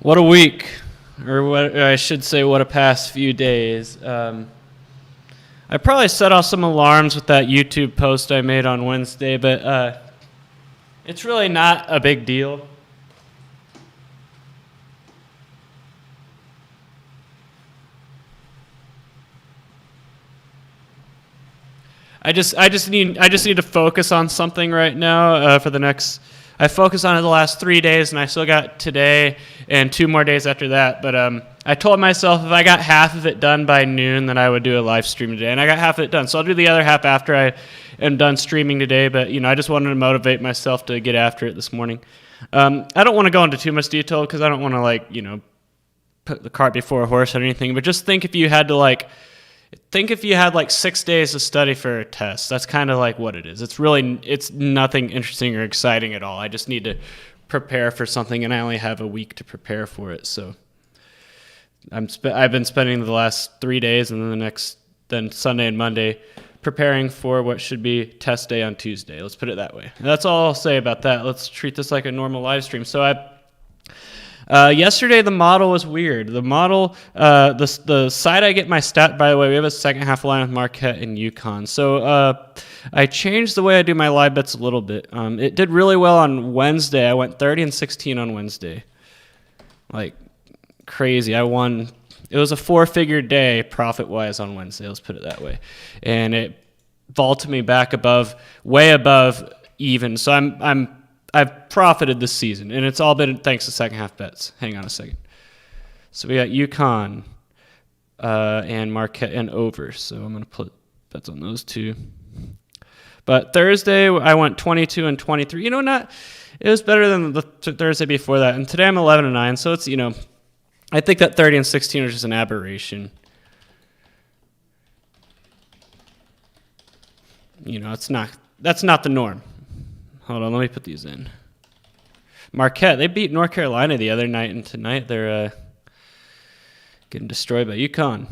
What a week, or what I should say, what a past few days. I probably set off some alarms with that YouTube post I made on Wednesday, but it's really not a big deal. I just need to focus on something right now for the next. I focused on it the last 3 days, and I still got today and 2 more days after that. But I told myself if I got half of it done by noon, then I would do a live stream today, and I got half of it done. So I'll do the other half after I am done streaming today. But I just wanted to motivate myself to get after it this morning. I don't want to go into too much detail because I don't want to put the cart before a horse or anything. But just think if you had 6 days to study for a test. That's kind of like what it is. It's nothing interesting or exciting at all. I just need to prepare for something, and I only have a week to prepare for it. So I've been spending the last 3 days and then Sunday and Monday preparing for what should be test day on Tuesday. Let's put it that way. And that's all I'll say about that. Let's treat this like a normal live stream. So yesterday the model was weird. The model, the side I get my stat, by the way, we have a second half line with Marquette and UConn. So I changed the way I do my live bets a little bit. It did really well on Wednesday. I went 30-16 on Wednesday. Like crazy. I won. It was a 4-figure day profit-wise on Wednesday. Let's put it that way. And it vaulted me back way above even. So I've profited this season, and it's all been thanks to second half bets. Hang on a second. So we got UConn and Marquette and over. So I'm going to put bets on those two. But Thursday I went 22-23. It was better than the Thursday before that. And today I'm 11-9. So it's I think that 30-16 is just an aberration. That's not the norm. Hold on, let me put these in. Marquette, they beat North Carolina the other night, and tonight they're getting destroyed by UConn.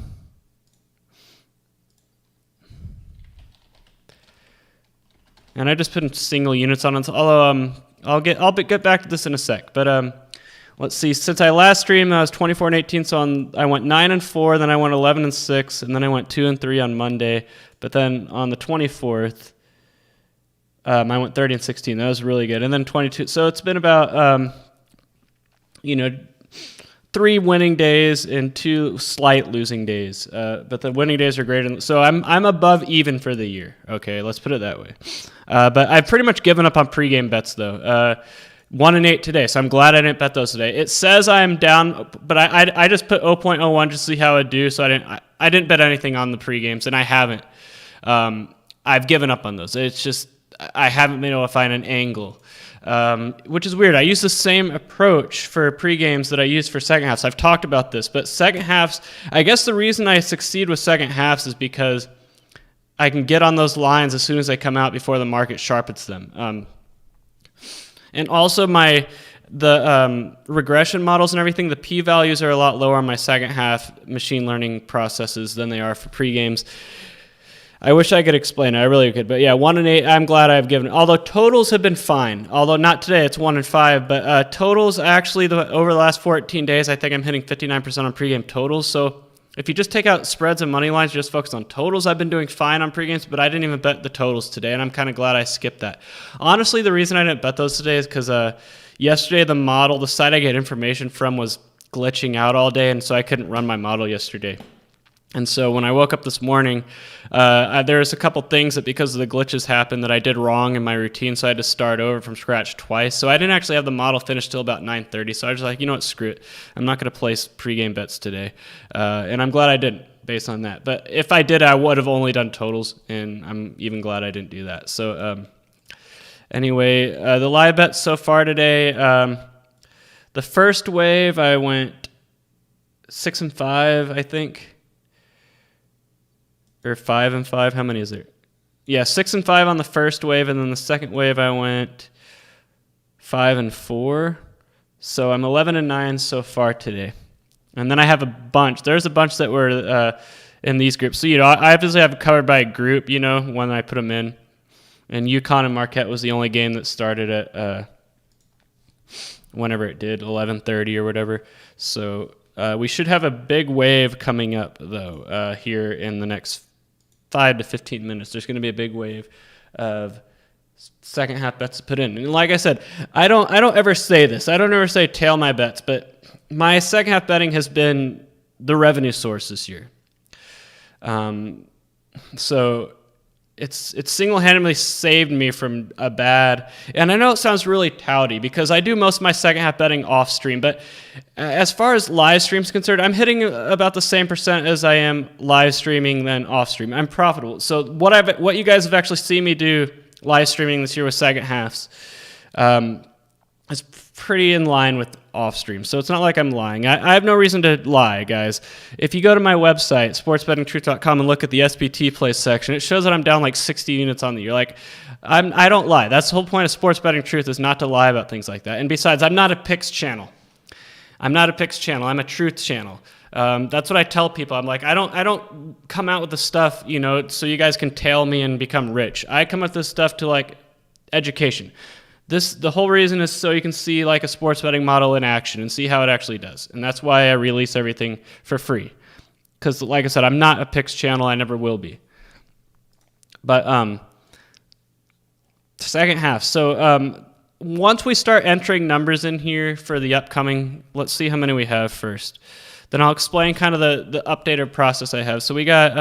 And I just put in single units on it. Although I'll get back to this in a sec. But let's see. Since I last streamed, I was 24-18. So I went 9-4, then I went 11-6, and then I went 2-3 on Monday. But then on the 24th. I went 30-16. That was really good. And then 22. So it's been about, 3 winning days and 2 slight losing days. But the winning days are greater. So I'm above even for the year. Okay, let's put it that way. But I've pretty much given up on pregame bets though. 1-8 today. So I'm glad I didn't bet those today. It says I'm down, but I just put 0.01 just to see how it do. So I didn't bet anything on the pregames, and I haven't. I've given up on those. It's just. I haven't been able to find an angle, which is weird. I use the same approach for pre-games that I use for second halves. I've talked about this, but second halves, I guess the reason I succeed with second halves is because I can get on those lines as soon as they come out before the market sharpens them. And also the regression models and everything, the p-values are a lot lower on my second half machine learning processes than they are for pre-games. I wish I could explain it. I really could. But yeah, 1-8, I'm glad I've given. Although totals have been fine. Although not today, it's 1-5. But totals actually, over the last 14 days, I think I'm hitting 59% on pregame totals. So if you just take out spreads and money lines, just focus on totals, I've been doing fine on pregames, but I didn't even bet the totals today, and I'm kind of glad I skipped that. Honestly, the reason I didn't bet those today is because yesterday the site I get information from was glitching out all day, and so I couldn't run my model yesterday. And so when I woke up this morning, there was a couple things that because of the glitches happened that I did wrong in my routine, so I had to start over from scratch twice. So I didn't actually have the model finished till about 9:30. So I was like, you know what, screw it. I'm not going to place pregame bets today. And I'm glad I didn't based on that. But if I did, I would have only done totals, and I'm even glad I didn't do that. So anyway, the live bets so far today, the first wave I went 6-5, I think. Or 5-5. How many is there? Yeah, 6-5 on the first wave, and then the second wave I went 5-4. So I'm 11-9 so far today. And then I have a bunch. There's a bunch that were in these groups. So I obviously have it covered by a group. When I put them in. And UConn and Marquette was the only game that started at whenever it did, 11:30 or whatever. So we should have a big wave coming up, though, here in the next 5 to 15 minutes. There's going to be a big wave of second half bets to put in. And like I said, I don't ever say this. I don't ever say tail my bets, but my second half betting has been the revenue source this year. So it's single-handedly saved me from a bad, and I know it sounds really touty because I do most of my second half betting off stream, but as far as live streams concerned, I'm hitting about the same percent as I am live streaming than off stream. I'm profitable. So what you guys have actually seen me do live streaming this year with second halves is pretty in line with off stream. So it's not like I'm lying. I have no reason to lie, guys. If you go to my website, sportsbettingtruth.com, and look at the SPT plays section, it shows that I'm down like 60 units on the year. Like, I don't lie. That's the whole point of Sports Betting Truth, is not to lie about things like that. And besides, I'm not a picks channel. I'm a truth channel. That's what I tell people. I'm like, I don't come out with the stuff, so you guys can tail me and become rich. I come up with this stuff to like education. The whole reason is so you can see like a sports betting model in action and see how it actually does. And that's why I release everything for free. Because like I said, I'm not a picks channel. I never will be. But second half. So once we start entering numbers in here for the upcoming, let's see how many we have first. Then I'll explain kind of the updated process I have. So we got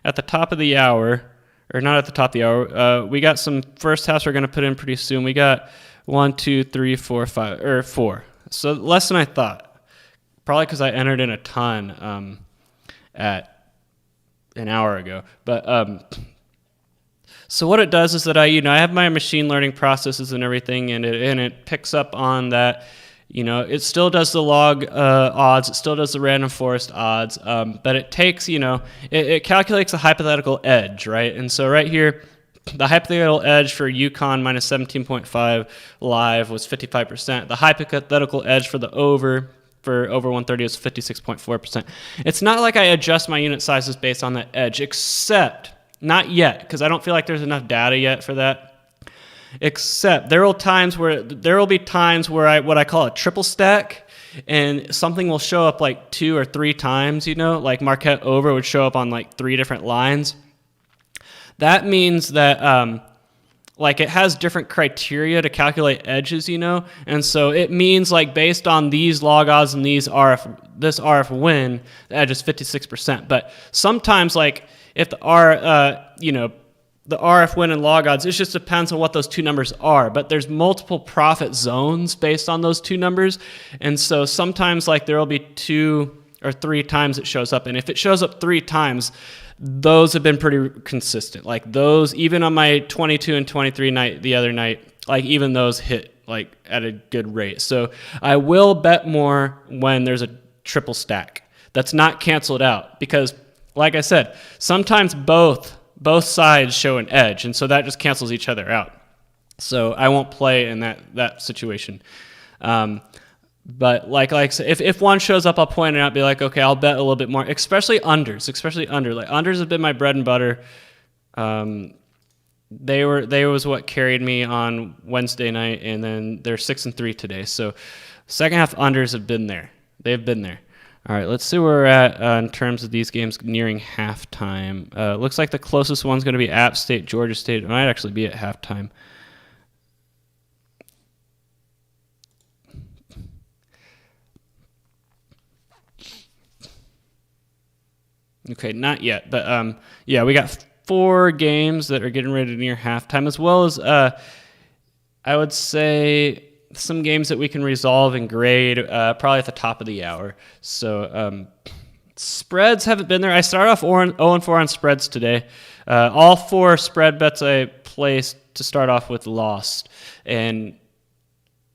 at the top of the hour, or not at the top of the hour, we got some first halves we're going to put in pretty soon. We got 1, 2, 3, 4, 5, or 4. So less than I thought. Probably because I entered in a ton at an hour ago. But so what it does is that I have my machine learning processes and everything, and it picks up on that. It still does the log odds, it still does the random forest odds, but it takes, it calculates a hypothetical edge, right? And so right here, the hypothetical edge for UConn minus 17.5 live was 55%. The hypothetical edge for over 130 is 56.4%. It's not like I adjust my unit sizes based on that edge, except, not yet, because I don't feel like there's enough data yet for that. Except there will be times where what I call a triple stack, and something will show up like 2 or 3 times, like Marquette over would show up on like 3 different lines. That means that like it has different criteria to calculate edges, and so it means like based on these log odds and this RF win, the edge is 56%. But sometimes like if the the RF win and log odds, it just depends on what those two numbers are. But there's multiple profit zones based on those two numbers. And so sometimes like there will be 2 or 3 times it shows up. And if it shows up 3 times, those have been pretty consistent. Like those, even on my 22 and 23 night the other night, like even those hit like at a good rate. So I will bet more when there's a triple stack that's not canceled out, because like I said, sometimes both sides show an edge, and so that just cancels each other out. So I won't play in that situation. But like I said, if one shows up, I'll point it out, be like, okay, I'll bet a little bit more, especially unders. Like unders have been my bread and butter. They was what carried me on Wednesday night, and then they're 6-3 today. So second half unders have been there. They've been there. All right, let's see where we're at in terms of these games nearing halftime. Looks like the closest one's going to be App State, Georgia State. It might actually be at halftime. Okay, not yet, but yeah, we got 4 games that are getting ready to near halftime, as well as I would say some games that we can resolve and grade probably at the top of the hour. So spreads haven't been there. I started off 0-4 on spreads today. All 4 spread bets I placed to start off with lost, and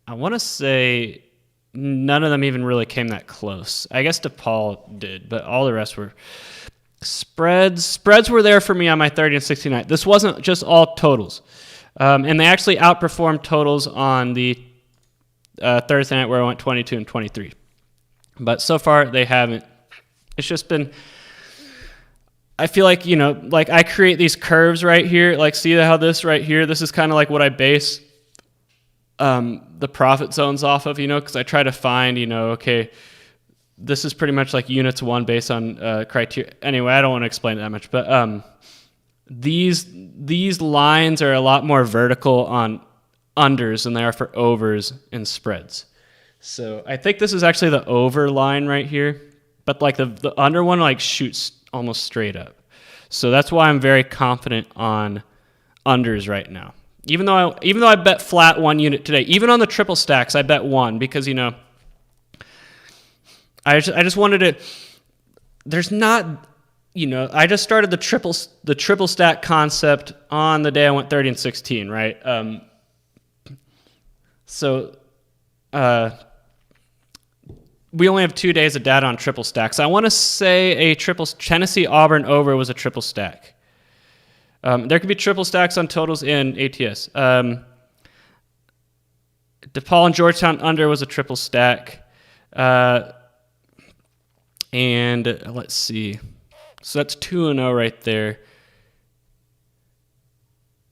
I want to say none of them even really came that close. I guess DePaul did, but all the rest were spreads. Spreads were there for me on my 30 and 60 night. This wasn't just all totals, and they actually outperformed totals on the Thursday night where I went 22 and 23. But so far they haven't. It's just been, I feel like, like I create these curves right here. Like see how this right here, this is kind of like what I base the profit zones off of, because I try to find, okay, this is pretty much like units one based on criteria. Anyway, I don't want to explain it that much, but these lines are a lot more vertical on unders than they are for overs and spreads. So I think this is actually the over line right here, but like the under one like shoots almost straight up. So that's why I'm very confident on unders right now. Even though I bet flat 1 unit today, even on the triple stacks, I bet 1 because I just wanted to. There's not, I just started the triple stack concept on the day I went 30 and 16, right? So we only have 2 days of data on triple stacks. I want to say a triple Tennessee Auburn over was a triple stack. There could be triple stacks on totals in ATS. DePaul and Georgetown under was a triple stack. And let's see. So that's 2-0 right there.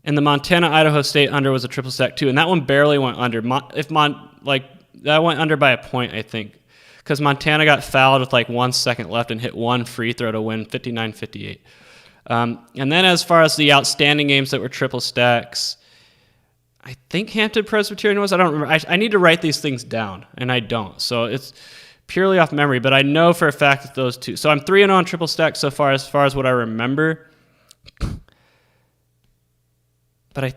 And the Montana-Idaho State under was a triple stack too. And that one barely went under. That went under by a point, I think. Because Montana got fouled with like 1 second left and hit one free throw to win 59-58. And then as far as the outstanding games that were triple stacks, I think Hampton Presbyterian was. I don't remember. I need to write these things down, and I don't. So it's purely off memory, but I know for a fact that those two. So I'm 3-0 on triple stacks so far as what I remember. But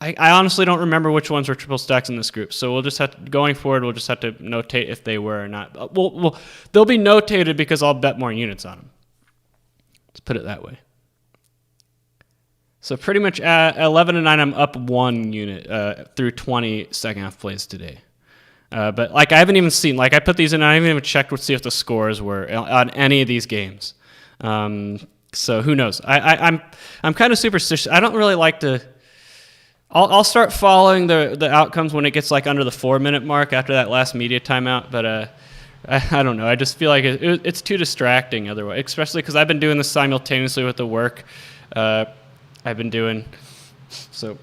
I honestly don't remember which ones were triple stacks in this group. So we'll just have to, going forward, we'll just have to notate if they were or not. They'll be notated because I'll bet more units on them. Let's put it that way. So pretty much at 11-9, I'm up 1 unit through 20 second half plays today. But I haven't even seen, I put these in, I haven't even checked to see if the scores were on any of these games. So who knows? I'm kind of superstitious. I don't really like to. I'll start following the outcomes when it gets under the 4-minute mark after that last media timeout. But I don't know. I just feel like it's too distracting otherwise, especially because I've been doing this simultaneously with the work I've been doing. So.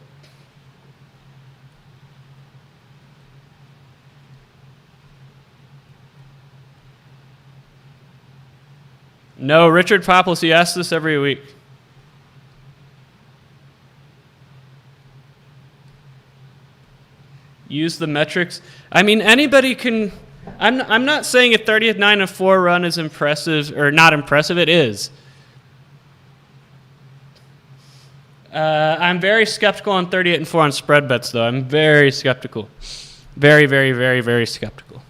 No, Richard Poplis, he asks this every week. Use the metrics. I mean, anybody can. I'm not saying a 30-9-4 run is impressive or not impressive. It is. I'm very skeptical on 38-4 on spread bets, though. I'm very skeptical. Very, very, very, very skeptical.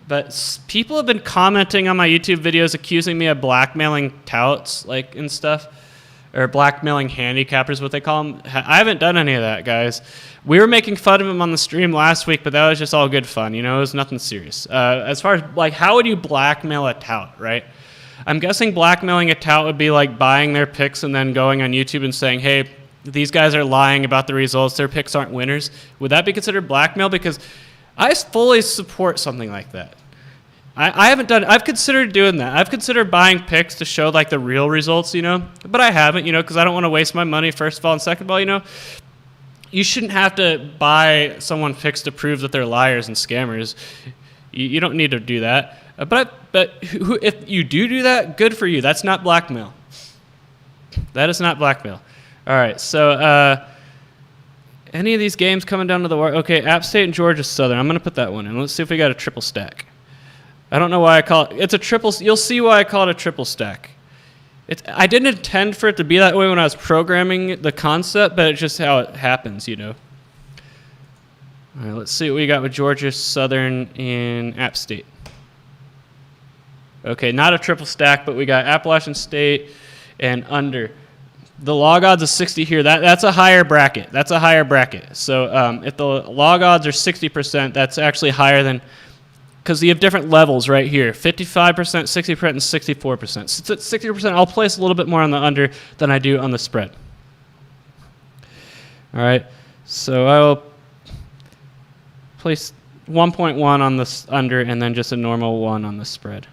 But people have been commenting on my YouTube videos accusing me of blackmailing touts and stuff, or blackmailing handicappers, what they call them. I haven't done any of that, guys. We were making fun of him on the stream last week, but that was just all good fun. It was nothing serious. As far as how would you blackmail a tout, right? I'm guessing blackmailing a tout would be buying their picks and then going on YouTube and saying, hey, these guys are lying about the results. Their picks aren't winners. Would that be considered blackmail? Because I fully support something like that. I've considered doing that. I've considered buying picks to show the real results, but I haven't, because I don't want to waste my money, first of all, and second of all, you shouldn't have to buy someone picks to prove that they're liars and scammers. You don't need to do that. But if you do that, good for you. That's not blackmail. That is not blackmail. All right, so any of these games coming down to the wire? Okay, App State and Georgia Southern. I'm going to put that one in. Let's see if we got a triple stack. I don't know why I call it. It's a triple. You'll see why I call it a triple stack. I didn't intend for it to be that way when I was programming the concept, but it's just how it happens, All right, let's see what we got with Georgia Southern and App State. Okay, not a triple stack, but we got Appalachian State and under. The log odds is 60 here. That's a higher bracket. That's a higher bracket. So if the log odds are 60%, that's actually higher than. Because you have different levels right here, 55%, 60%, and 64%. So 60%, I'll place a little bit more on the under than I do on the spread. All right, so I'll place 1.1 on the under and then just a normal 1 on the spread.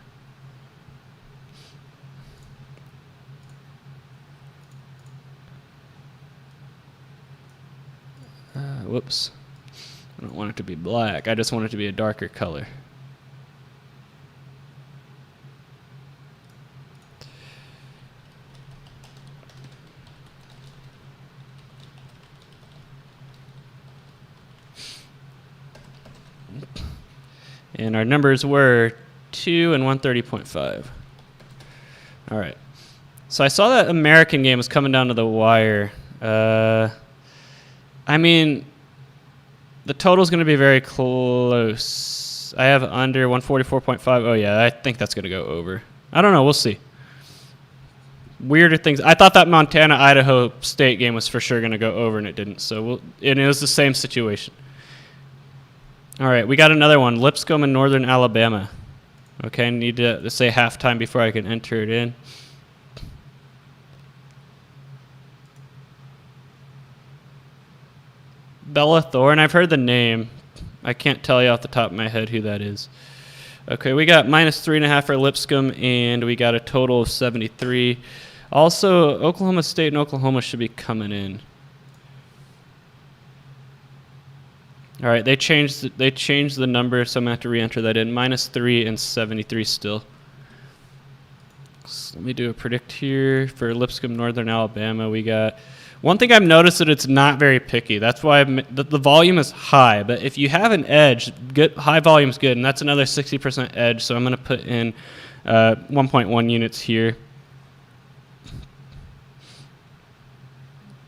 Whoops. I don't want it to be black. I just want it to be a darker color. And our numbers were 2 and 130.5. All right. So I saw that American game was coming down to the wire. I mean, the total's going to be very close. I have under 144.5. Oh, yeah, I think that's going to go over. I don't know. We'll see. Weirder things. I thought that Montana-Idaho State game was for sure going to go over, and it didn't. And it was the same situation. All right, we got another one. Lipscomb and Northern Alabama. Okay, I need to say halftime before I can enter it in. Bella Thorne, I've heard the name. I can't tell you off the top of my head who that is. Okay, we got minus 3.5 for Lipscomb, and we got a total of 73. Also, Oklahoma State and Oklahoma should be coming in. All right, they changed the number, so I'm going to have to re-enter that in. Minus 3 and 73 still. So let me do a predict here for Lipscomb, Northern Alabama. We got... One thing I've noticed that it's not very picky. That's why the volume is high. But if you have an edge, high volume is good, and that's another 60% edge. So I'm going to put in 1.1 units here.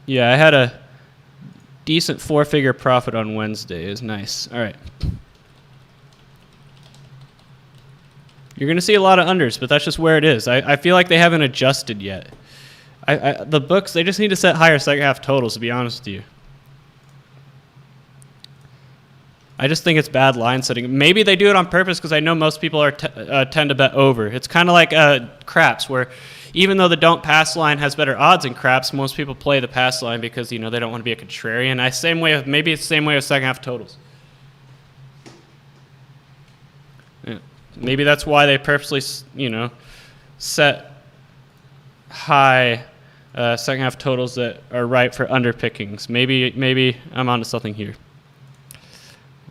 Yeah, I had a decent 4-figure profit on Wednesday. It was nice. All right. You're going to see a lot of unders, but that's just where it is. I feel like they haven't adjusted yet. The books, they just need to set higher second half totals, to be honest with you. I just think it's bad line setting. Maybe they do it on purpose because I know most people tend to bet over. It's kind of like craps, where even though the don't pass line has better odds in craps, most people play the pass line because they don't want to be a contrarian. Maybe it's the same way with second half totals. Yeah. Maybe that's why they purposely, set high second half totals that are right for under pickings. Maybe I'm onto something here.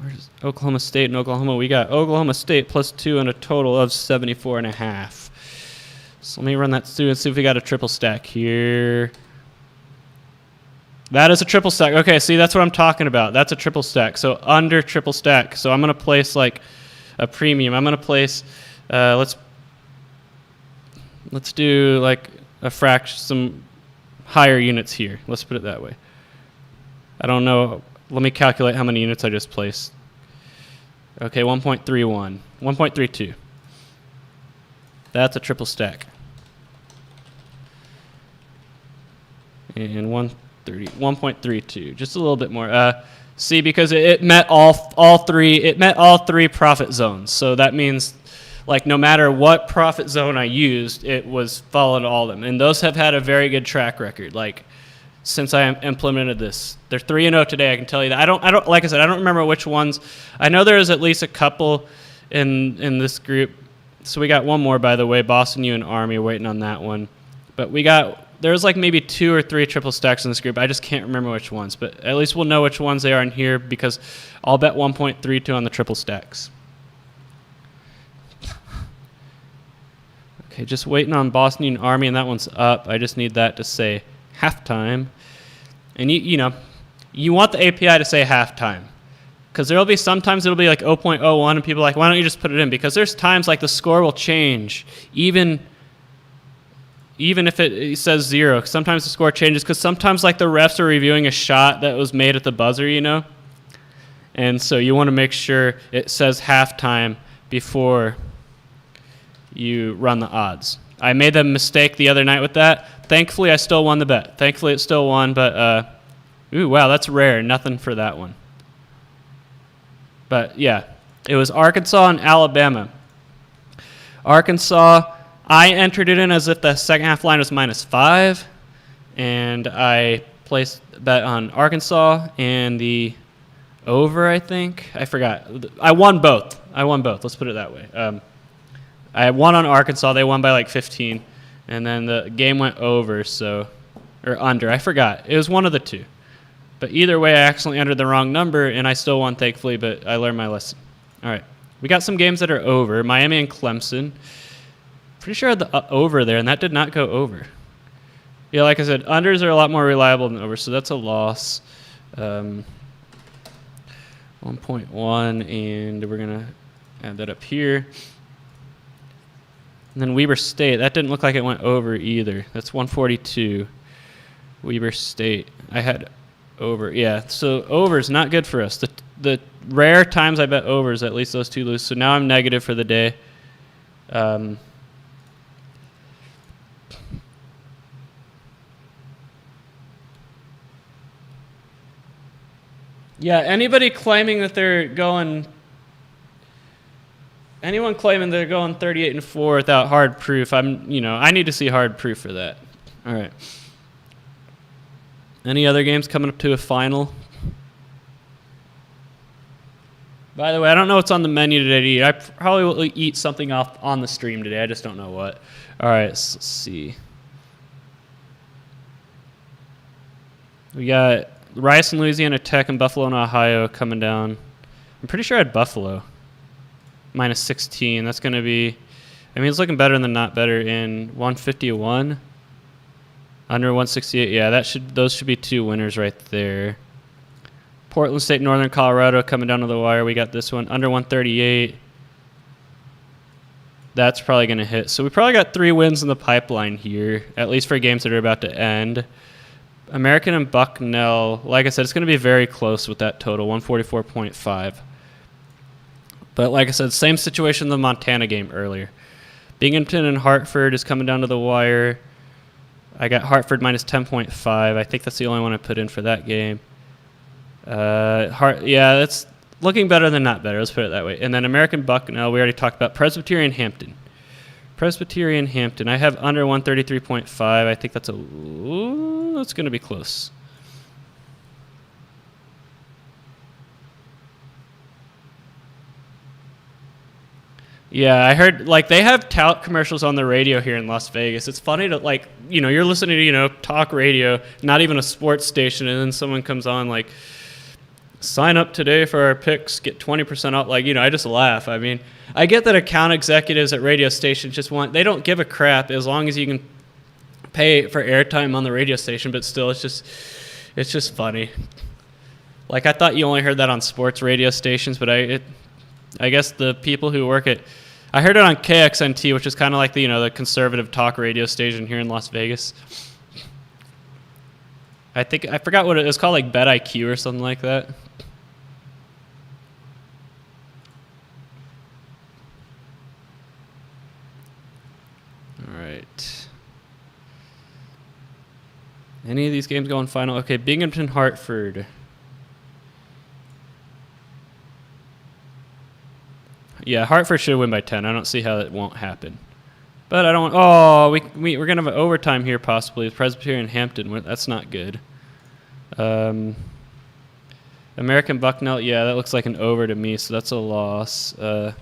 Where's Oklahoma State and Oklahoma? We got Oklahoma State plus 2 and a total of 74.5. So let me run that through and see if we got a triple stack here. That is a triple stack. Okay, see, that's what I'm talking about. That's a triple stack. So under triple stack. So I'm going to place like a premium. I'm going to place, let's do like a fraction, some higher units here. Let's put it that way. I don't know. Let me calculate how many units I just placed. Okay, 1.31, 1.32. That's a triple stack. And 1.32, just a little bit more. See, because it met all three profit zones. So that means, like, no matter what profit zone I used, it was following all of them. And those have had a very good track record. Like, since I implemented this, they're 3-0 today. I can tell you that. I don't like I said, I don't remember which ones. I know there was at least a couple in this group. So we got one more, by the way. Boston U and Army, waiting on that one. But there's like maybe 2 or 3 triple stacks in this group. I just can't remember which ones. But at least we'll know which ones they are in here because I'll bet 1.32 on the triple stacks. Okay, just waiting on Boston U and Army, and that one's up. I just need that to say halftime. And you want the API to say halftime. Because there will be sometimes it'll be like 0.01 and people are like, why don't you just put it in? Because there's times like the score will change, even if it says 0. Sometimes the score changes because sometimes like the refs are reviewing a shot that was made at the buzzer, And so you want to make sure it says halftime before you run the odds. I made the mistake the other night with that. Thankfully, I still won the bet. Thankfully, it still won, but ooh, wow, that's rare. Nothing for that one. But yeah, it was Arkansas and Alabama. Arkansas, I entered it in as if the second half line was -5, and I placed a bet on Arkansas and the over, I think. I forgot. I won both. Let's put it that way. I won on Arkansas. They won by like 15, and then the game went over, or under. I forgot. It was one of the two. But either way, I accidentally entered the wrong number, and I still won, thankfully, but I learned my lesson. All right. We got some games that are over. Miami and Clemson. Pretty sure I had the over there, and that did not go over. Yeah, like I said, unders are a lot more reliable than overs, so that's a loss. 1.1, and we're going to add that up here. And then Weber State. That didn't look like it went over either. That's 142. Weber State. I had over. Yeah, so over is not good for us. The rare times I bet overs, at least those two lose. So now I'm negative for the day. Yeah, anyone claiming they're going 38-4 without hard proof, I need to see hard proof for that. All right. Any other games coming up to a final? By the way, I don't know what's on the menu today to eat. I probably will eat something off on the stream today. I just don't know what. All right, let's see. We got Rice and Louisiana Tech and Buffalo and Ohio coming down. I'm pretty sure I had Buffalo. Minus 16. That's going to be, it's looking better than not better in 151. Under 168. Yeah, those should be two winners right there. Portland State, Northern Colorado coming down to the wire. We got this one under 138. That's probably going to hit. So we probably got 3 wins in the pipeline here, at least for games that are about to end. American and Bucknell, like I said, it's going to be very close with that total, 144.5. But like I said, same situation in the Montana game earlier. Binghamton and Hartford is coming down to the wire. I got Hartford minus 10.5. I think that's the only one I put in for that game. That's looking better than not better. Let's put it that way. And then American Bucknell, we already talked about. Presbyterian Hampton. I have under 133.5. I think that's going to be close. Yeah, I heard they have tout commercials on the radio here in Las Vegas. It's funny to you're listening to talk radio, not even a sports station, and then someone comes on sign up today for our picks, get 20% off. I just laugh. I get that account executives at radio stations they don't give a crap as long as you can pay for airtime on the radio station, but still it's just funny. I thought you only heard that on sports radio stations, but I guess the people who work I heard it on KXNT, which is kind of the conservative talk radio station here in Las Vegas. I forgot what it was called, BetIQ or something like that. All right. Any of these games going final? Okay, Binghamton, Hartford. Yeah, Hartford should win by 10. I don't see how that won't happen. But I don't. Oh, we're gonna have an overtime here possibly with Presbyterian Hampton. That's not good. American Bucknell. Yeah, that looks like an over to me, so that's a loss. Let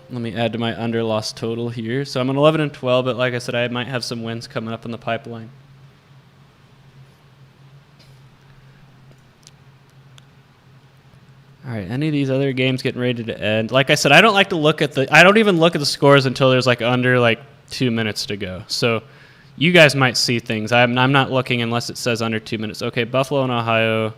me add to my under loss total here. So I'm an 11-12, but like I said, I might have some wins coming up in the pipeline. All right, any of these other games getting ready to end? Like I said, I don't like to look at I don't even look at the scores until there's under 2 minutes to go. So you guys might see things. I'm not looking unless it says under 2 minutes. Okay, Buffalo and Ohio,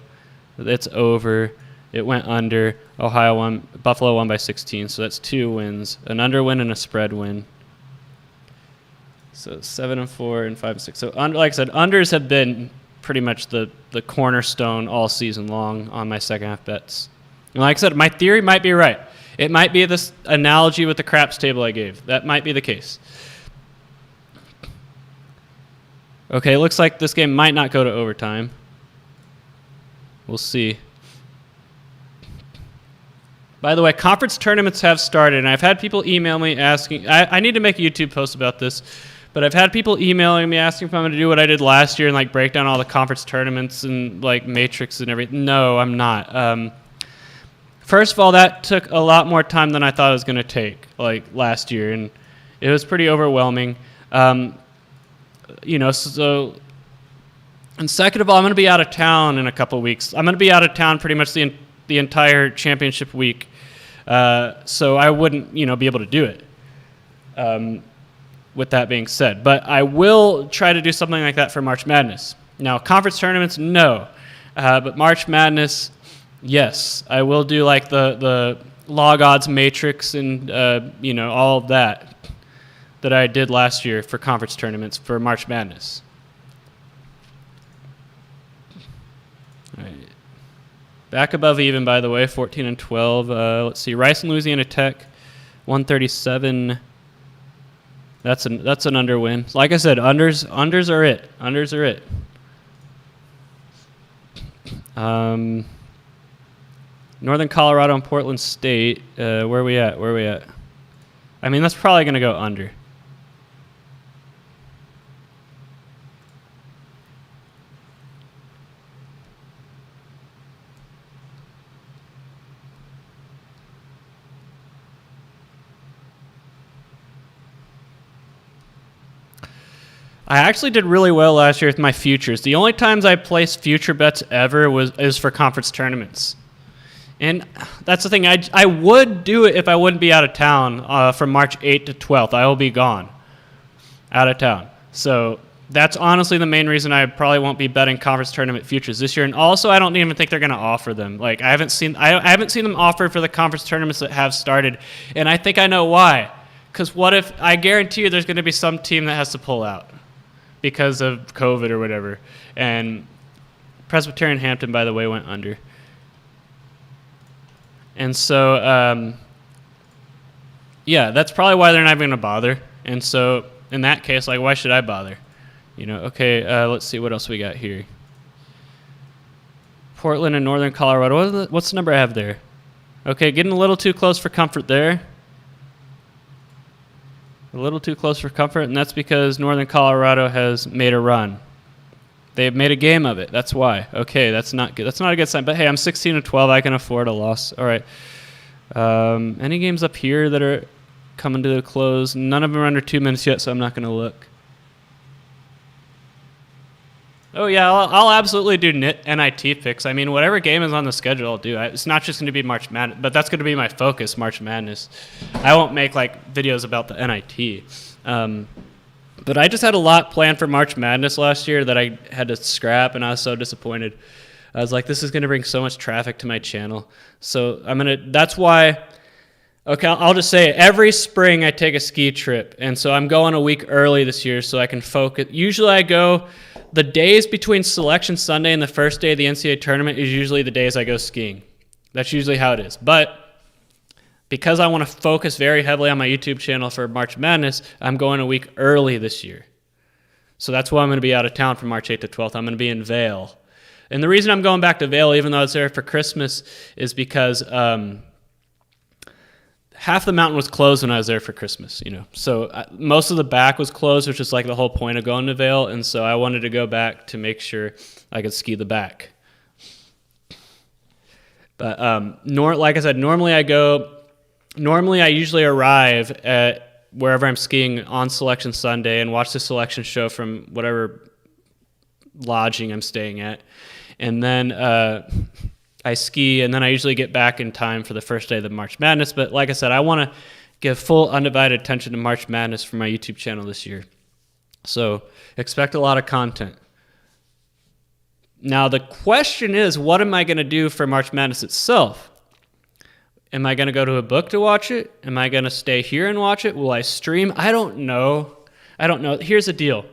it's over. It went under. Ohio won. Buffalo won by 16, so that's 2 wins. An under win and a spread win. So 7-4 and 5-6. So like I said, unders have been pretty much the cornerstone all season long on my second half bets. And like I said, my theory might be right. It might be this analogy with the craps table I gave. That might be the case. Okay, it looks like this game might not go to overtime. We'll see. By the way, conference tournaments have started, and I've had people email me asking. I need to make a YouTube post about this, but I've had people emailing me asking if I'm going to do what I did last year and break down all the conference tournaments and matrix and everything. No, I'm not. First of all, that took a lot more time than I thought it was going to take, last year, and it was pretty overwhelming. So And second of all, I'm going to be out of town in a couple weeks. I'm going to be out of town pretty much the entire championship week, so I wouldn't be able to do it. With that being said, but I will try to do something like that for March Madness. Now, conference tournaments, no, but March Madness, yes, I will do like the log odds matrix and all of that I did last year for conference tournaments for March Madness. All right. Back above even, by the way, 14 and 12. Let's see, Rice and Louisiana Tech, 137. That's an underwin. Like I said, unders are it. Unders are it. Northern Colorado and Portland State. Where are we at? I mean, that's probably going to go under. I actually did really well last year with my futures. The only times I placed future bets ever is for conference tournaments. And that's the thing. I would do it if I wouldn't be out of town from March 8th to 12th. I will be gone out of town. So that's honestly the main reason I probably won't be betting conference tournament futures this year. And also, I don't even think they're going to offer them. Like I haven't seen them offered for the conference tournaments that have started. And I think I know why. Because what if I guarantee you there's going to be some team that has to pull out because of COVID or whatever. And Presbyterian Hampton, by the way, went under. And so, yeah, that's probably why they're not even going to bother. And so, in that case, like, why should I bother? Okay, let's see what else we got here. Portland and Northern Colorado. What's the number I have there? Okay, getting a little too close for comfort there. A little too close for comfort, and that's because Northern Colorado has made a run. They've made a game of it. That's why. Okay, that's not good. That's not a good sign. But hey, I'm 16 and 12. I can afford a loss. All right. Any games up here that are coming to a close? None of them are under 2 minutes yet, so I'm not going to look. Oh yeah, I'll absolutely do NIT picks. I mean, whatever game is on the schedule, I'll do. It's not just going to be March Madness, but that's going to be my focus, March Madness. I won't make like videos about the NIT. But I just had a lot planned for March Madness last year that I had to scrap, and I was so disappointed. I was like, this is going to bring so much traffic to my channel. So that's why, okay, I'll just say it. Every spring I take a ski trip, and so I'm going a week early this year so I can focus. Usually I go, the days between Selection Sunday and the first day of the NCAA tournament is usually the days I go skiing. That's usually how it is. But because I want to focus very heavily on my YouTube channel for March Madness, I'm going a week early this year. So that's why I'm going to be out of town from March 8th to 12th. I'm going to be in Vail. And the reason I'm going back to Vail, even though I was there for Christmas, is because half the mountain was closed when I was there for Christmas, So most of the back was closed, which is like the whole point of going to Vail. And so I wanted to go back to make sure I could ski the back. But like I said, normally I usually arrive at wherever I'm skiing on Selection Sunday and watch the selection show from whatever lodging I'm staying at. And then I ski, and then I usually get back in time for the first day of the March Madness. But like I said, I want to give full undivided attention to March Madness for my YouTube channel this year. So expect a lot of content. Now the question is, what am I going to do for March Madness itself? Am I going to go to a book to watch it? Am I going to stay here and watch it? Will I stream? I don't know. Here's the deal.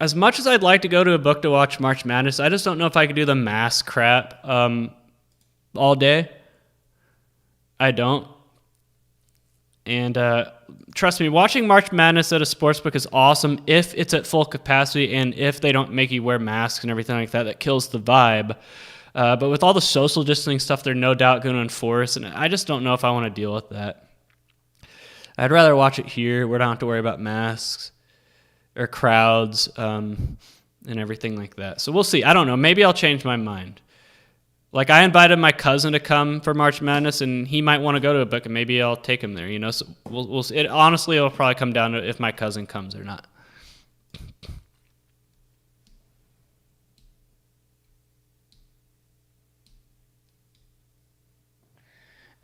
As much as I'd like to go to a book to watch March Madness, I just don't know if I could do the mask crap all day. I don't. And trust me, watching March Madness at a sportsbook is awesome if it's at full capacity and if they don't make you wear masks and everything like that. That kills the vibe. But with all the social distancing stuff, they're no doubt going to enforce, and I just don't know if I want to deal with that. I'd rather watch it here where I don't have to worry about masks or crowds and everything like that. So we'll see. I don't know. Maybe I'll change my mind. Like, I invited my cousin to come for March Madness, and he might want to go to a book, and maybe I'll take him there. So we'll see. Honestly, it'll probably come down to if my cousin comes or not.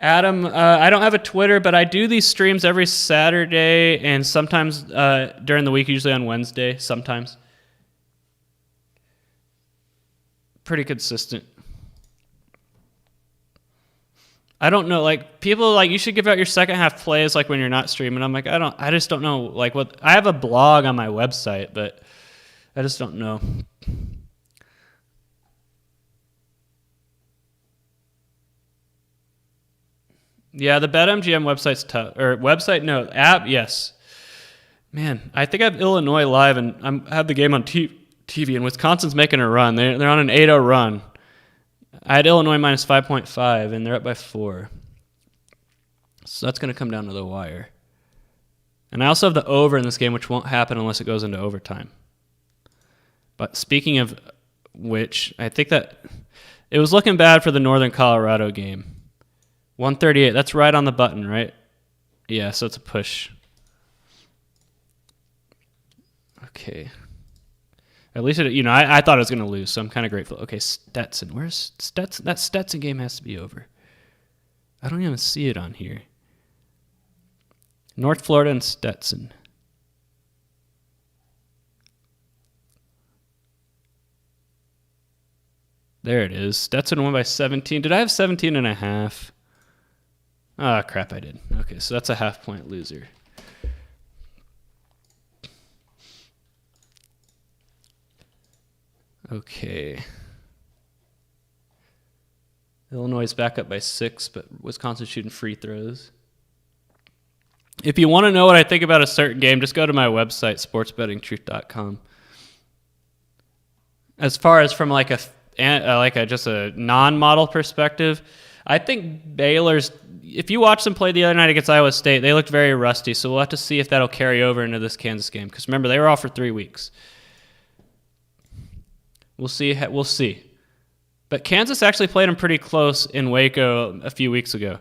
Adam, I don't have a Twitter, but I do these streams every Saturday and sometimes during the week, usually on Wednesday, sometimes. Pretty consistent. I don't know, like people like you should give out your second half plays like when you're not streaming. I'm like, I just don't know like what I have a blog on my website, but I just don't know. Yeah, the BetMGM website's tough. Or website, no, app, yes. Man, I think I have Illinois live, and I have the game on TV, and Wisconsin's making a run. They're on an 8-0 run. I had Illinois minus 5.5, and they're up by 4. So that's going to come down to the wire. And I also have the over in this game, which won't happen unless it goes into overtime. But speaking of which, I think that it was looking bad for the Northern Colorado game. 138, that's right on the button, right? Yeah, so it's a push. Okay. At least, I thought I was going to lose, so I'm kind of grateful. Okay, Stetson. Where's Stetson? That Stetson game has to be over. I don't even see it on here. North Florida and Stetson. There it is. Stetson won by 17. Did I have 17 and a half? Ah, crap, I did. Okay, so that's a half-point loser. Okay. Illinois is back up by 6, but Wisconsin shooting free throws. If you want to know what I think about a certain game, just go to my website, sportsbettingtruth.com. As far as from like just a non-model perspective, I think Baylor's. If you watch them play the other night against Iowa State, they looked very rusty. So we'll have to see if that'll carry over into this Kansas game. Because remember, they were off for 3 weeks. We'll see. We'll see. But Kansas actually played them pretty close in Waco a few weeks ago.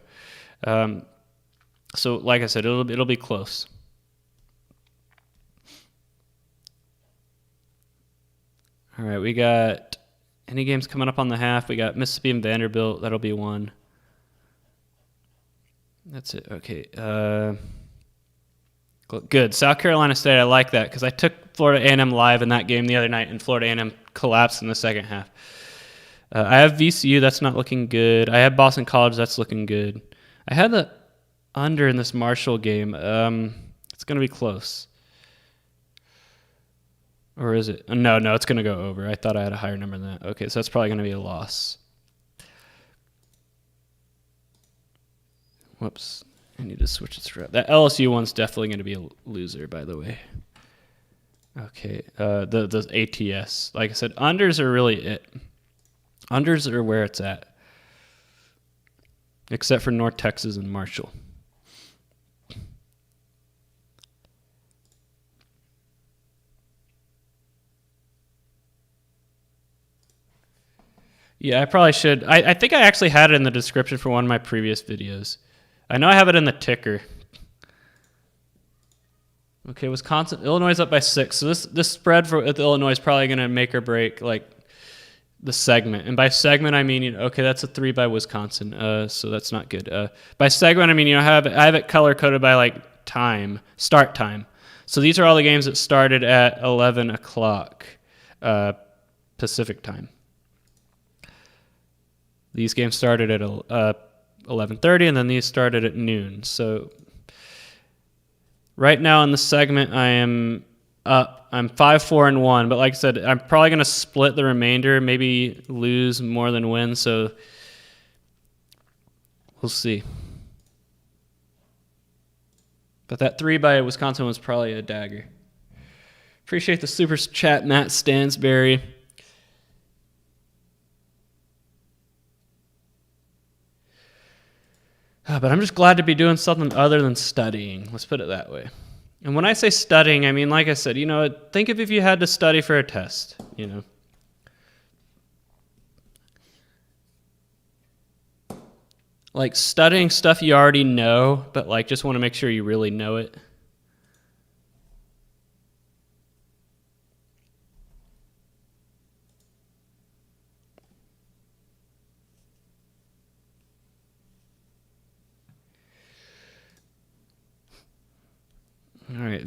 So, like I said, it'll be close. All right, we got any games coming up on the half. We got Mississippi and Vanderbilt. That'll be one. That's it. Okay. Good. South Carolina State. I like that because I took Florida A&M live in that game the other night, and Florida A&M collapsed in the second half. I have VCU. That's not looking good. I have Boston College. That's looking good. I had the under in this Marshall game. It's going to be close. Or is it? No, it's going to go over. I thought I had a higher number than that. Okay, so that's probably going to be a loss. Whoops. I need to switch this around. That LSU one's definitely going to be a loser, by the way. Okay, the ATS. Like I said, unders are really it. Unders are where it's at. Except for North Texas and Marshall. Yeah, I probably should. I think I actually had it in the description for one of my previous videos. I know I have it in the ticker. Okay, Illinois is up by 6. So this spread with Illinois is probably going to make or break like the segment. And by segment, I mean, okay, that's a 3 by Wisconsin. So that's not good. By segment, I mean, I have it color coded by like start time. So these are all the games that started at 11 o'clock Pacific time. These games started at 11:30, and then these started at noon. So right now in the segment, I am up. I'm 5-4-1, but like I said, I'm probably going to split the remainder, maybe lose more than win. So we'll see. But that 3 by Wisconsin was probably a dagger. Appreciate the super chat, Matt Stansberry. But I'm just glad to be doing something other than studying. Let's put it that way. And when I say studying, I mean, like I said, think of if you had to study for a test, Like studying stuff you already know, but like just want to make sure you really know it.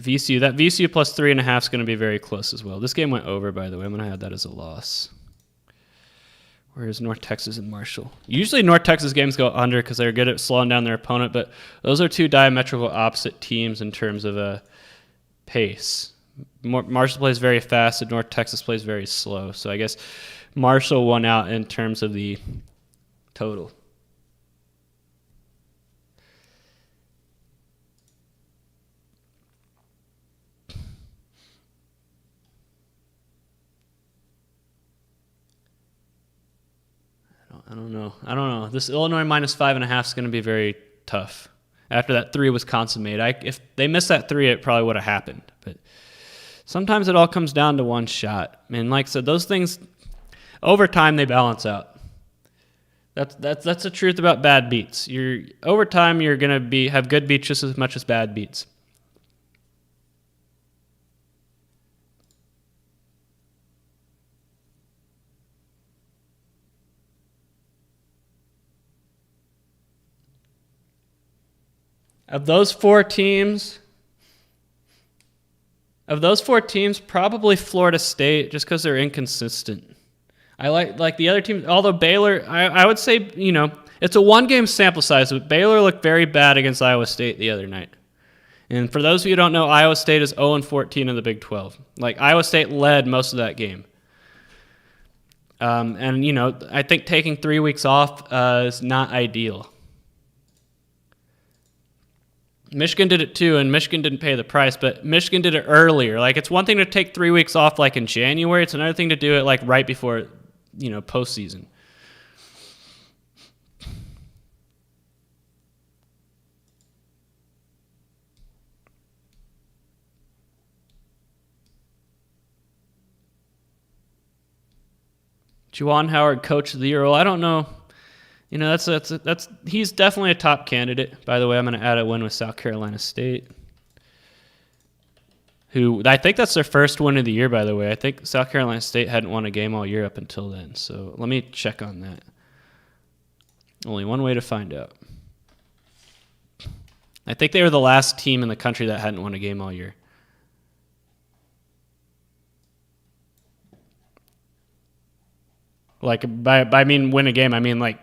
VCU. That VCU plus 3.5 is going to be very close as well. This game went over, by the way. I'm going to add that as a loss. Whereas North Texas and Marshall. Usually North Texas games go under because they're good at slowing down their opponent, but those are two diametrical opposite teams in terms of pace. Marshall plays very fast and North Texas plays very slow. So I guess Marshall won out in terms of the total. I don't know. This Illinois minus 5.5 is going to be very tough. After that 3 Wisconsin made, if they missed that 3, it probably would have happened. But sometimes it all comes down to one shot. I mean, like I said, those things over time they balance out. That's the truth about bad beats. Over time you're going to have good beats just as much as bad beats. Of those four teams, probably Florida State, just because they're inconsistent. I like the other teams, although Baylor, I would say, it's a one-game sample size, but Baylor looked very bad against Iowa State the other night. And for those of you who don't know, Iowa State is 0-14 in the Big 12. Like, Iowa State led most of that game. I think taking 3 weeks off is not ideal. Michigan did it too, and Michigan didn't pay the price, but Michigan did it earlier. Like, it's one thing to take 3 weeks off like in January. It's another thing to do it like right before, postseason. Juwan Howard, Coach of the Year. Well, I don't know. He's definitely a top candidate. By the way, I'm going to add a win with South Carolina State, who I think that's their first win of the year, by the way. I think South Carolina State hadn't won a game all year up until then. So let me check on that. Only one way to find out. I think they were the last team in the country that hadn't won a game all year. Like, win a game, I mean, like,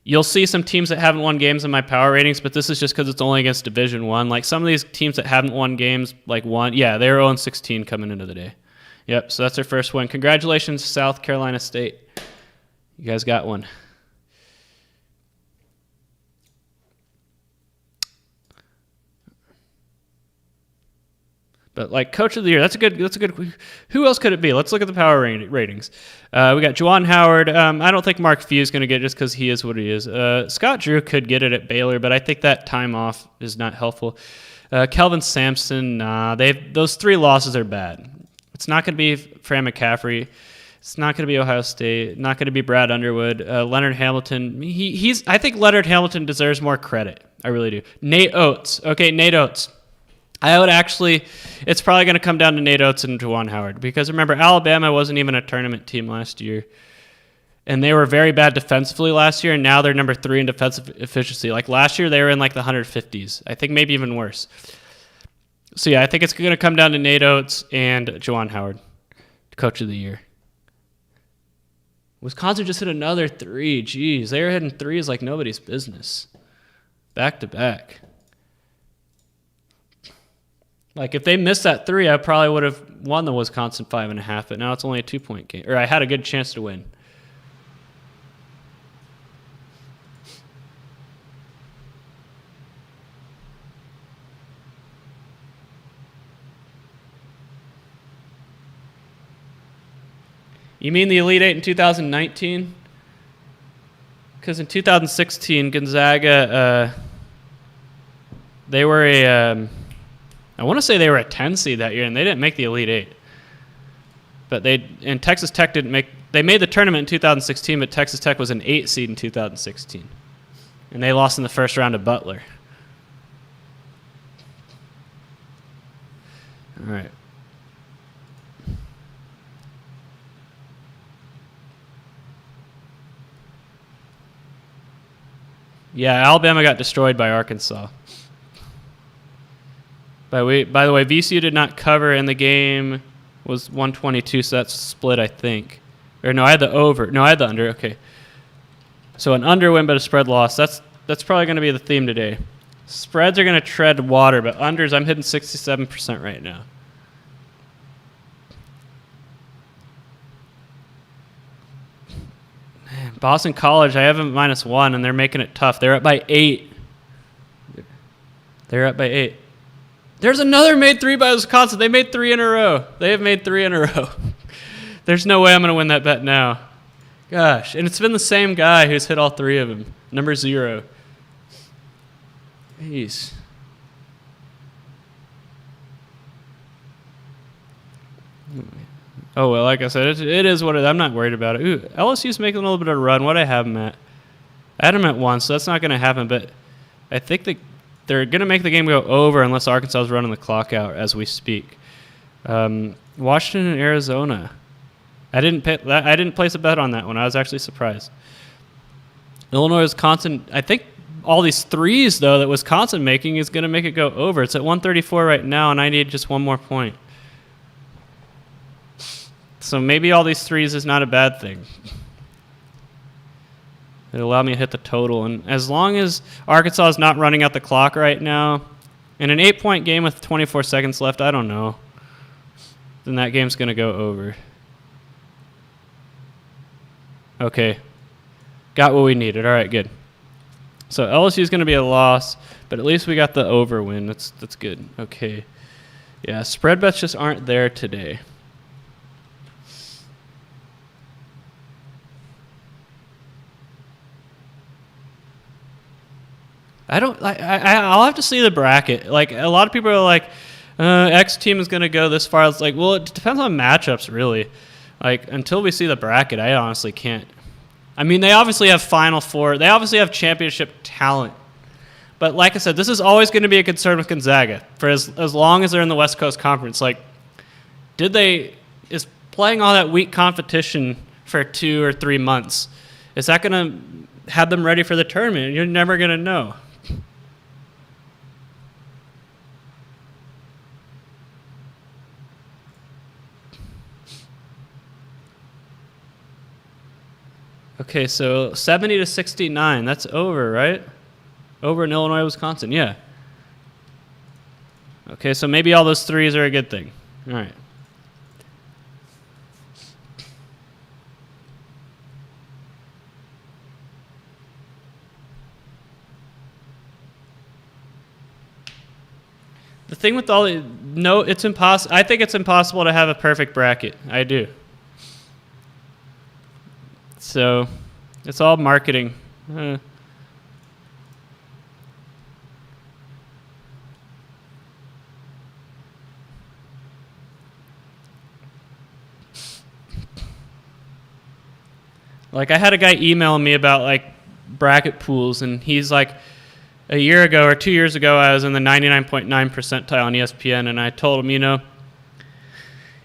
you'll see some teams that haven't won games in my power ratings, but this is just because it's only against Division I. Like, some of these teams that haven't won games, they were 0-16 coming into the day. Yep, so that's their first win. Congratulations, South Carolina State. You guys got one. But like Coach of the Year, that's a good. Who else could it be? Let's look at the power ratings. We got Juwan Howard. I don't think Mark Few is going to get it just because he is what he is. Scott Drew could get it at Baylor, but I think that time off is not helpful. Kelvin Sampson, those 3 losses are bad. It's not going to be Fran McCaffrey. It's not going to be Ohio State. Not going to be Brad Underwood. Leonard Hamilton. I think Leonard Hamilton deserves more credit. I really do. Nate Oates. Okay, Nate Oates. It's probably going to come down to Nate Oates and Juwan Howard, because remember, Alabama wasn't even a tournament team last year, and they were very bad defensively last year, and now they're number 3 in defensive efficiency. Like, last year, they were in like the 150s. I think maybe even worse. So, yeah, I think it's going to come down to Nate Oates and Juwan Howard, Coach of the Year. Wisconsin just hit another 3. Jeez, they were hitting 3s like nobody's business. Back to back. Like, if they missed that 3, I probably would have won the Wisconsin 5.5, but now it's only a 2-point game. Or I had a good chance to win. You mean the Elite Eight in 2019? Because in 2016, Gonzaga, they were I want to say they were a 10 seed that year, and they didn't make the Elite Eight. But Texas Tech didn't make. They made the tournament in 2016, but Texas Tech was an 8 seed in 2016, and they lost in the first round to Butler. All right. Yeah, Alabama got destroyed by Arkansas. By the way, VCU did not cover, and the game was 122, so that's split, I think. Or no, I had the over. No, I had the under. Okay. So an under win, but a spread loss. That's probably going to be the theme today. Spreads are going to tread water, but unders, I'm hitting 67% right now. Man, Boston College, I have them -1, and they're making it tough. They're up by 8. There's another made 3 by Wisconsin. They made 3 in a row. They have made 3 in a row. There's no way I'm going to win that bet now. Gosh, and it's been the same guy who's hit all 3 of them. Number 0. Jeez. Oh, well, like I said, it is what it is. I'm not worried about it. Ooh, LSU's making a little bit of a run. What do I have them at? I had them at 1, so that's not going to happen, but I think they're going to make the game go over unless Arkansas is running the clock out as we speak. Washington and Arizona. I didn't place a bet on that one. I was actually surprised. Illinois, Wisconsin. I think all these threes, though, that Wisconsin making is going to make it go over. It's at 134 right now, and I need just one more point. So maybe all these threes is not a bad thing. It'll allow me to hit the total. And as long as Arkansas is not running out the clock right now, in an 8-point game with 24 seconds left, I don't know, then that game's going to go over. Okay. Got what we needed. All right, good. So LSU is going to be a loss, but at least we got the over win. That's good. Okay. Yeah, spread bets just aren't there today. I'll have to see the bracket. Like, a lot of people are like, X team is going to go this far. It's like, well, it depends on matchups, really. Like, until we see the bracket, I honestly can't. I mean, they obviously have Final Four. They obviously have championship talent. But like I said, this is always going to be a concern with Gonzaga for as long as they're in the West Coast Conference. Like, is playing all that weak competition for 2 or 3 months, is that going to have them ready for the tournament? You're never going to know. Okay, so 70-69. That's over, right? Over in Illinois, Wisconsin. Yeah. Okay, so maybe all those threes are a good thing. All right. The thing with it's impossible. I think it's impossible to have a perfect bracket. I do. So, it's all marketing. Like, I had a guy email me about, like, bracket pools, and he's like, a year ago or 2 years ago, I was in the 99.9 percentile on ESPN, and I told him,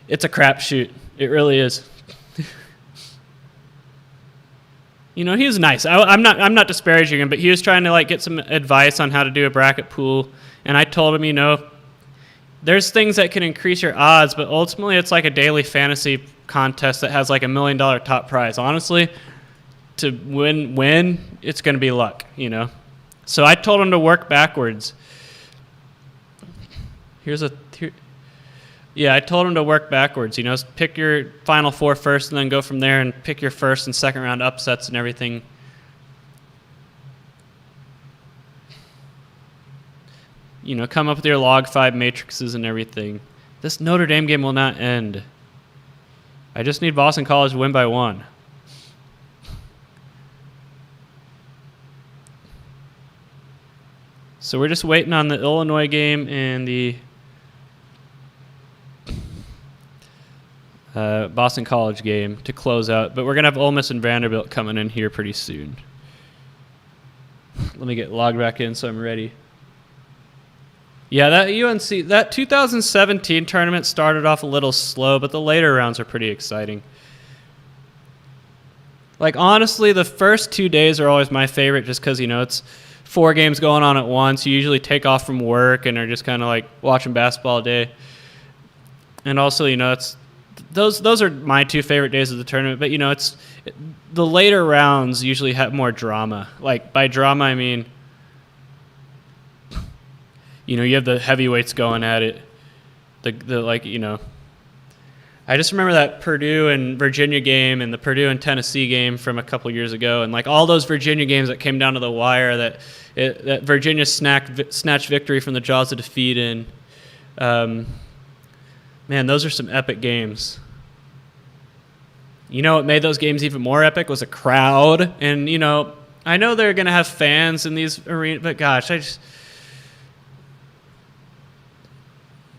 it's a crapshoot. It really is. He was nice. I'm not disparaging him, but he was trying to get some advice on how to do a bracket pool, and I told him, there's things that can increase your odds, but ultimately it's like a daily fantasy contest that has like $1 million top prize. Honestly, to win, it's going to be luck, So I told him to work backwards. I told him to work backwards. Pick your Final Four first and then go from there and pick your first and second round upsets and everything. Come up with your log 5 matrices and everything. This Notre Dame game will not end. I just need Boston College to win by 1. So we're just waiting on the Illinois game and the Boston College game to close out. But we're going to have Ole Miss and Vanderbilt coming in here pretty soon. Let me get logged back in so I'm ready. Yeah, that 2017 tournament started off a little slow, but the later rounds are pretty exciting. Like, honestly, the first 2 days are always my favorite just because, it's 4 games going on at once. You usually take off from work and are just kind of like watching basketball all day. And also, it's those are my 2 favorite days of the tournament. But the later rounds usually have more drama. Like by drama, I mean, you have the heavyweights going at it. I just remember that Purdue and Virginia game and the Purdue and Tennessee game from a couple years ago, and like all those Virginia games that came down to the wire that Virginia snatched victory from the jaws of defeat in. Man, those are some epic games. What made those games even more epic was a crowd, and I know they're gonna have fans in these arenas, but gosh,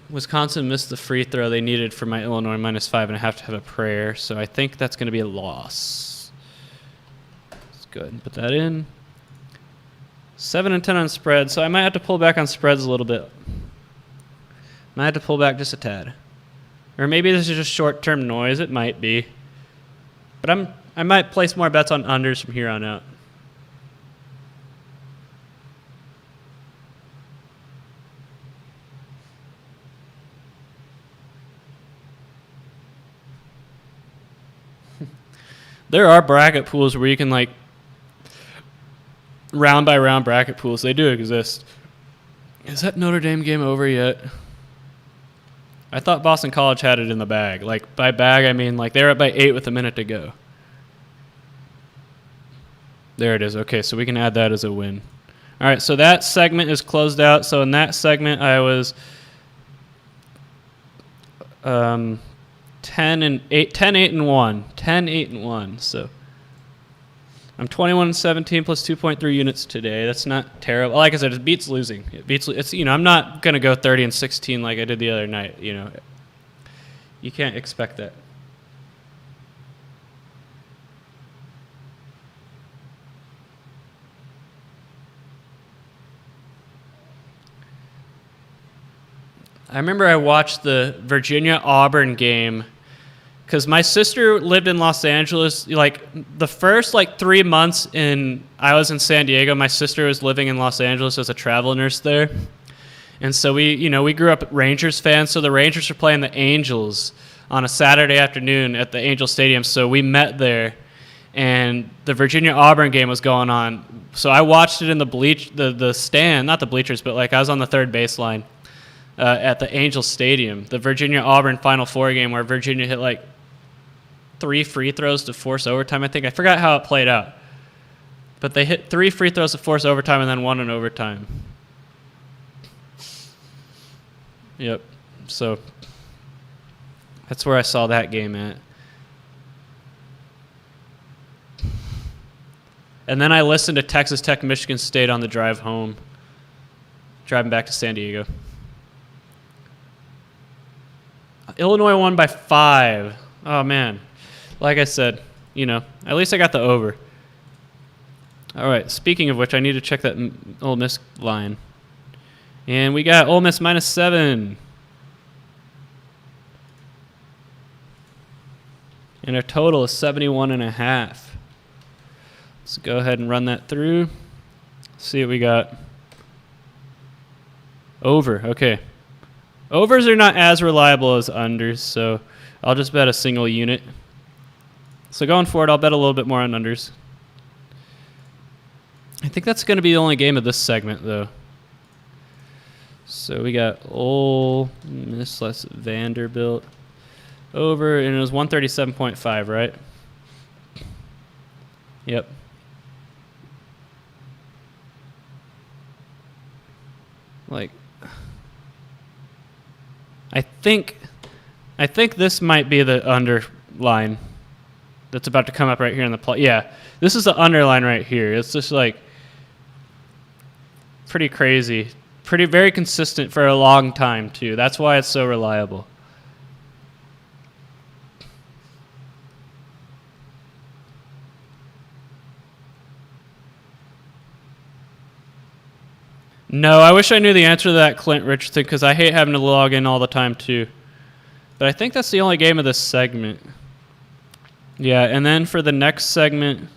Wisconsin missed the free throw they needed for my Illinois -5, and I have to have a prayer, so I think that's going to be a loss. Let's go ahead and put that in. 7 and 10 on spread, so I might have to pull back on spreads a little bit. Might have to pull back just a tad. Or maybe this is just short-term noise. It might be. But I might place more bets on unders from here on out. There are bracket pools where you can, like, round by round bracket pools. They do exist. Is that Notre Dame game over yet? I thought Boston College had it in the bag. Like, by bag, I mean, like, they're up by 8 with a minute to go. There it is. Okay, so we can add that as a win. All right, so that segment is closed out. So in that segment, I was 10, 8, and 1. 10, 8, and 1. So I'm 21 and 17 plus 2.3 units today. That's not terrible. Like I said, it beats losing. It's I'm not gonna go 30 and 16 like I did the other night. You can't expect that. I remember I watched the Virginia-Auburn game because my sister lived in Los Angeles. Like, the first, 3 months I was in San Diego, my sister was living in Los Angeles as a travel nurse there. And so we grew up Rangers fans, so the Rangers were playing the Angels on a Saturday afternoon at the Angel Stadium, so we met there. And the Virginia-Auburn game was going on. So I watched it in the stand, not the bleachers, but I was on the third baseline. At the Angel Stadium, the Virginia-Auburn Final Four game where Virginia hit 3 free throws to force overtime, I think. I forgot how it played out. But they hit 3 free throws to force overtime and then 1 in overtime. Yep. So that's where I saw that game at. And then I listened to Texas Tech, Michigan State on the drive home, driving back to San Diego. Illinois won by 5. Oh, man. Like I said, at least I got the over. All right, speaking of which, I need to check that Ole Miss line. And we got Ole Miss -7. And our total is 71.5. Let's go ahead and run that through. See what we got. Over, okay. Overs are not as reliable as unders, so I'll just bet a single unit. So going forward, I'll bet a little bit more on unders. I think that's going to be the only game of this segment, though. So we got Ole Miss less Vanderbilt. Over, and it was 137.5, right? Yep. I think this might be the underline that's about to come up right here in the play. Yeah, this is the underline right here. It's just pretty crazy, very consistent for a long time too. That's why it's so reliable. No, I wish I knew the answer to that, Clint Richardson, because I hate having to log in all the time, too. But I think that's the only game of this segment. Yeah, and then for the next segment,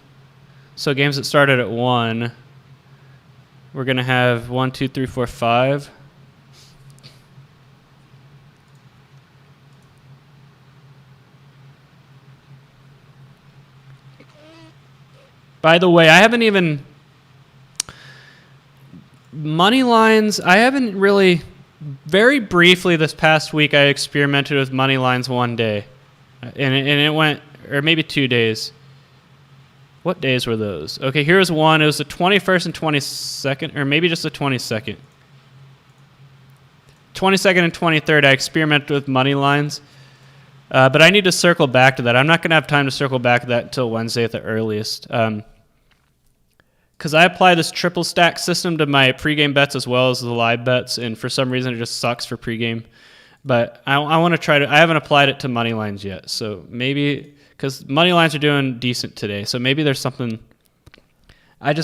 so games that started at 1, we're going to have 1, 2, 3, 4, 5. By the way, I haven't even... Money lines, I haven't really... Very briefly this past week, I experimented with money lines one day. And it went... Or maybe 2 days. What days were those? Okay, here's one. It was the 21st and 22nd, or maybe just the 22nd. 22nd and 23rd, I experimented with money lines. But I need to circle back to that. I'm not going to have time to circle back to that until Wednesday at the earliest. Because I apply this triple stack system to my pregame bets as well as the live bets, and for some reason it just sucks for pregame. But I want to try to... I haven't applied it to money lines yet, so maybe... Because money lines are doing decent today, so maybe there's something... I've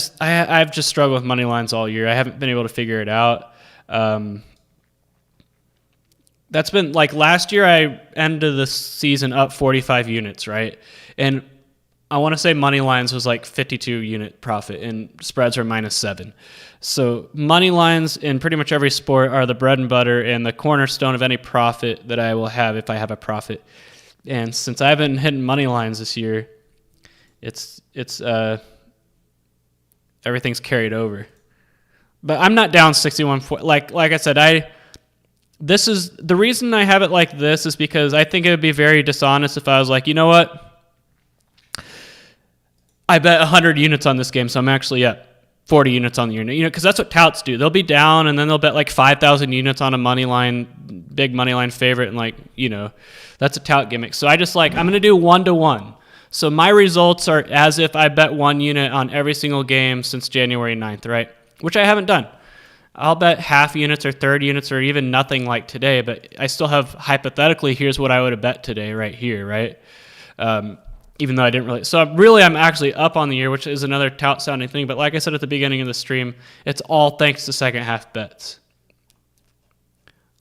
just struggled with money lines all year. I haven't been able to figure it out. That's been like last year. I ended the season up 45 units, right? And I want to say money lines was like 52 unit profit, and spreads are -7. So money lines in pretty much every sport are the bread and butter and the cornerstone of any profit that I will have if I have a profit. And since I haven't hit money lines this year, it's everything's carried over. But I'm not down 61. Like I said, this is the reason I have it like this is because I think it would be very dishonest if I was like, you know what, I bet 100 units on this game, so I'm actually at 40 units on the unit. Because that's what touts do. They'll be down and then they'll bet like 5,000 units on a money line, big money line favorite, and that's a tout gimmick. So I'm going to do 1-to-1. So my results are as if I bet 1 unit on every single game since January 9th, right? Which I haven't done. I'll bet half units or third units or even nothing like today, but I still have hypothetically, here's what I would have bet today right here, right? Even though I didn't really. So I'm actually up on the year, which is another tout sounding thing. But like I said at the beginning of the stream, it's all thanks to second half bets.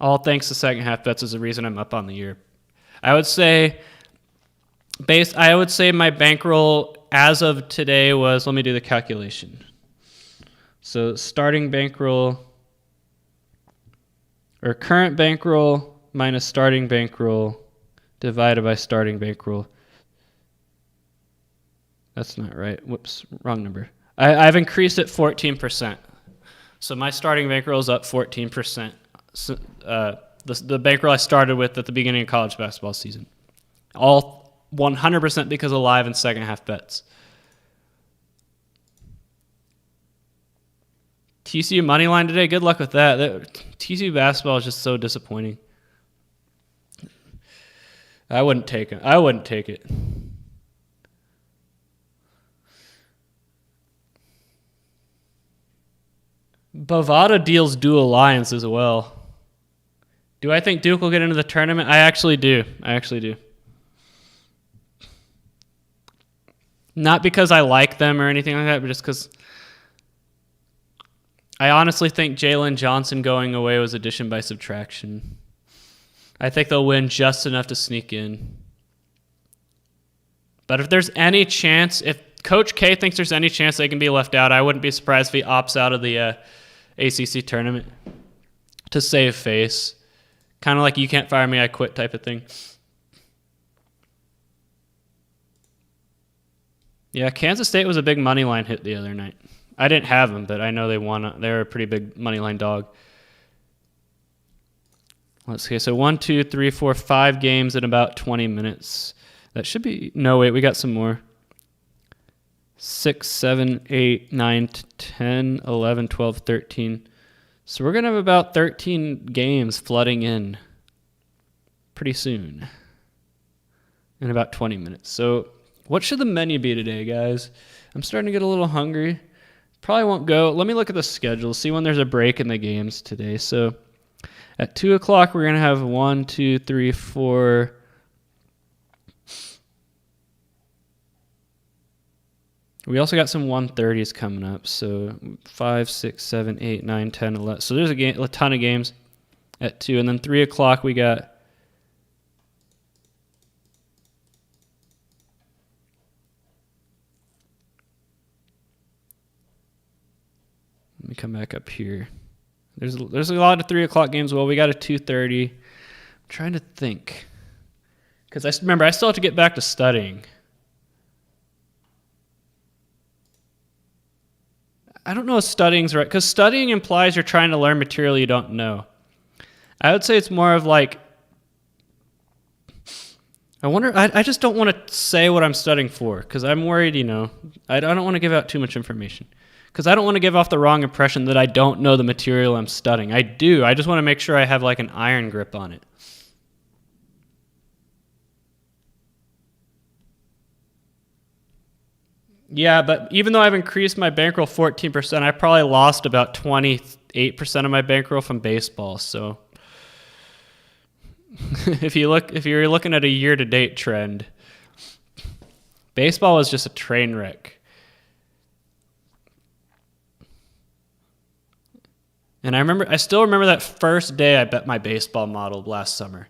All thanks to second half bets is the reason I'm up on the year. I would say my bankroll as of today was, let me do the calculation. So starting bankroll, or current bankroll minus starting bankroll divided by starting bankroll. That's not right. Whoops, wrong number. I've increased it 14%. So my starting bankroll is up 14%. So, the bankroll I started with at the beginning of college basketball season. All 100% because of live and second half bets. TCU money line today. Good luck with that. TCU basketball is just so disappointing. I wouldn't take it. Bovada deals dual alliance as well. Do I think Duke will get into the tournament? I actually do. Not because I like them or anything like that, but just because I honestly think Jalen Johnson going away was addition by subtraction. I think they'll win just enough to sneak in. But if there's any chance, if Coach K thinks there's any chance they can be left out, I wouldn't be surprised if he opts out of the ACC tournament to save face. Kind of like you can't fire me, I quit type of thing. Yeah, Kansas State was a big money line hit the other night. I didn't have them, but I know they won. They were a pretty big money line dog. Let's see. So 1, 2, 3, 4, 5 games in about 20 minutes. That should be... No, wait, we got some more. 6, 7, 8, 9, 10, 11, 12, 13. So we're going to have about 13 games flooding in pretty soon in about 20 minutes. So what should the menu be today, guys? I'm starting to get a little hungry. Probably won't go. Let me look at the schedule, see when there's a break in the games today. So at 2 o'clock, we're going to have 1, 2, 3, 4... We also got some 130s coming up, so 5, 6, 7, 8, 9, 10, 11. So there's a ton of games at 2. And then 3 o'clock we got... Let me me come back up here. There's a lot of 3 o'clock games. Well, we got a 2:30. I'm trying to think. Because I still have to get back to studying. I don't know if studying's right, because studying implies you're trying to learn material you don't know. I would say it's more of like, I just don't want to say what I'm studying for, because I'm worried, I don't want to give out too much information. Because I don't want to give off the wrong impression that I don't know the material I'm studying. I do. I just want to make sure I have like an iron grip on it. Yeah, but even though I've increased my bankroll 14%, I probably lost about 28% of my bankroll from baseball. So if you're looking at a year-to-date trend, baseball was just a train wreck. And I still remember that first day I bet my baseball model last summer.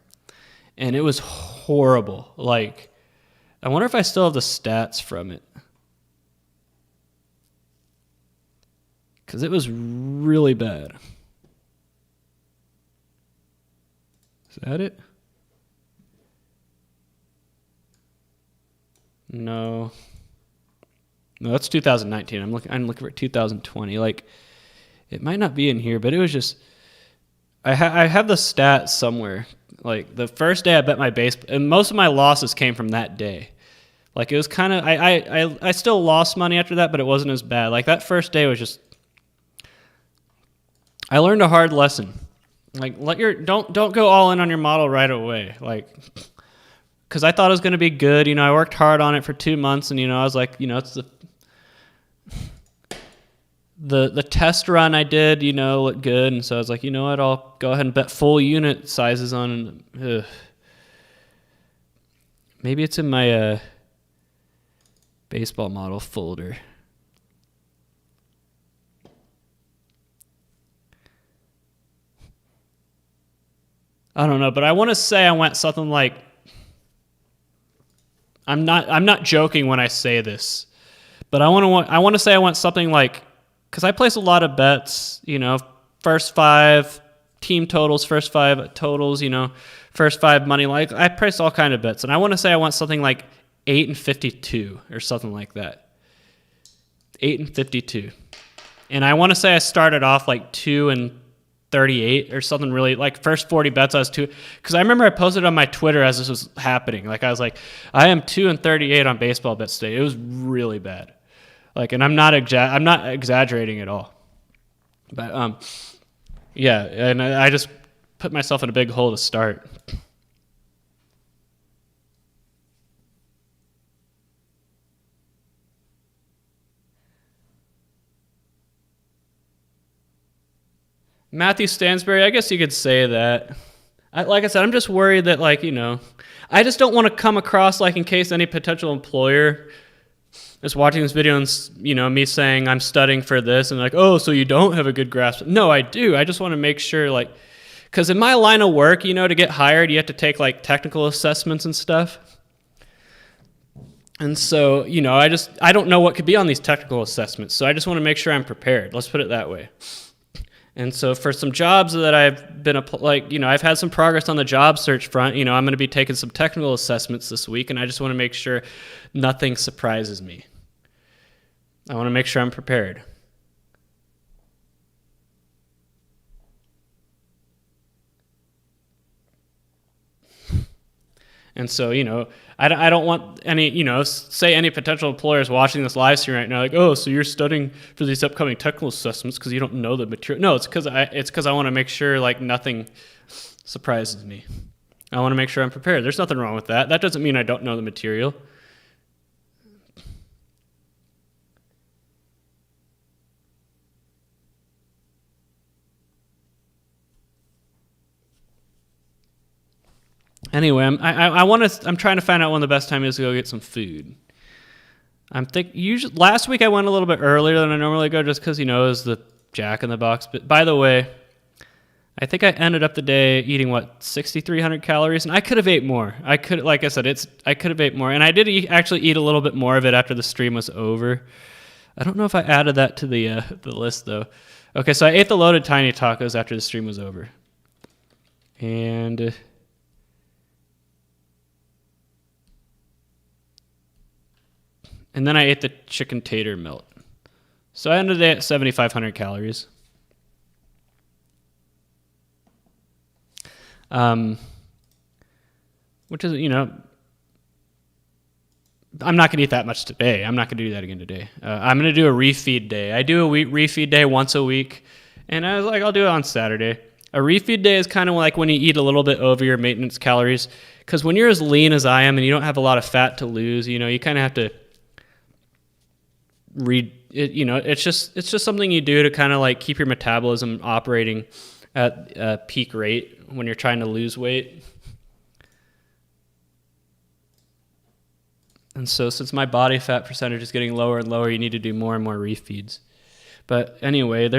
And it was horrible. Like, I wonder if I still have the stats from it. Because it was really bad. Is that it? No, that's 2019. I'm looking for 2020. Like, it might not be in here, but it was just. I have the stats somewhere. Like, the first day I bet my baseball, and most of my losses came from that day. Like, it was kind of. I still lost money after that, but it wasn't as bad. Like, that first day was just. I learned a hard lesson. Like, don't go all in on your model right away. Like, because I thought it was going to be good. I worked hard on it for 2 months, and I was like, it's the test run I did, looked good, and so I was like, you know what, I'll go ahead and bet full unit sizes on. Maybe it's in my baseball model folder. I don't know, but I want to say I went something like. I'm not joking when I say this, but I want to say I went something like, because I place a lot of bets, first 5 team totals, first 5 totals, first 5 money line. I place all kind of bets, and I want to say I went something like 8-52 or something like that. 8-52, and I want to say I started off like 2-38 or something, really, like first 40 bets I was 2, because I remember I posted on my Twitter as this was happening. Like, I was like, I am 2-38 on baseball bets today. It was really bad. Like, and I'm not exaggerating at all. But yeah, and I just put myself in a big hole to start. Matthew Stansberry, I guess you could say that. Like I said, I'm just worried that, like, I just don't want to come across, like, in case any potential employer is watching this video and, me saying I'm studying for this and like, oh, so you don't have a good grasp. No, I do. I just want to make sure, like, because in my line of work, to get hired, you have to take, like, technical assessments and stuff. And so, I don't know what could be on these technical assessments. So I just want to make sure I'm prepared. Let's put it that way. And so for some jobs that I've been, I've had some progress on the job search front. I'm going to be taking some technical assessments this week, and I just want to make sure nothing surprises me. I want to make sure I'm prepared. And so, I don't want any, say any potential employers watching this live stream right now, like, oh, so you're studying for these upcoming technical assessments because you don't know the material. No, it's because I want to make sure, like, nothing surprises me. I want to make sure I'm prepared. There's nothing wrong with that. That doesn't mean I don't know the material. Anyway, I'm trying to find out when the best time is to go get some food. Last week I went a little bit earlier than I normally go, just because, it was the Jack in the Box. But by the way, I think I ended up the day eating 6,300 calories, and I could have ate more. I could have ate more, and I did actually eat a little bit more of it after the stream was over. I don't know if I added that to the list though. Okay, so I ate the loaded tiny tacos after the stream was over. And then I ate the chicken tater melt. So I ended the day at 7,500 calories. Which is, I'm not going to eat that much today. I'm not going to do that again today. I'm going to do a refeed day. I do a refeed day once a week, and I was like, I'll do it on Saturday. A refeed day is kind of like when you eat a little bit over your maintenance calories, because when you're as lean as I am and you don't have a lot of fat to lose, you kind of have to it's just something you do to kind of like keep your metabolism operating at peak rate when you're trying to lose weight. And so since my body fat percentage is getting lower and lower, you need to do more and more refeeds. But anyway,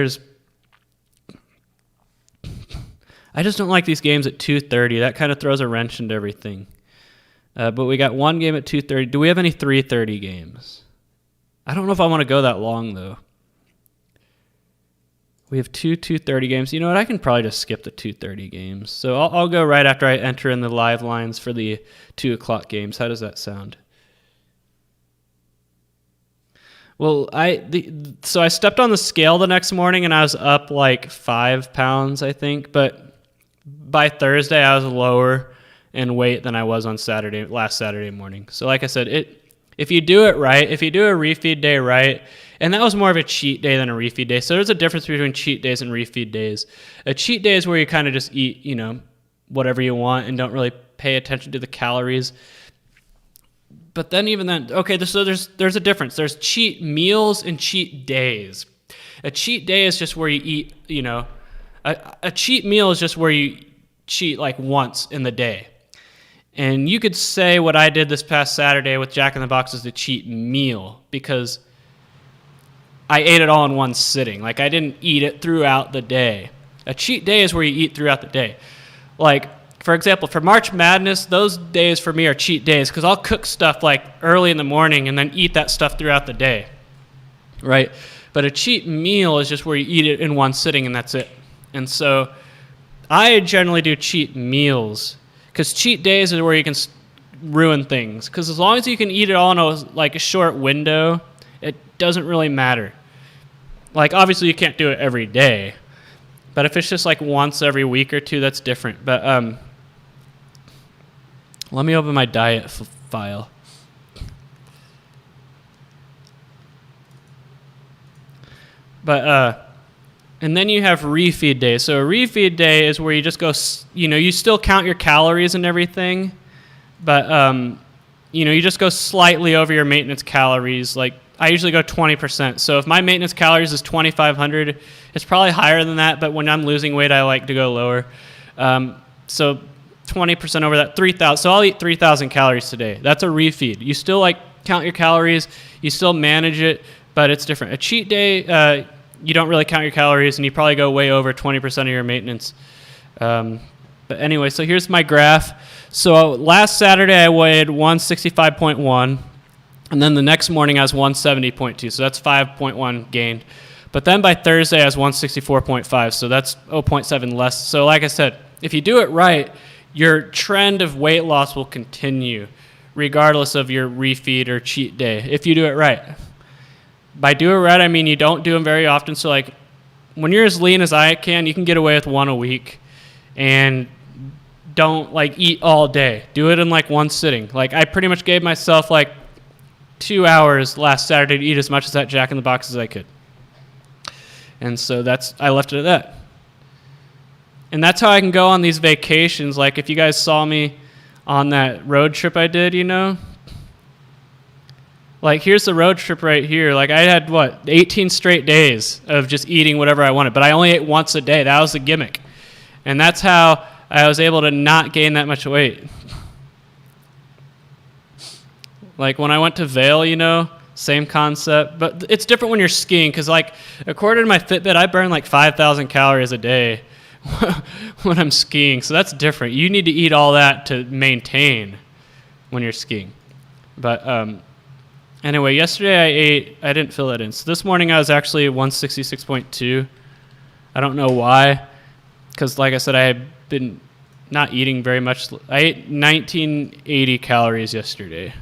I just don't like these games at 2:30. That kind of throws a wrench into everything. But we got one game at 2:30. Do we have any 3:30 games? I don't know if I want to go that long, though. We have 2:30 games. You know what? I can probably just skip the 2:30 games. So I'll go right after I enter in the live lines for the 2 o'clock games. How does that sound? Well, so I stepped on the scale the next morning and I was up like 5 pounds, I think. But by Thursday, I was lower in weight than I was on last Saturday morning. So like I said, if you do it right, if you do a refeed day right, and that was more of a cheat day than a refeed day. So there's a difference between cheat days and refeed days. A cheat day is where you kind of just eat, whatever you want and don't really pay attention to the calories. But then even then, okay, so there's a difference. There's cheat meals and cheat days. A cheat day is just where you eat, a cheat meal is just where you cheat like once in the day. And you could say what I did this past Saturday with Jack in the Box is the cheat meal because I ate it all in one sitting. Like I didn't eat it throughout the day. A cheat day is where you eat throughout the day. Like, for example, for March Madness, those days for me are cheat days because I'll cook stuff like early in the morning and then eat that stuff throughout the day, right? But a cheat meal is just where you eat it in one sitting and that's it. And so I generally do cheat meals because cheat days is where you can ruin things. Because as long as you can eat it all in a short window, it doesn't really matter. Like, obviously, you can't do it every day. But if it's just like once every week or two, that's different. But let me open my diet file. But and then you have refeed day. So a refeed day is where you just go, you still count your calories and everything, but you just go slightly over your maintenance calories. Like I usually go 20%. So if my maintenance calories is 2,500, it's probably higher than that. But when I'm losing weight, I like to go lower. So 20% over that, 3,000. So I'll eat 3,000 calories today. That's a refeed. You still count your calories. You still manage it, but it's different. A cheat day, you don't really count your calories, and you probably go way over 20% of your maintenance. But anyway, so here's my graph. So last Saturday, I weighed 165.1. And then the next morning, I was 170.2, so that's 5.1 gained. But then by Thursday, I was 164.5, so that's 0.7 less. So like I said, if you do it right, your trend of weight loss will continue, regardless of your refeed or cheat day, if you do it right. By do it right, I mean you don't do them very often. So like when you're as lean as I can, you can get away with one a week, and don't eat all day. Do it in one sitting. Like I pretty much gave myself 2 hours last Saturday to eat as much of that Jack in the Box as I could. And so I left it at that. And that's how I can go on these vacations. Like if you guys saw me on that road trip I did, here's the road trip right here. I had 18 straight days of just eating whatever I wanted, but I only ate once a day. That was the gimmick. And that's how I was able to not gain that much weight. When I went to Vail, same concept, but it's different when you're skiing because, according to my Fitbit, I burn 5,000 calories a day when I'm skiing, so that's different. You need to eat all that to maintain when you're skiing. But anyway, yesterday I didn't fill that in. So this morning I was actually 166.2. I don't know why, because like I said, I had been not eating very much. I ate 1980 calories yesterday.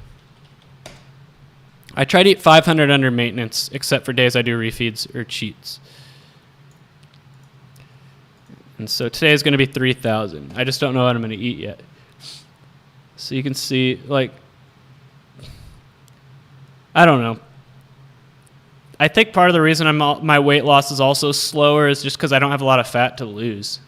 I try to eat 500 under maintenance, except for days I do refeeds or cheats. And so today is going to be 3,000. I just don't know what I'm going to eat yet. So you can see, like, I don't know. I think part of the reason my weight loss is also slower is just because I don't have a lot of fat to lose.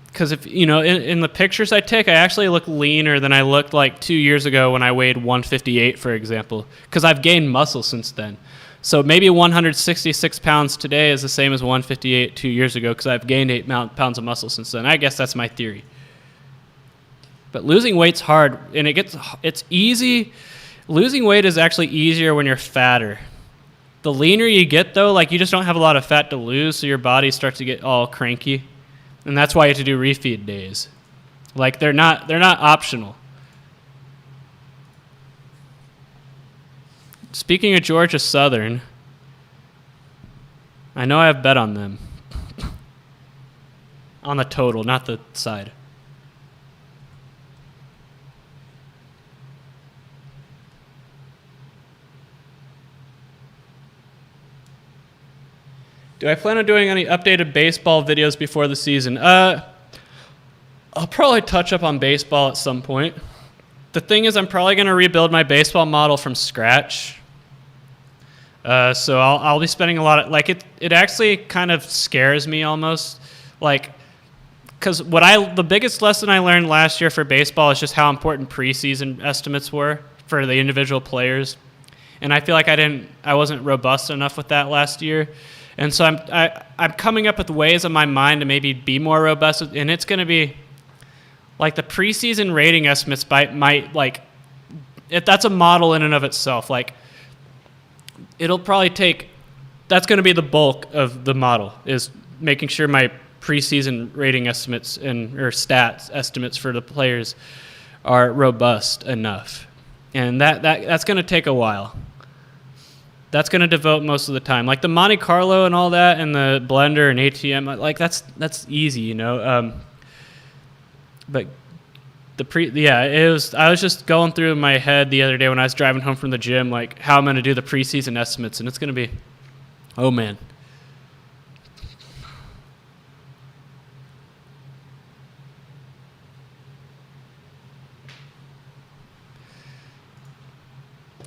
Because if in the pictures I take, I actually look leaner than I looked like 2 years ago when I weighed 158, for example. Because I've gained muscle since then. So maybe 166 pounds today is the same as 158 2 years ago because I've gained 8 pounds of muscle since then. I guess that's my theory. But losing weight's hard, and it's easy. Losing weight is actually easier when you're fatter. The leaner you get, though, like you just don't have a lot of fat to lose, so your body starts to get all cranky. And that's why you have to do refeed days. Like they're not optional. Speaking of Georgia Southern, I know I have bet on them. On the total, not the side. Do I plan on doing any updated baseball videos before the season? I'll probably touch up on baseball at some point. The thing is, I'm probably going to rebuild my baseball model from scratch. So I'll be spending a lot of, like, it actually kind of scares me almost. Like, because the biggest lesson I learned last year for baseball is just how important preseason estimates were for the individual players. And I feel like I wasn't robust enough with that last year. And so I'm coming up with ways in my mind to maybe be more robust, and it's going to be like the preseason rating estimates might like if that's a model in and of itself. Like it'll probably that's going to be the bulk of the model is making sure my preseason rating estimates or stats estimates for the players are robust enough, and that's going to take a while. That's going to devote most of the time. Like the Monte Carlo and all that and the blender and ATM, like that's easy, But I was just going through in my head the other day when I was driving home from the gym, like how I'm going to do the preseason estimates, and it's going to be, oh man.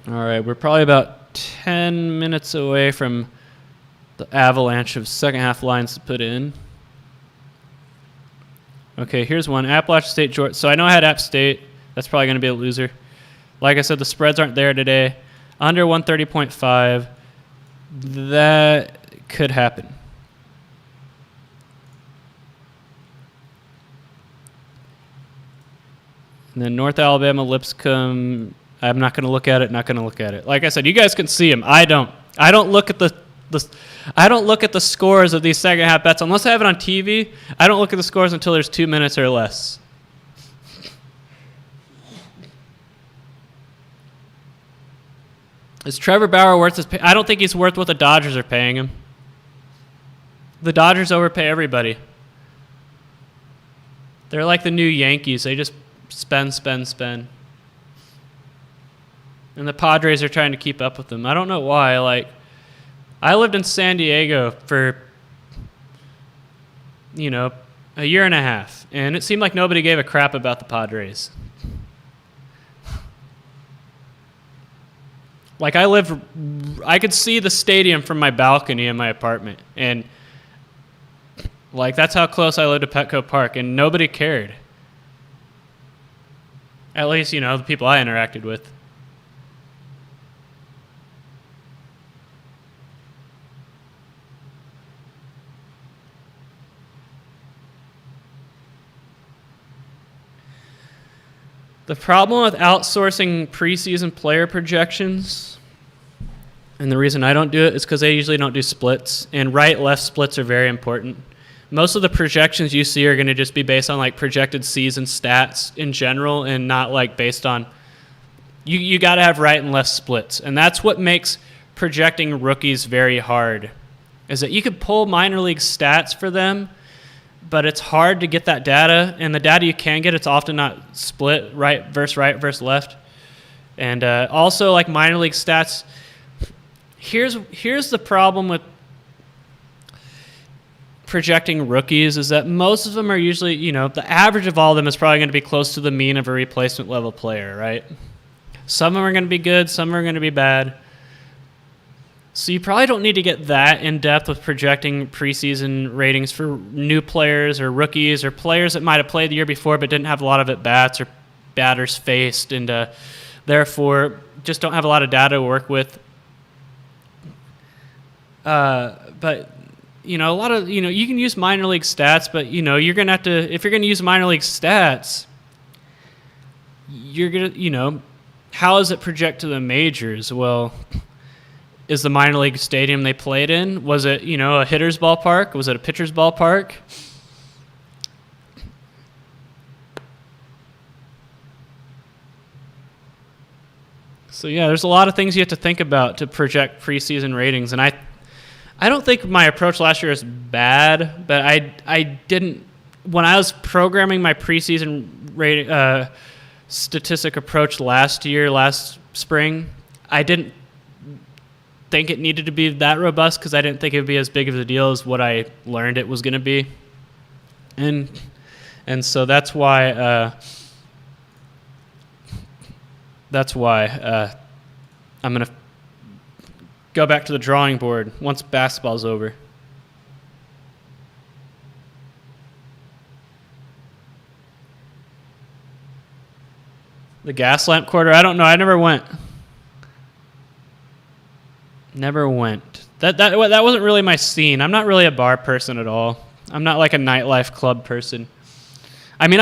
All right, we're probably about 10 minutes away from the avalanche of second half lines to put in. Okay, here's one. Appalachian State, Georgia. So I know I had App State. That's probably going to be a loser. Like I said, the spreads aren't there today. Under 130.5. That could happen. And then North Alabama, Lipscomb. I'm not going to look at it. Like I said, you guys can see them. I don't look at the scores of these second half bets unless I have it on TV. I don't look at the scores until there's 2 minutes or less. Is Trevor Bauer worth his pay? I don't think he's worth what the Dodgers are paying him. The Dodgers overpay everybody. They're like the new Yankees. They just spend. And the Padres are trying to keep up with them. I don't know why. Like, I lived in San Diego for, a year and a half, and it seemed like nobody gave a crap about the Padres. Like, I could see the stadium from my balcony in my apartment, and, like, that's how close I lived to Petco Park, and nobody cared. At least, the people I interacted with. The problem with outsourcing preseason player projections, and the reason I don't do it is because they usually don't do splits, and right-left splits are very important. Most of the projections you see are going to just be based on like projected season stats in general and not like based on you got to have right and left splits. And that's what makes projecting rookies very hard is that you could pull minor league stats for them, but it's hard to get that data, and the data you can get, it's often not split right versus left. And also, like minor league stats, here's the problem with projecting rookies is that most of them are usually, the average of all of them is probably going to be close to the mean of a replacement level player, right? Some of them are going to be good, some are going to be bad. So you probably don't need to get that in depth with projecting preseason ratings for new players or rookies or players that might have played the year before but didn't have a lot of at-bats or batters faced, and therefore just don't have a lot of data to work with. But a lot of, you can use minor league stats, but, you're going to have to, if you're going to use minor league stats, you're going to, how does it project to the majors? Well, is the minor league stadium they played in, was it, a hitter's ballpark? Was it a pitcher's ballpark? So, yeah, there's a lot of things you have to think about to project preseason ratings. And I don't think my approach last year is bad, but I didn't, when I was programming my preseason rating, statistic approach last spring, I didn't think it needed to be that robust because I didn't think it would be as big of a deal as what I learned it was going to be. And so that's why I'm going to go back to the drawing board once basketball's over. The gas lamp quarter, I don't know. I never went. That wasn't really my scene. I'm not really a bar person at all. I'm not like a nightlife club person. I mean,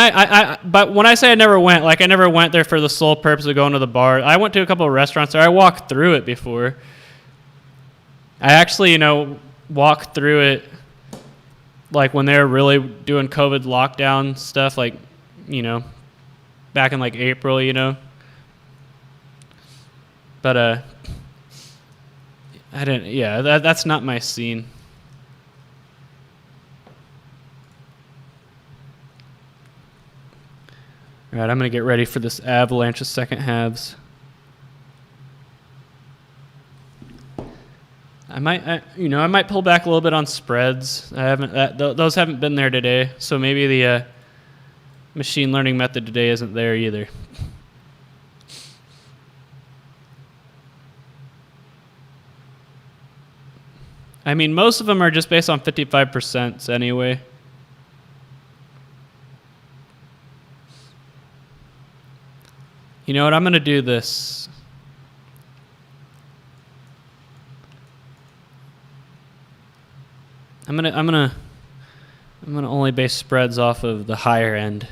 but when I say I never went, like I never went there for the sole purpose of going to the bar. I went to a couple of restaurants there. I walked through it before. I actually, walked through it like when they were really doing COVID lockdown stuff, like, back in like April, But I didn't. Yeah, that's not my scene. All right, I'm gonna get ready for this avalanche of second halves. I might pull back a little bit on spreads. Those haven't been there today, so maybe the machine learning method today isn't there either. I mean, most of them are just based on 55% anyway. You know what? I'm going to do this. I'm gonna only base spreads off of the higher end.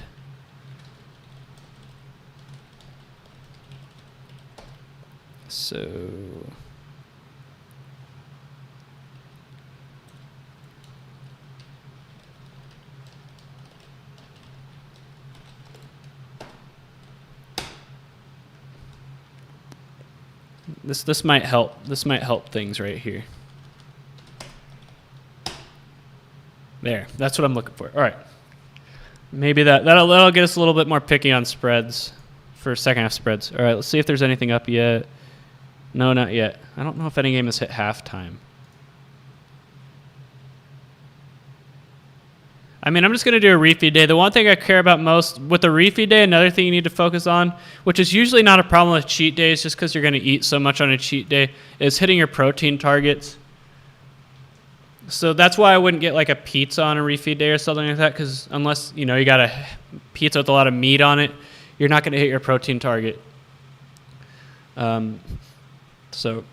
So this might help. This might help things right here. There, that's what I'm looking for. All right, maybe that'll get us a little bit more picky on spreads for second half spreads. All right, let's see if there's anything up yet. No, not yet. I don't know if any game has hit halftime. I mean, I'm just going to do a refeed day. The one thing I care about most with the refeed day, another thing you need to focus on, which is usually not a problem with cheat days just because you're going to eat so much on a cheat day, is hitting your protein targets. So that's why I wouldn't get like a pizza on a refeed day or something like that, because unless, you got a pizza with a lot of meat on it, you're not going to hit your protein target. So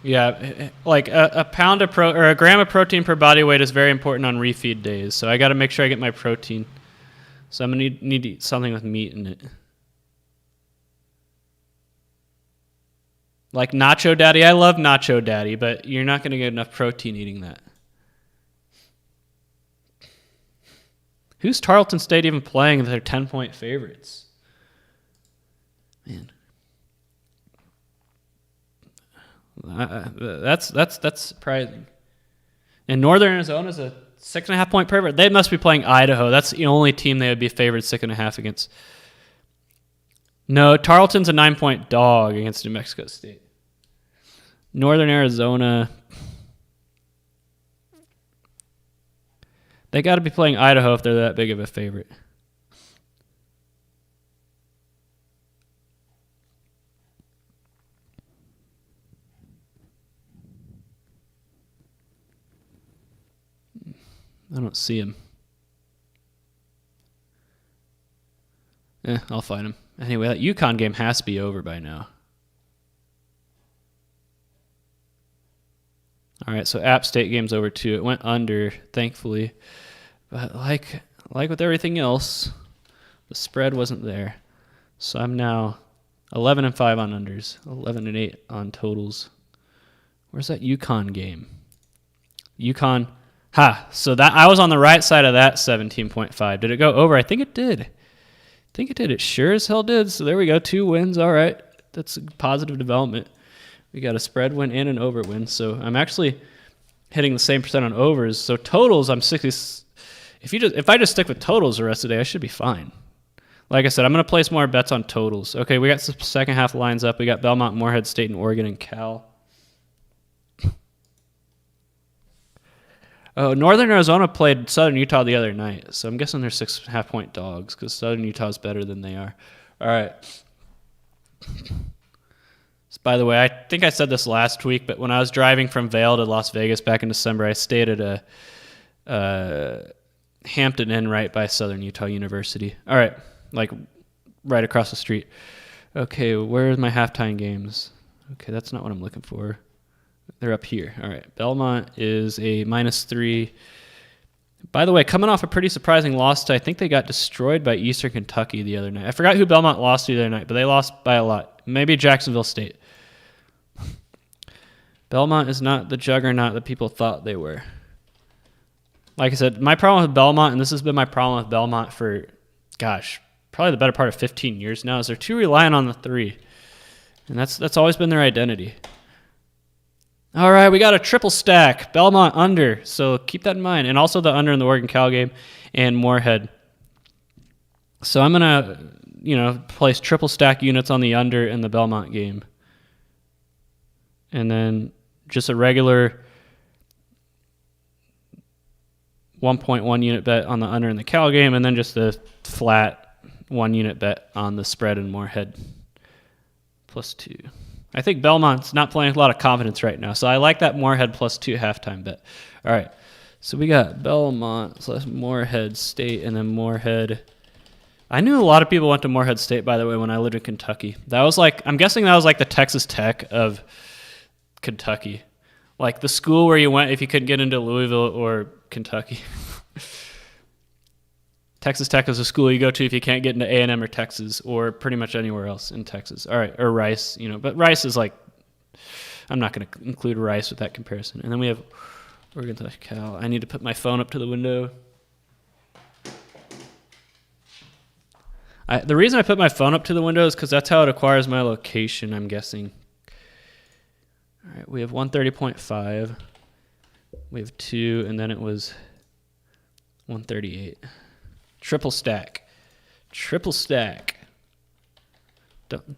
yeah, like a pound of or a gram of protein per body weight is very important on refeed days. So I got to make sure I get my protein. So I'm gonna need to eat something with meat in it. Like Nacho Daddy. I love Nacho Daddy, but you're not going to get enough protein eating that. Who's Tarleton State even playing if they're 10-point favorites? Man. That's surprising. And Northern Arizona's a 6.5 point favorite. They must be playing Idaho. That's the only team they would be favored 6.5 against. No, Tarleton's a 9-point dog against New Mexico State. Northern Arizona, they got to be playing Idaho if they're that big of a favorite. I don't see him. I'll find him. Anyway, that UConn game has to be over by now. All right, so App State game's over too. It went under, thankfully. But like with everything else, the spread wasn't there. So I'm now 11-5 on unders, 11-8 on totals. Where's that UConn game? UConn. So that I was on the right side of that 17.5. Did it go over? I think it did. It sure as hell did. So there we go. 2 wins. All right. That's a positive development. We got a spread win and an over win. So I'm actually hitting the same percent on overs. So totals, I'm 60. If I just stick with totals the rest of the day, I should be fine. Like I said, I'm going to place more bets on totals. Okay, we got some second half lines up. We got Belmont, Morehead State, and Oregon and Cal. Oh, Northern Arizona played Southern Utah the other night, so I'm guessing they're 6.5 point dogs because Southern Utah is better than they are. All right. So, by the way, I think I said this last week, but when I was driving from Vail to Las Vegas back in December, I stayed at a Hampton Inn right by Southern Utah University. All right, like right across the street. Okay, where are my halftime games? Okay, that's not what I'm looking for. They're up here. All right. Belmont is a -3. By the way, coming off a pretty surprising loss I think they got destroyed by Eastern Kentucky the other night. I forgot who Belmont lost to the other night, but they lost by a lot. Maybe Jacksonville State. Belmont is not the juggernaut that people thought they were. Like I said, my problem with Belmont, and this has been my problem with Belmont for, probably the better part of 15 years now, is they're too reliant on the 3. And that's always been their identity. All right, we got a triple stack. Belmont under, so keep that in mind. And also the under in the Oregon-Cal game and Morehead. So I'm going to, place triple stack units on the under in the Belmont game. And then just a regular 1.1 unit bet on the under in the Cal game, and then just a flat 1 unit bet on the spread in Morehead +2. I think Belmont's not playing with a lot of confidence right now, so I like that Morehead +2 halftime bet. All right, so we got Belmont / Morehead State, and then Morehead. I knew a lot of people went to Morehead State, by the way, when I lived in Kentucky. I'm guessing that was like the Texas Tech of Kentucky, like the school where you went if you couldn't get into Louisville or Kentucky. Texas Tech is a school you go to if you can't get into A&M or Texas or pretty much anywhere else in Texas. All right, or Rice, but Rice is like, I'm not going to include Rice with that comparison. And then we have Oregon / Cal. I need to put my phone up to the window. The reason I put my phone up to the window is because that's how it acquires my location, I'm guessing. All right, we have 130.5. We have 2, and then it was 138. Triple stack. Done.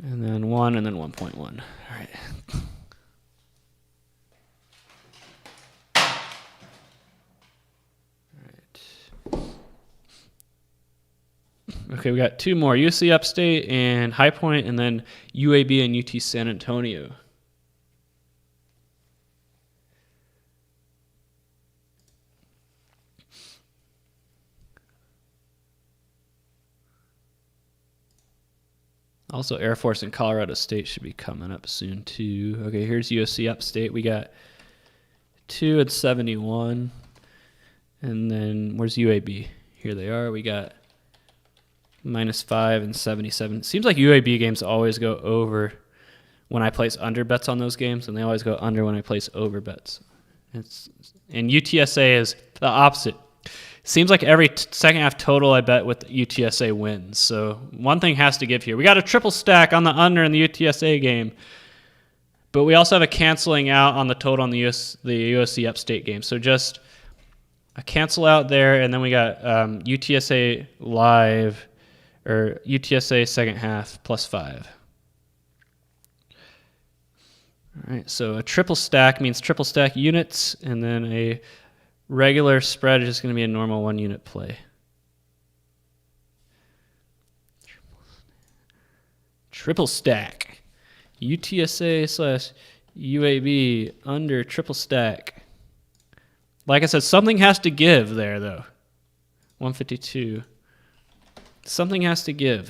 And then 1 and then 1.1. All right. Okay, we got 2 more. UC Upstate and High Point, and then UAB and UT San Antonio. Also, Air Force and Colorado State should be coming up soon, too. Okay, here's USC Upstate. We got 2 at 71. And then where's UAB? Here they are. We got -5 and 77. Seems like UAB games always go over when I place under bets on those games, and they always go under when I place over bets. And UTSA is the opposite. seems like every second half total I bet with UTSA wins. So one thing has to give here. We got a triple stack on the under in the UTSA game, but we also have a canceling out on the total on the USC Upstate game. So just a cancel out there, and then we got UTSA live or UTSA second half +5. All right, so a triple stack means triple stack units, and then a regular spread is just going to be a normal 1 unit play. Triple stack. UTSA/UAB under triple stack. Like I said, something has to give there, though. 152. Something has to give.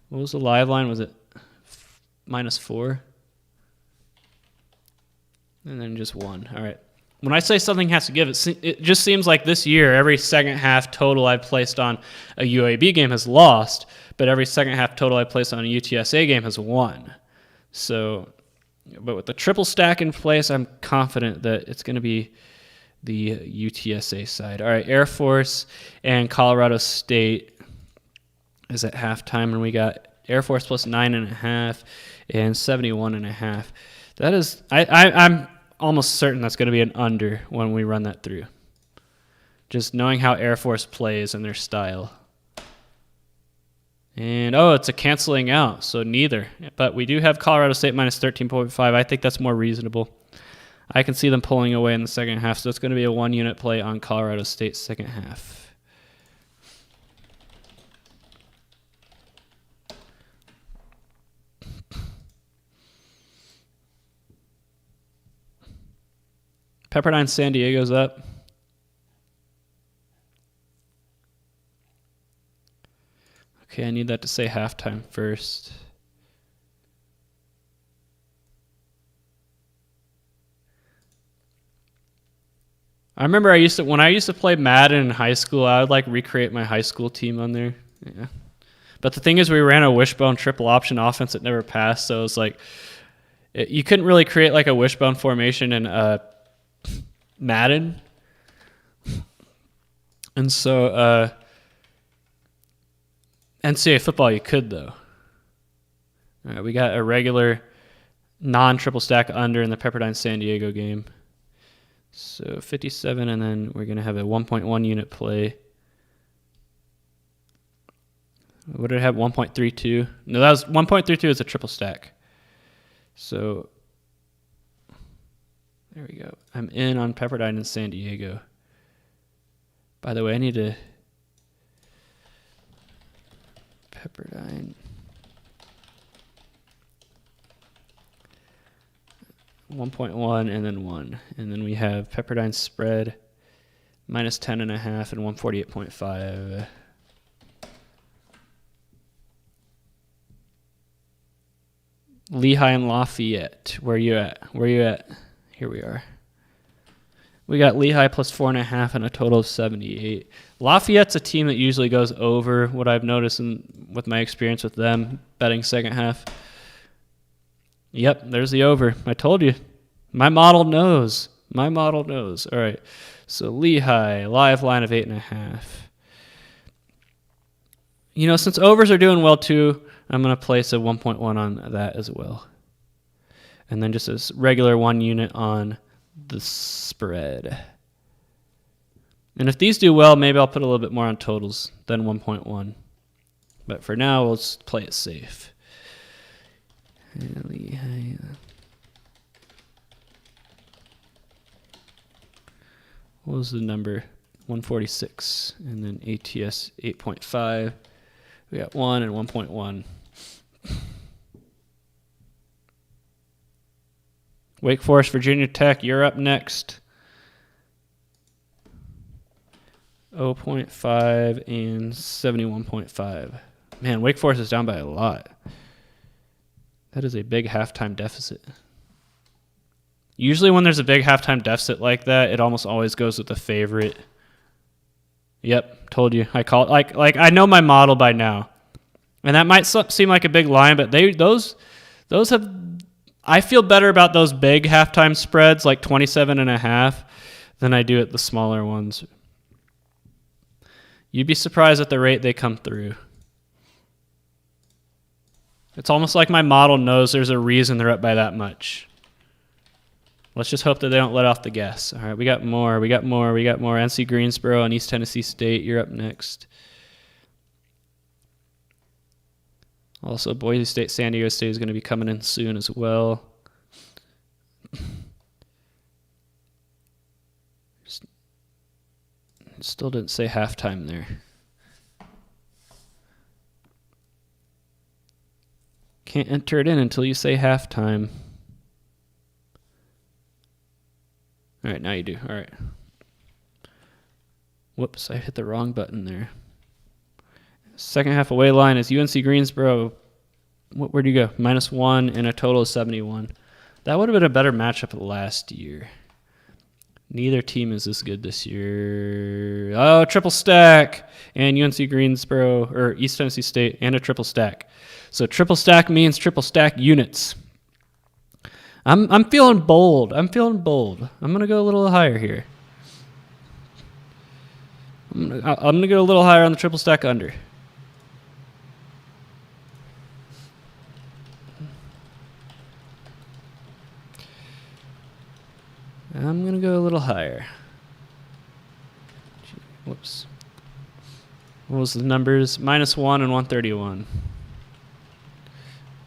What was the live line? Was it -4? And then just 1. All right. When I say something has to give, it just seems like this year, every second half total I've placed on a UAB game has lost, but every second half total I placed on a UTSA game has won. So, but with the triple stack in place, I'm confident that it's going to be the UTSA side. All right, Air Force and Colorado State is at halftime, and we got Air Force +9.5 and 71.5. That is, I'm almost certain that's going to be an under when we run that through. Just knowing how Air Force plays and their style. And, it's a canceling out, so neither. But we do have Colorado State -13.5. I think that's more reasonable. I can see them pulling away in the second half, so it's going to be a 1 unit play on Colorado State second half. Pepperdine San Diego's up. Okay, I need that to say halftime first. I remember when I used to play Madden in high school, I would recreate my high school team on there. Yeah. But the thing is, we ran a wishbone triple option offense that never passed, so it was you couldn't really create a wishbone formation in Madden. And so NCAA football you could, though. All right, we got a regular non-triple stack under in the Pepperdine San Diego game. So 57, and then we're going to have a 1.1 unit play. What did it have? 1.32? No, that was 1.32 is a triple stack. So there we go. I'm in on Pepperdine and San Diego. By the way, I need to Pepperdine 1.1 and then 1. And then we have Pepperdine spread -10.5 and 148.5. Lehigh and Lafayette. Where you at? Here we are. We got Lehigh +4.5 and a total of 78. Lafayette's a team that usually goes over, what I've noticed with my experience with them betting second half. Yep, there's the over. I told you. My model knows. All right. So Lehigh, live line of 8.5. Since overs are doing well too, I'm going to place a 1.1 on that as well. And then just a regular 1 unit on the spread. And if these do well, maybe I'll put a little bit more on totals than 1.1. But for now, we'll just play it safe. What was the number? 146. And then ATS 8.5. We got 1 and 1.1. Wake Forest, Virginia Tech, you're up next. 0.5 and 71.5. Man, Wake Forest is down by a lot. That is a big halftime deficit. Usually when there's a big halftime deficit like that, it almost always goes with the favorite. Yep, told you. I call it I know my model by now. And that might seem like a big line, but those have I feel better about those big halftime spreads like 27.5 than I do at the smaller ones. You'd be surprised at the rate they come through. It's almost like my model knows there's a reason they're up by that much. Let's just hope that they don't let off the gas. All right, we got more. NC Greensboro and East Tennessee State, you're up next. Also, Boise State, San Diego State is going to be coming in soon as well. Still didn't say halftime there. Can't enter it in until you say halftime. All right, now you do. All right. Whoops, I hit the wrong button there. Second half away line is UNC Greensboro. Where'd you go? -1 and a total of 71. That would have been a better matchup last year. Neither team is this good this year. Oh, triple stack. And UNC Greensboro, or East Tennessee State, and a triple stack. So triple stack means triple stack units. I'm feeling bold. I'm going to go a little higher here. I'm going to go a little higher on the triple stack under. I'm going to go a little higher. Whoops. What was the numbers? -1 and 131.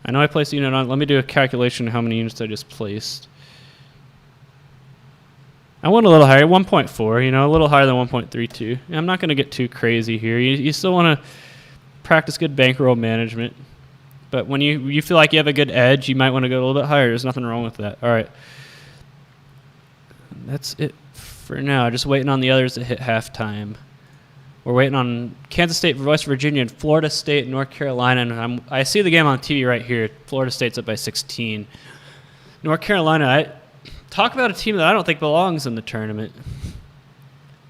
I know I placed a unit on. Let me do a calculation of how many units I just placed. I went a little higher, 1.4, a little higher than 1.32. I'm not going to get too crazy here. You still want to practice good bankroll management. But when you feel like you have a good edge, you might want to go a little bit higher. There's nothing wrong with that. All right. That's it for now. Just waiting on the others to hit halftime. We're waiting on Kansas State, West Virginia, and Florida State, North Carolina. And I see the game on TV right here. Florida State's up by 16. North Carolina, talk about a team that I don't think belongs in the tournament.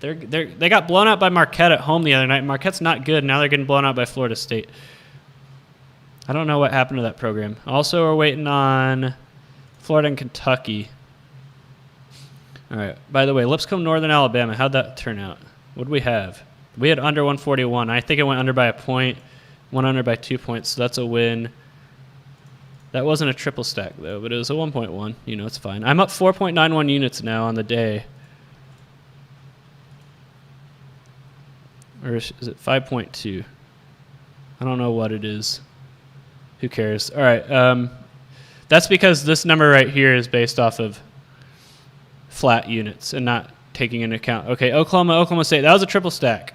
They got blown out by Marquette at home the other night. Marquette's not good. Now they're getting blown out by Florida State. I don't know what happened to that program. Also, we're waiting on Florida and Kentucky. All right. By the way, Lipscomb, Northern Alabama. How'd that turn out? What did we have? We had under 141. I think it went under by a point. Went under by 2 points, so that's a win. That wasn't a triple stack, though, but it was a 1.1. It's fine. I'm up 4.91 units now on the day. Or is it 5.2? I don't know what it is. Who cares? All right. That's because this number right here is based off of flat units and not taking into account. Okay, Oklahoma State. That was a triple stack.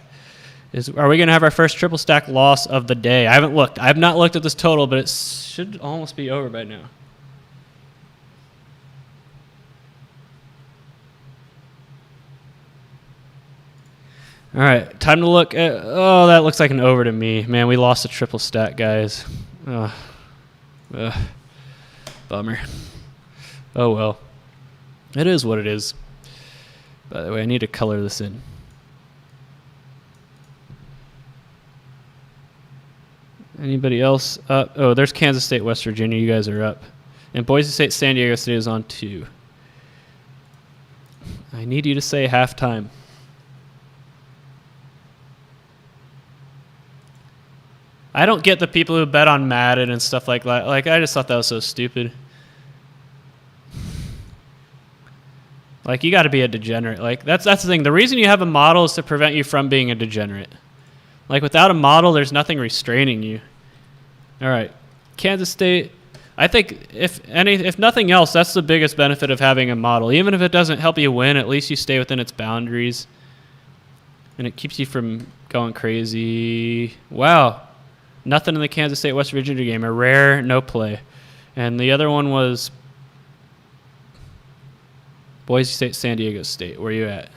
Are we going to have our first triple stack loss of the day? I haven't looked. I have not looked at this total, but it should almost be over by now. All right, time to look at. Oh, that looks like an over to me. Man, we lost a triple stack, guys. Bummer. Oh, well. It is what it is. By the way, I need to color this in. Anybody else up? Oh, there's Kansas State, West Virginia. You guys are up. And Boise State, San Diego State is on 2. I need you to say halftime. I don't get the people who bet on Madden and stuff like that. I just thought that was so stupid. You got to be a degenerate. That's the thing. The reason you have a model is to prevent you from being a degenerate. Without a model, there's nothing restraining you. All right. Kansas State, I think if nothing else, that's the biggest benefit of having a model. Even if it doesn't help you win, at least you stay within its boundaries. And it keeps you from going crazy. Wow. Nothing in the Kansas State, West Virginia game. A rare no play. And the other one was Boise State, San Diego State. Where are you at?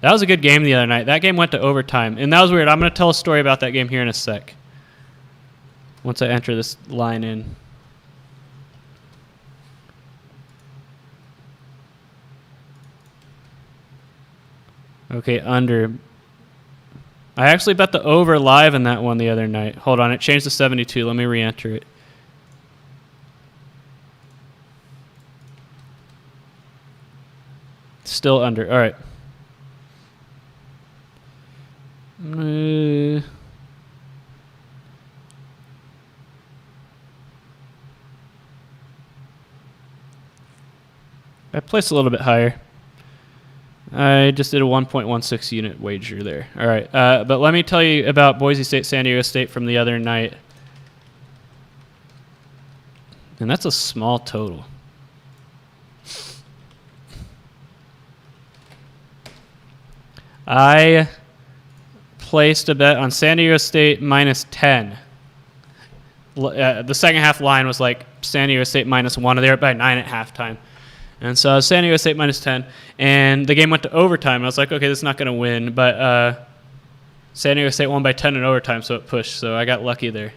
That was a good game the other night. That game went to overtime. And that was weird. I'm going to tell a story about that game here in a sec. Once I enter this line in. Okay, under. I actually bet the over live in that one the other night. Hold on. It changed to 72. Let me re-enter it. Still under. All right. I placed a little bit higher. I just did a 1.16 unit wager there. All right. But let me tell you about Boise State, San Diego State from the other night. And that's a small total. I placed a bet on San Diego State minus 10. The second half line was like San Diego State minus 1. They were up by 9 at halftime. And so San Diego State minus 10. And the game went to overtime. I was like, okay, this is not going to win. But San Diego State won by 10 in overtime, so it pushed. So I got lucky there.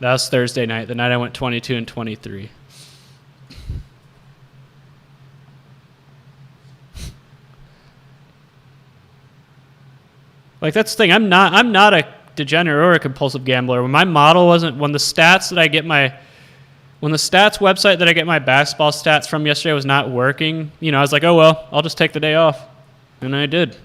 That was Thursday night, the night I went 22 and 23. Like, that's the thing. I'm not a degenerate or a compulsive gambler. When my model wasn't, when the stats website that I get my basketball stats from yesterday was not working, I was like, oh well, I'll just take the day off, and I did.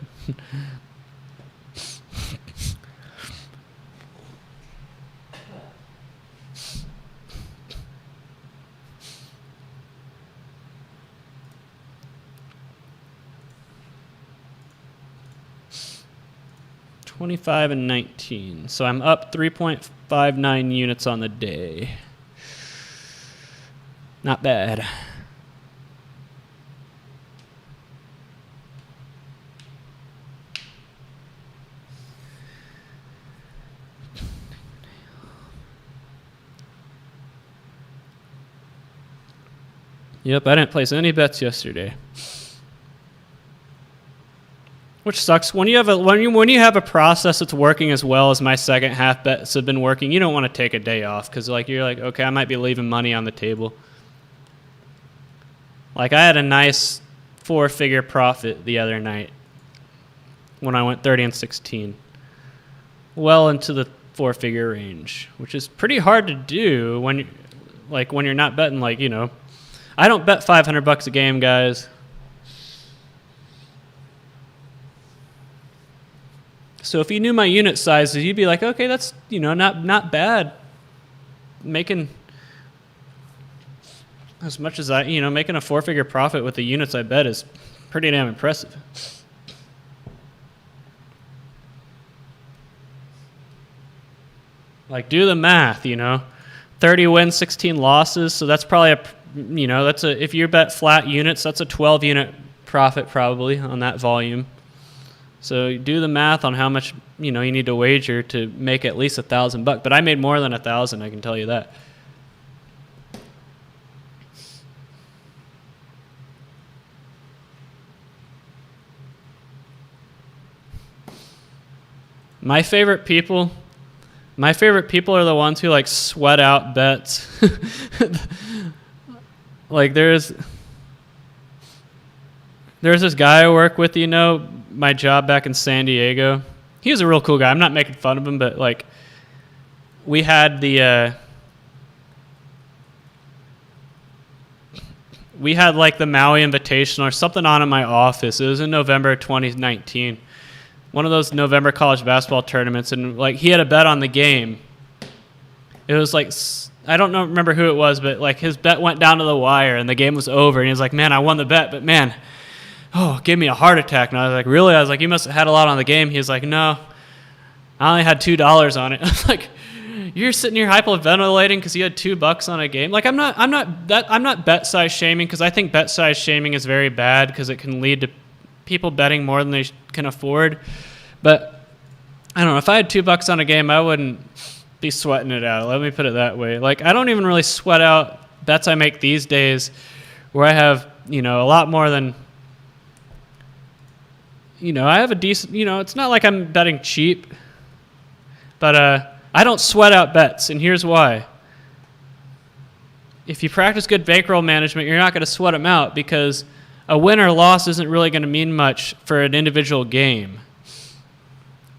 25 and 19. So I'm up 3.59 units on the day. Not bad. Yep, I didn't place any bets yesterday. Which sucks. When you have a process that's working as well as my second half bets have been working, you don't want to take a day off because you're like, okay, I might be leaving money on the table. Like, I had a nice 4-figure profit the other night when I went 30 and 16. Well into the 4-figure range, which is pretty hard to do when you're not betting I don't bet $500 a game, guys. So if you knew my unit sizes, you'd be like, okay, that's not bad. Making as much as making a 4-figure profit with the units I bet is pretty damn impressive. Like, do the math, 30 wins, 16 losses. So that's probably if you bet flat units, that's a 12 unit profit probably on that volume. So do the math on how much you need to wager to make at least $1,000. But I made more than 1,000, I can tell you that. My favorite people are the ones who sweat out bets. Like there's this guy I work with, my job back in San Diego. He was a real cool guy. I'm not making fun of him, but we had the Maui Invitational or something on in my office. It was in November 2019. One of those November college basketball tournaments, and he had a bet on the game. It was I don't remember who it was, but his bet went down to the wire and the game was over, and he was like, man, I won the bet, but man, it gave me a heart attack. And I was like, really? I was like, you must have had a lot on the game. He was like, no, I only had $2 on it. I was like, you're sitting here hyperventilating because you had $2 on a game. I'm not bet size shaming, because I think bet size shaming is very bad because it can lead to people betting more than they can afford. But I don't know, if I had $2 on a game, I wouldn't be sweating it out. Let me put it that way. I don't even really sweat out bets I make these days where I have, a lot more than, I have a decent, it's not like I'm betting cheap, but I don't sweat out bets, and here's why. If you practice good bankroll management, you're not going to sweat them out, because a win or loss isn't really going to mean much for an individual game.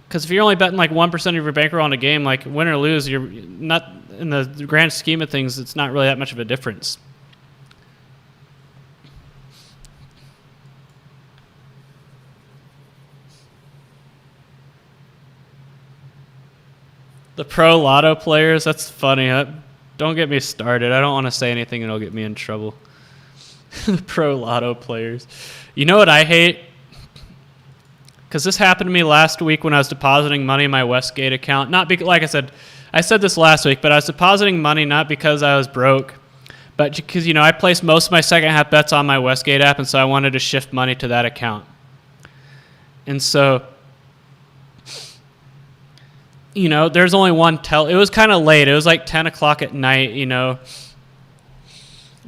Because if you're only betting 1% of your bankroll on a game, win or lose, you're not, in the grand scheme of things, it's not really that much of a difference. The pro lotto players, that's funny. Don't get me started. I don't want to say anything that'll get me in trouble. The pro lotto players. You know what I hate? Because this happened to me last week when I was depositing money in my Westgate account. Not because, like I said this last week, but I was depositing money not because I was broke, but because, I placed most of my second half bets on my Westgate app, and so I wanted to shift money to that account. And so, there's only one it was kind of late. It was like 10 o'clock at night, It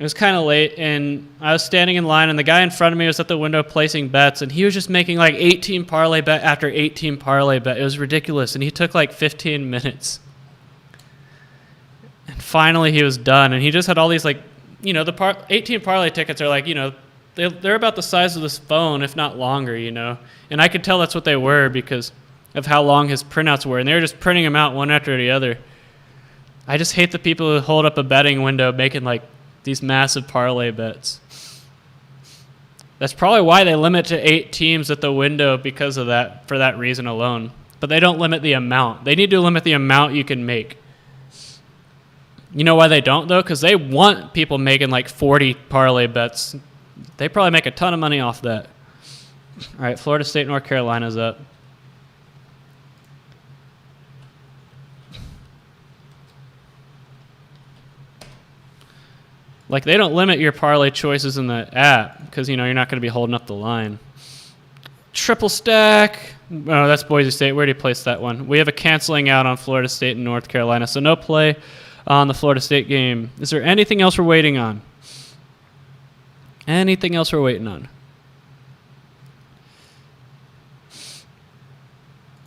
was kind of late, and I was standing in line, and the guy in front of me was at the window placing bets, and he was just making like 18 parlay bet after 18 parlay bet. It was ridiculous, and he took like 15 minutes. And finally he was done, and he just had all these 18 parlay tickets are like, they're about the size of this phone, if not longer, And I could tell that's what they were because of how long his printouts were, and they were just printing them out one after the other. I just hate the people who hold up a betting window making like these massive parlay bets. That's probably why they limit to 8 teams at the window because of that, for that reason alone. But they don't limit the amount. They need to limit the amount you can make. You know why they don't, though? Because they want people making like 40 parlay bets. They probably make a ton of money off that. All right, Florida State, North Carolina's up. Like, they don't limit your parlay choices in the app because, you're not going to be holding up the line. Triple stack. Oh, that's Boise State. Where do you place that one? We have a canceling out on Florida State and North Carolina, so no play on the Florida State game. Is there anything else we're waiting on? Anything else we're waiting on?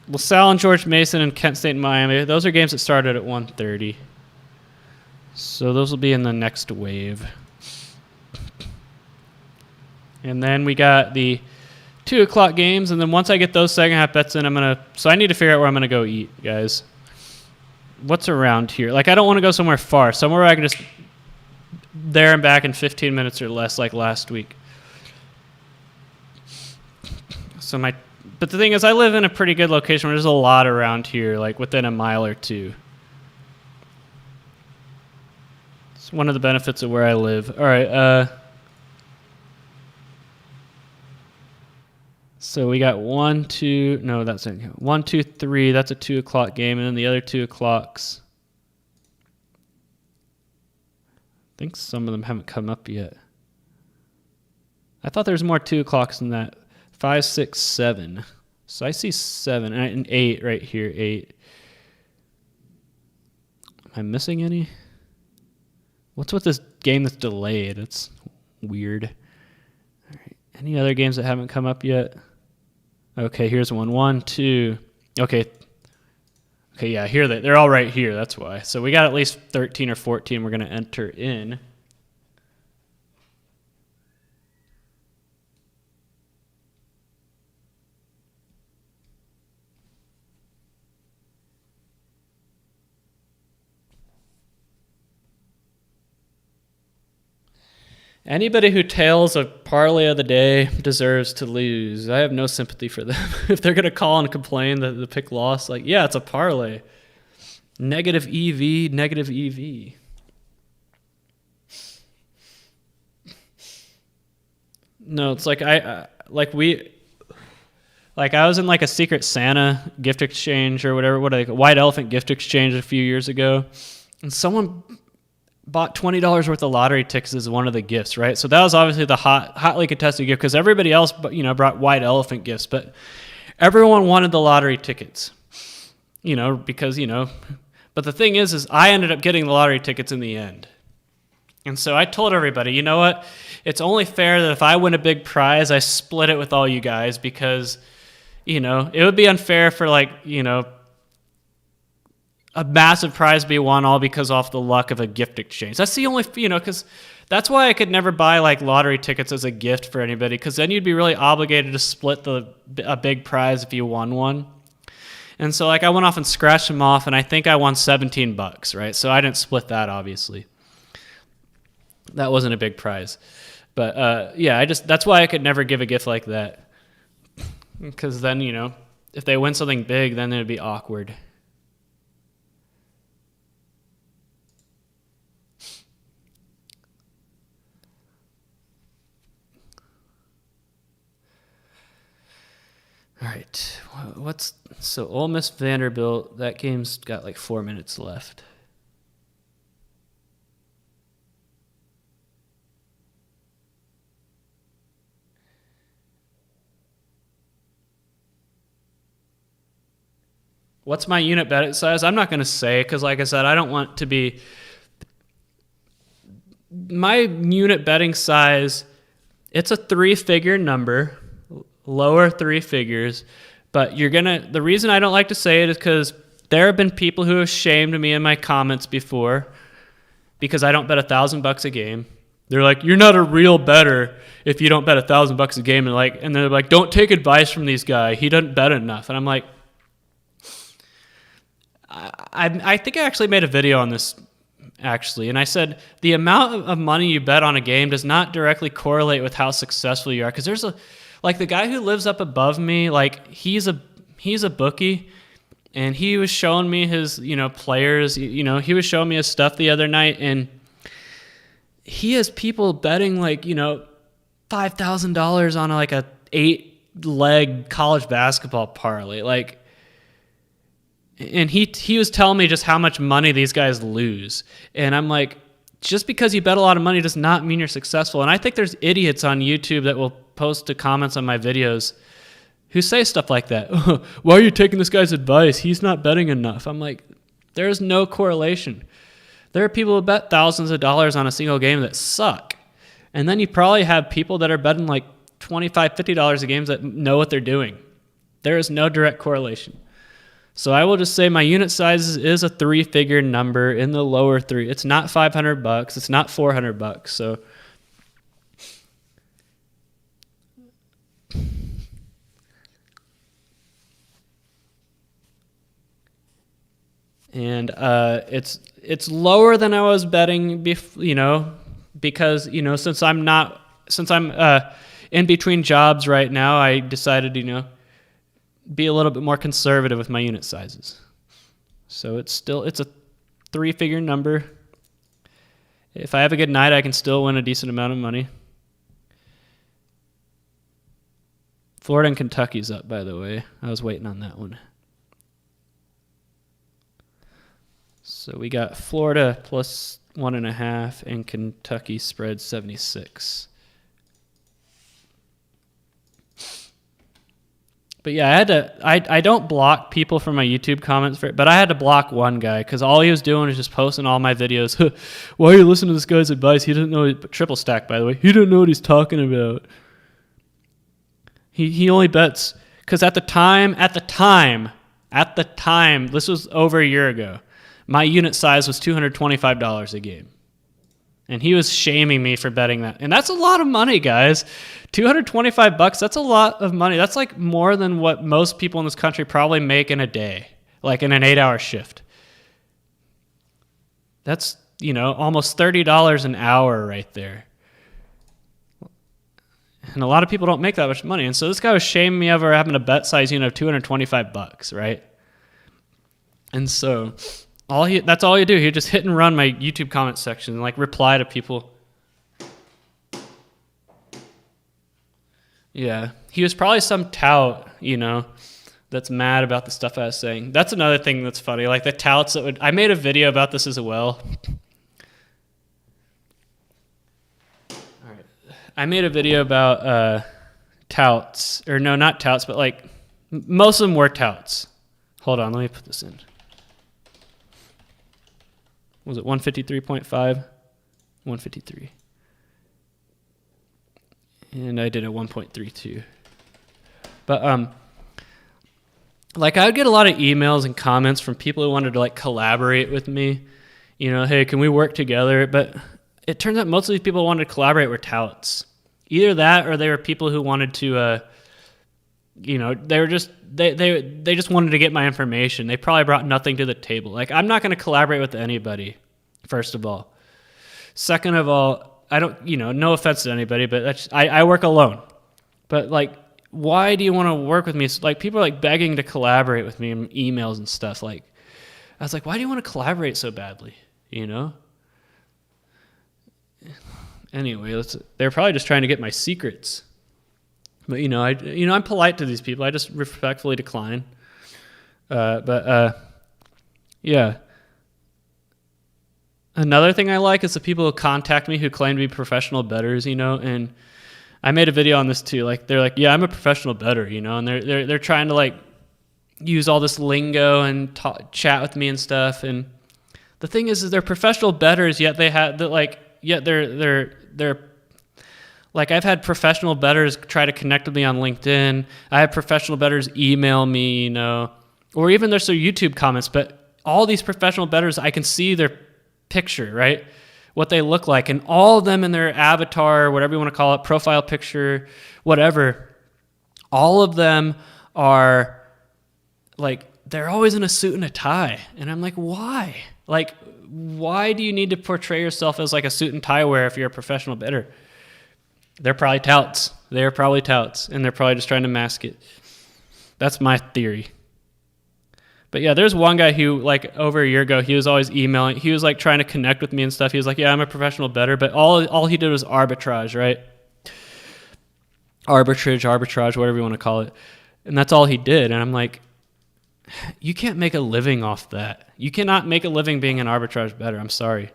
LaSalle and George Mason and Kent State and Miami. Those are games that started at 1:30. So those will be in the next wave. And then we got the 2 o'clock games, and then once I get those second half bets in, so I need to figure out where I'm going to go eat, guys. What's around here? Like, I don't want to go somewhere far. Somewhere where I can just there and back in 15 minutes or less like last week. But the thing is, I live in a pretty good location where there's a lot around here, like within a mile or two. It's one of the benefits of where I live. All right. So we got 1, 2. No, that's it. 1, 2, 3. That's a 2 o'clock game, and then the other 2 o'clocks. I think some of them haven't come up yet. I thought there was more 2 o'clocks than that. 5, 6, 7. So I see 7 and 8 right here. 8. Am I missing any? What's with this game that's delayed? It's weird. All right. Any other games that haven't come up yet? Okay, here's one. 1, 2. Okay, yeah, here they're all right here. That's why. So we got at least 13 or 14 we're going to enter in. Anybody who tails a parlay of the day deserves to lose. I have no sympathy for them. If they're going to call and complain that the pick lost, like, yeah, it's a parlay. Negative EV, negative EV. No, it's like I was in like a Secret Santa gift exchange or whatever, White Elephant gift exchange a few years ago, and someone bought $20 worth of lottery tickets as one of the gifts, right? So that was obviously the hotly contested gift because everybody else, brought White Elephant gifts, but everyone wanted the lottery tickets, because, but the thing is I ended up getting the lottery tickets in the end. And so I told everybody, you know what? It's only fair that if I win a big prize, I split it with all you guys because, it would be unfair for a massive prize be won all because off the luck of a gift exchange. That's the only, because that's why I could never buy like lottery tickets as a gift for anybody, because then you'd be really obligated to split a big prize if you won one. And so I went off and scratched them off, and I think I won $17, right? So I didn't split that, obviously. That wasn't a big prize. But that's why I could never give a gift like that. Because then, if they win something big, then it'd be awkward. right. So Ole Miss Vanderbilt, that game's got like 4 minutes left. What's my unit bet size? I'm not going to say because, like I said, I don't want to be... My unit betting size, it's a 3-figure number, lower 3 figures, but the reason I don't like to say it is because there have been people who have shamed me in my comments before because I don't bet $1,000 a game. They're like, you're not a real bettor if you don't bet $1,000 a game. And they're like, don't take advice from these guys. He doesn't bet enough. And I'm like, I think I actually made a video on this, and I said the amount of money you bet on a game does not directly correlate with how successful you are. Because there's the guy who lives up above me, like he's a bookie, and he was showing me his players. He was showing me his stuff the other night, and he has people betting like $5,000 on like a 8-leg college basketball parlay, like. And he was telling me just how much money these guys lose. And I'm like, just because you bet a lot of money does not mean you're successful. And I think there's idiots on YouTube that will post the comments on my videos who say stuff like that. Why are you taking this guy's advice? He's not betting enough. I'm like, there's no correlation. There are people who bet thousands of dollars on a single game that suck. And then you probably have people that are betting like $25, $50 a game that know what they're doing. There is no direct correlation. So I will just say my unit size is a 3-figure number in the lower 3. It's not $500. It's not $400. So, and it's lower than I was betting, because since I'm in between jobs right now, I decided be a little bit more conservative with my unit sizes. So it's a 3-figure number. If I have a good night, I can still win a decent amount of money. Florida and Kentucky's up, by the way. I was waiting on that one. So we got Florida plus 1.5 and Kentucky spread 76. But yeah, I don't block people from my YouTube comments, but I had to block one guy because all he was doing was just posting all my videos. Why are you listening to this guy's advice? He doesn't know, triple stack, by the way. He doesn't know what he's talking about. He only bets, because at the time, this was over a year ago, my unit size was $225 a game. And he was shaming me for betting that. And that's a lot of money, guys. $225, that's a lot of money. That's like more than what most people in this country probably make in a day, like in an 8-hour shift. That's, almost $30 an hour right there. And a lot of people don't make that much money. And so this guy was shaming me over having a bet size of $225, right? And so that's all you do. He'd just hit and run my YouTube comment section and reply to people. Yeah. He was probably some tout, that's mad about the stuff I was saying. That's another thing that's funny. Like the touts I made a video about this as well. All right. I made a video about touts, or no, not touts, but most of them were touts. Hold on, let me put this in. Was it 153.5? 153. And I did a 1.32. But I would get a lot of emails and comments from people who wanted to collaborate with me. Hey, can we work together? But it turns out most of these people who wanted to collaborate were touts. Either that, or they were people who wanted to, they were just they just wanted to get my information. They probably brought nothing to the table. I'm not going to collaborate with anybody. First of all. Second of all, I don't, no offense to anybody, but I work alone. But why do you want to work with me? People are begging to collaborate with me in emails and stuff. I was like, why do you want to collaborate so badly? Anyway, they're probably just trying to get my secrets. But I'm polite to these people. I just respectfully decline. Yeah. Another thing I like is the people who contact me who claim to be professional bettors, and I made a video on this too. Like they're like, yeah, I'm a professional bettor, and they're trying to like use all this lingo and chat with me and stuff. And the thing is they're professional bettors, yet they're like, I've had professional bettors try to connect with me on LinkedIn. I have professional bettors email me, or even there's their YouTube comments. But all these professional bettors, I can see their picture, right? What they look like, and all of them in their avatar, whatever you want to call it, profile picture, whatever, all of them are like, they're always in a suit and a tie. And I'm like, why? Like, why do you need to portray yourself as like a suit and tie wearer if you're a professional bettor? They're probably touts. They're probably touts, and they're probably just trying to mask it. That's my theory. But yeah, there's one guy who, like, over a year ago, he was always emailing. He was, like, trying to connect with me and stuff. He was like, yeah, I'm a professional bettor. But all he did was arbitrage, right? Arbitrage, whatever you want to call it. And that's all he did. And I'm like, you can't make a living off that. You cannot make a living being an arbitrage bettor. I'm sorry.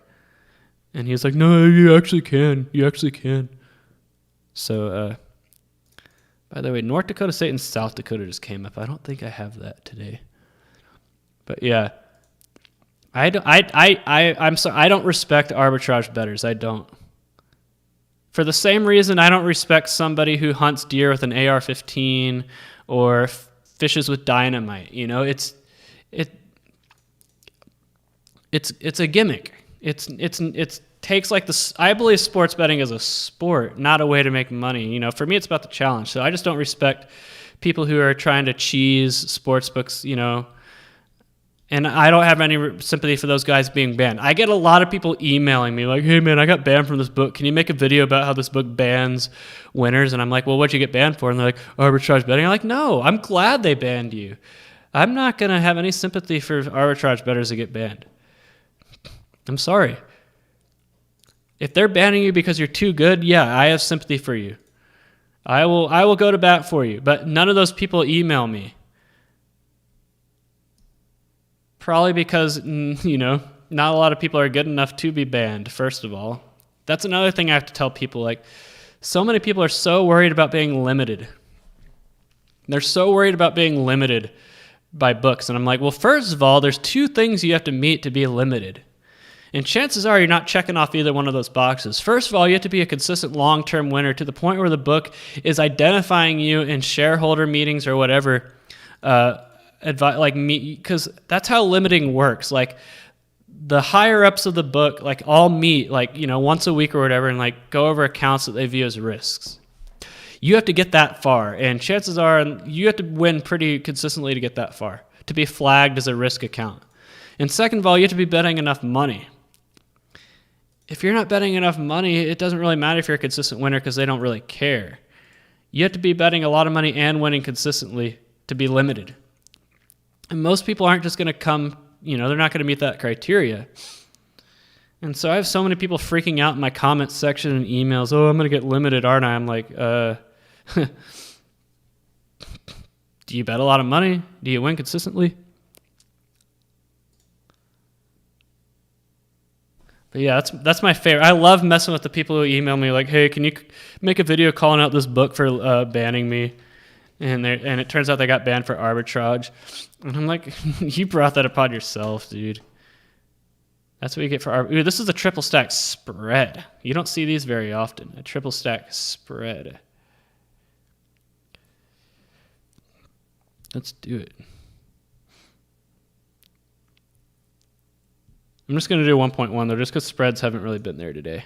And he was like, no, you actually can. You actually can. So, by the way, North Dakota State and South Dakota just came up. I don't think I have that today. But yeah, I'm sorry, I don't respect arbitrage bettors. I don't. For the same reason I don't respect somebody who hunts deer with an AR-15 or fishes with dynamite. It's a gimmick. It's takes like this. I believe sports betting is a sport, not a way to make money. For me, it's about the challenge. So I just don't respect people who are trying to cheese sports books. And I don't have any sympathy for those guys being banned. I get a lot of people emailing me like, hey, man, I got banned from this book. Can you make a video about how this book bans winners? And I'm like, well, what'd you get banned for? And they're like, arbitrage betting. I'm like, no, I'm glad they banned you. I'm not going to have any sympathy for arbitrage bettors to get banned. I'm sorry. If they're banning you because you're too good, yeah, I have sympathy for you. I will go to bat for you. But none of those people email me. Probably because, not a lot of people are good enough to be banned, first of all. That's another thing I have to tell people. Like, so many people are so worried about being limited. They're so worried about being limited by books. And I'm like, well, first of all, there's two things you have to meet to be limited. And chances are you're not checking off either one of those boxes. First of all, you have to be a consistent long-term winner to the point where the book is identifying you in shareholder meetings or whatever, because that's how limiting works. Like, the higher ups of the book, like, all meet, like, once a week or whatever, and like go over accounts that they view as risks. You have to get that far, and chances are you have to win pretty consistently to get that far, to be flagged as a risk account. And second of all, you have to be betting enough money. If you're not betting enough money, it doesn't really matter if you're a consistent winner because they don't really care. You have to be betting a lot of money and winning consistently to be limited. And most people aren't just going to come, they're not going to meet that criteria. And so I have so many people freaking out in my comments section and emails, oh, I'm going to get limited, aren't I? I'm like, do you bet a lot of money? Do you win consistently? But yeah, that's my favorite. I love messing with the people who email me like, hey, can you make a video calling out this book for banning me? And it turns out they got banned for arbitrage. And I'm like, you brought that upon yourself, dude. That's what you get for arbitrage. Ooh, this is a triple stack spread. You don't see these very often. A triple stack spread. Let's do it. I'm just going to do 1.1 though, just because spreads haven't really been there today.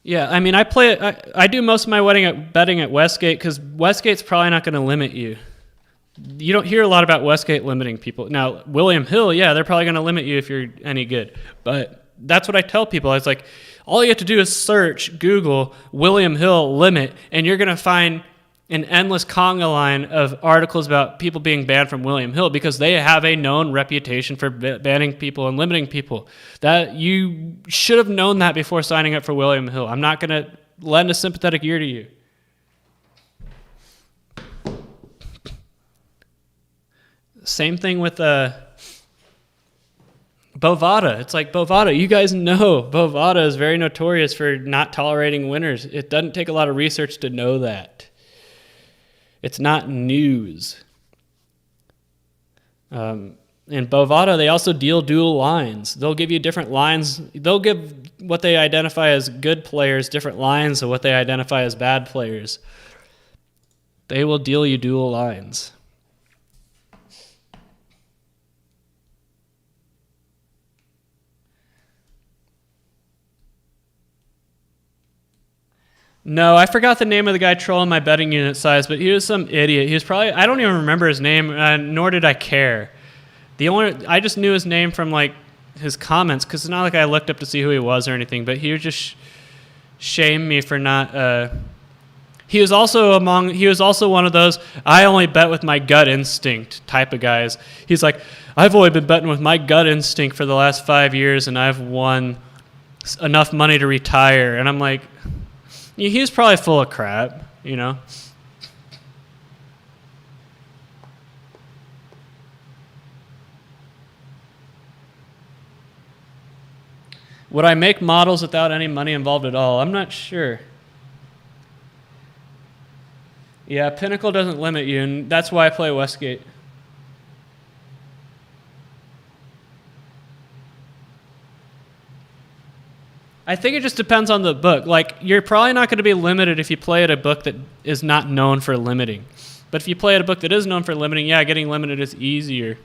Yeah, I mean, I do most of my betting at Westgate because Westgate's probably not going to limit you. You don't hear a lot about Westgate limiting people. Now, William Hill, yeah, they're probably going to limit you if you're any good. But that's what I tell people. I was like, All you have to do is search, Google, William Hill limit, and you're going to find an endless conga line of articles about people being banned from William Hill because they have a known reputation for banning people and limiting people. That you should have known that before signing up for William Hill. I'm not going to lend a sympathetic ear to you. Same thing with Bovada. It's like Bovada. You guys know Bovada is very notorious for not tolerating winners. It doesn't take a lot of research to know that. It's not news. In Bovada, they also deal dual lines. They'll give you different lines. They'll give what they identify as good players different lines of what they identify as bad players. They will deal you dual lines. No, I forgot the name of the guy trolling my betting unit size, but he was some idiot. He was probably, I don't even remember his name, nor did I care. I just knew his name from like his comments, because it's not like I looked up to see who he was or anything, but he would just shame me for not, he was also one of those, I only bet with my gut instinct type of guys. He's like, I've only been betting with my gut instinct for the last 5 years, and I've won enough money to retire. And I'm like, he was probably full of crap, you know. Would I make models without any money involved at all? I'm not sure. Yeah, Pinnacle doesn't limit you, and that's why I play Westgate. I think it just depends on the book. Like, you're probably not going to be limited if you play at a book that is not known for limiting. But if you play at a book that is known for limiting, yeah, getting limited is easier.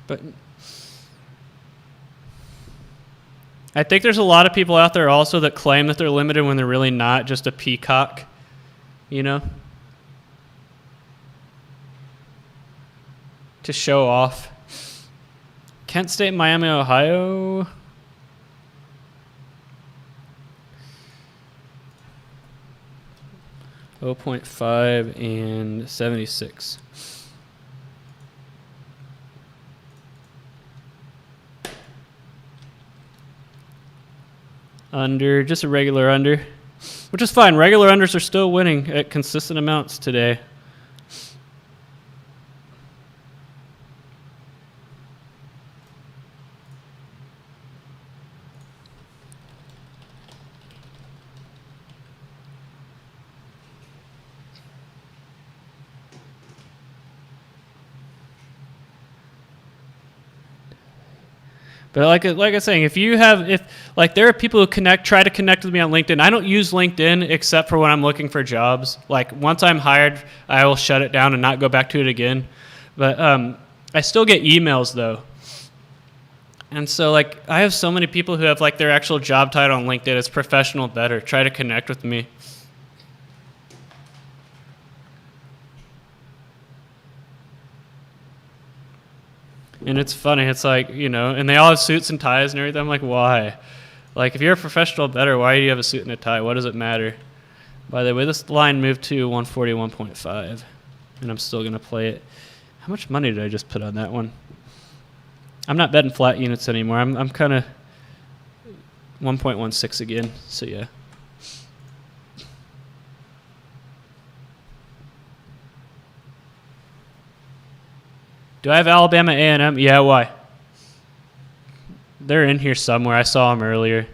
But I think there's a lot of people out there also that claim that they're limited when they're really not, just a peacock, you know, to show off. Kent State, Miami, Ohio. .5 and 76. Under, just a regular under, which is fine. Regular unders are still winning at consistent amounts today. But like I was saying, there are people who try to connect with me on LinkedIn. I don't use LinkedIn except for when I'm looking for jobs. Like, once I'm hired, I will shut it down and not go back to it again. But I still get emails though. And so like, I have so many people who have like their actual job title on LinkedIn. It's professional bettor. Try to connect with me. And it's funny. It's like, you know, and they all have suits and ties and everything. I'm like, why? Like, if you're a professional bettor, why do you have a suit and a tie? What does it matter? By the way, this line moved to 141.5, and I'm still going to play it. How much money did I just put on that one? I'm not betting flat units anymore. I'm kind of 1.16 again, so yeah. Do I have Alabama A&M? Yeah, why? They're in here somewhere. I saw them earlier.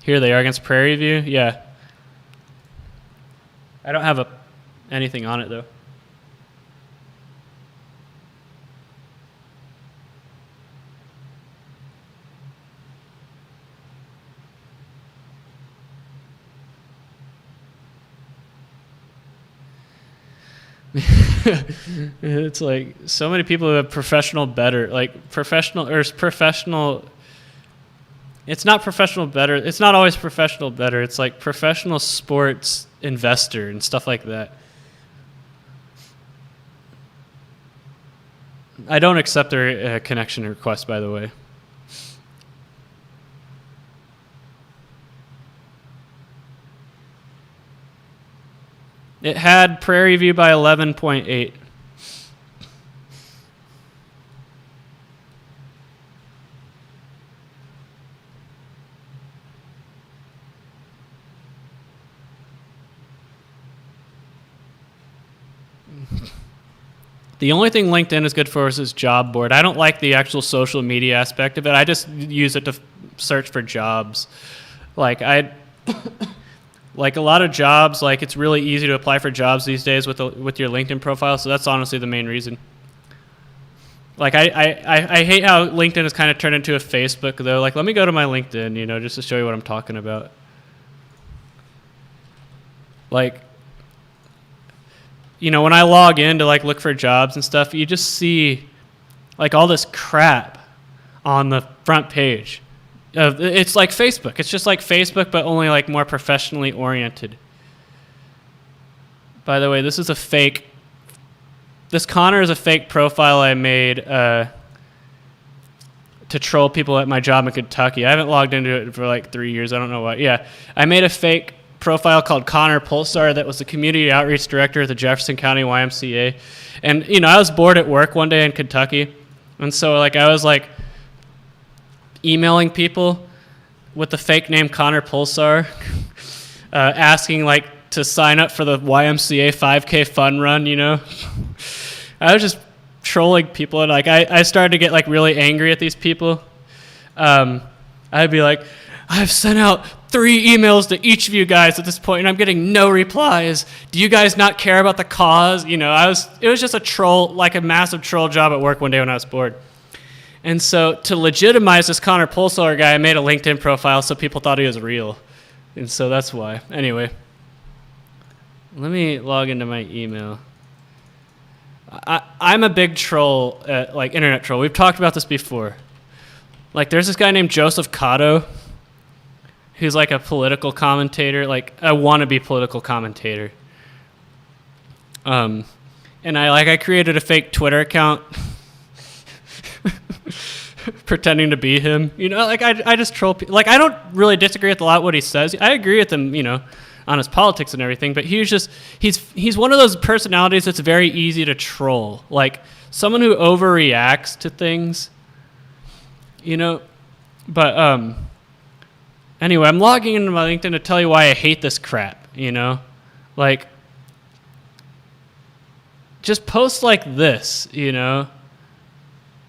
Here they are against Prairie View. Yeah. I don't have anything on it, though. It's like so many people who have professional better, like professional or professional. It's not professional better. It's not always professional better. It's like professional sports investor and stuff like that. I don't accept their connection request, by the way. It had Prairie View by 11.8. The only thing LinkedIn is good for is job board. I don't like the actual social media aspect of it. I just use it to search for jobs. Like like a lot of jobs, like it's really easy to apply for jobs these days with your LinkedIn profile. So that's honestly the main reason. Like I hate how LinkedIn has kind of turned into a Facebook though. Like let me go to my LinkedIn, just to show you what I'm talking about. Like, when I log in to like look for jobs and stuff, you just see like all this crap on the front page. It's like Facebook. It's just like Facebook, but only like more professionally oriented. By the way, this is a fake. This Connor is a fake profile I made to troll people at my job in Kentucky. I haven't logged into it for like 3 years. I don't know why. Yeah, I made a fake profile called Connor Pulsar that was the community outreach director at the Jefferson County YMCA. And, I was bored at work one day in Kentucky. And so like I was like emailing people with the fake name Connor Pulsar, asking like to sign up for the YMCA 5K fun run, I was just trolling people, and like I started to get like really angry at these people. I'd be like, I've sent out 3 emails to each of you guys at this point, and I'm getting no replies. Do you guys not care about the cause? It was just a troll, like a massive troll job at work one day when I was bored. And so to legitimize this Connor Pulsar guy, I made a LinkedIn profile so people thought he was real. And so that's why. Anyway, let me log into my email. I'm a big troll, like internet troll. We've talked about this before. Like there's this guy named Joseph Cotto, who's like a political commentator, like a wannabe political commentator. And I created a fake Twitter account pretending to be him. I just troll people. Like I don't really disagree with a lot what he says. I agree with him, on his politics and everything, but he's one of those personalities that's very easy to troll. Like someone who overreacts to things, But anyway, I'm logging into my LinkedIn to tell you why I hate this crap, Like, just post like this,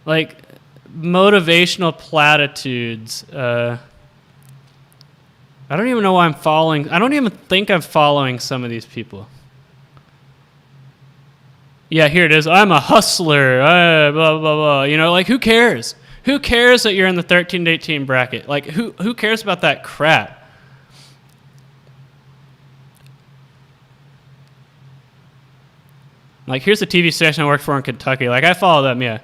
Like, motivational platitudes. I don't even know why I'm following. I don't even think I'm following some of these people. Yeah, here it is. I'm a hustler. Blah, blah, blah. Like, who cares? Who cares that you're in the 13 to 18 bracket? Like, who cares about that crap? Like, here's the TV station I work for in Kentucky. Like, I follow them, yeah.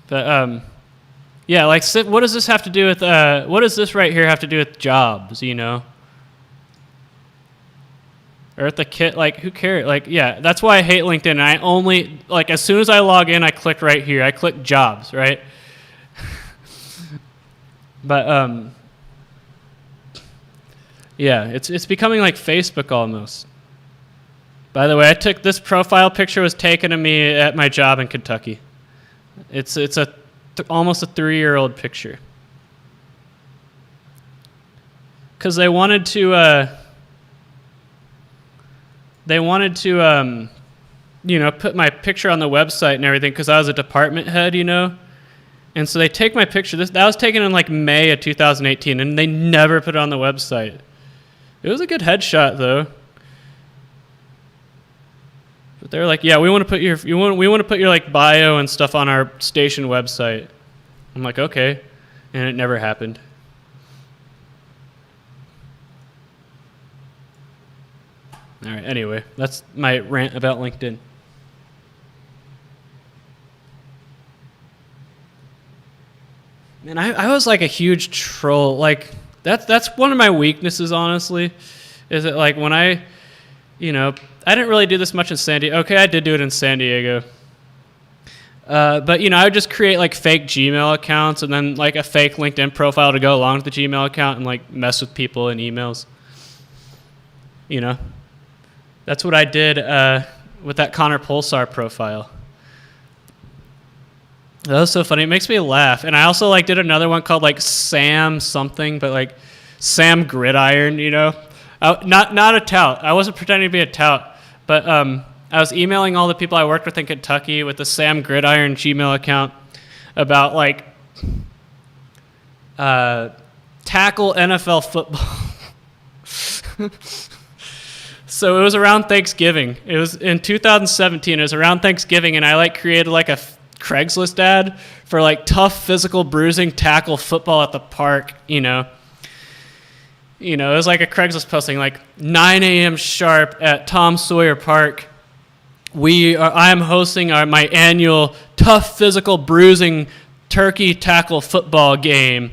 But, yeah, like, what does this have to do with, what does this right here have to do with jobs, Or at the kit, like, who cares? Like, yeah, that's why I hate LinkedIn. I only, like, as soon as I log in, I click right here. I click jobs, right? But, yeah, it's becoming like Facebook almost. By the way, this profile picture was taken of me at my job in Kentucky. It's almost a 3-year-old picture. Because they wanted to put my picture on the website and everything because I was a department head, And so they take my picture. That was taken in like May of 2018, and they never put it on the website. It was a good headshot though. But they're like, yeah, we want to put your like bio and stuff on our station website. I'm like, okay, and it never happened. All right. Anyway, that's my rant about LinkedIn. Man, I was like a huge troll. Like that's one of my weaknesses, honestly, is that like when I didn't really do this much in San Diego. Okay, I did do it in San Diego. But I would just create like fake Gmail accounts and then like a fake LinkedIn profile to go along with the Gmail account and like mess with people in emails. That's what I did with that Connor Pulsar profile. That was so funny. It makes me laugh. And I also like did another one called like Sam something, but like Sam Gridiron. Not a tout. I wasn't pretending to be a tout, but I was emailing all the people I worked with in Kentucky with the Sam Gridiron Gmail account about like tackle NFL football. So it was around Thanksgiving. It was in 2017. It was around Thanksgiving, and I like created like a Craigslist ad for like tough physical bruising tackle football at the park. It was like a Craigslist posting like 9 a.m. sharp at Tom Sawyer Park. I am hosting my annual tough physical bruising turkey tackle football game.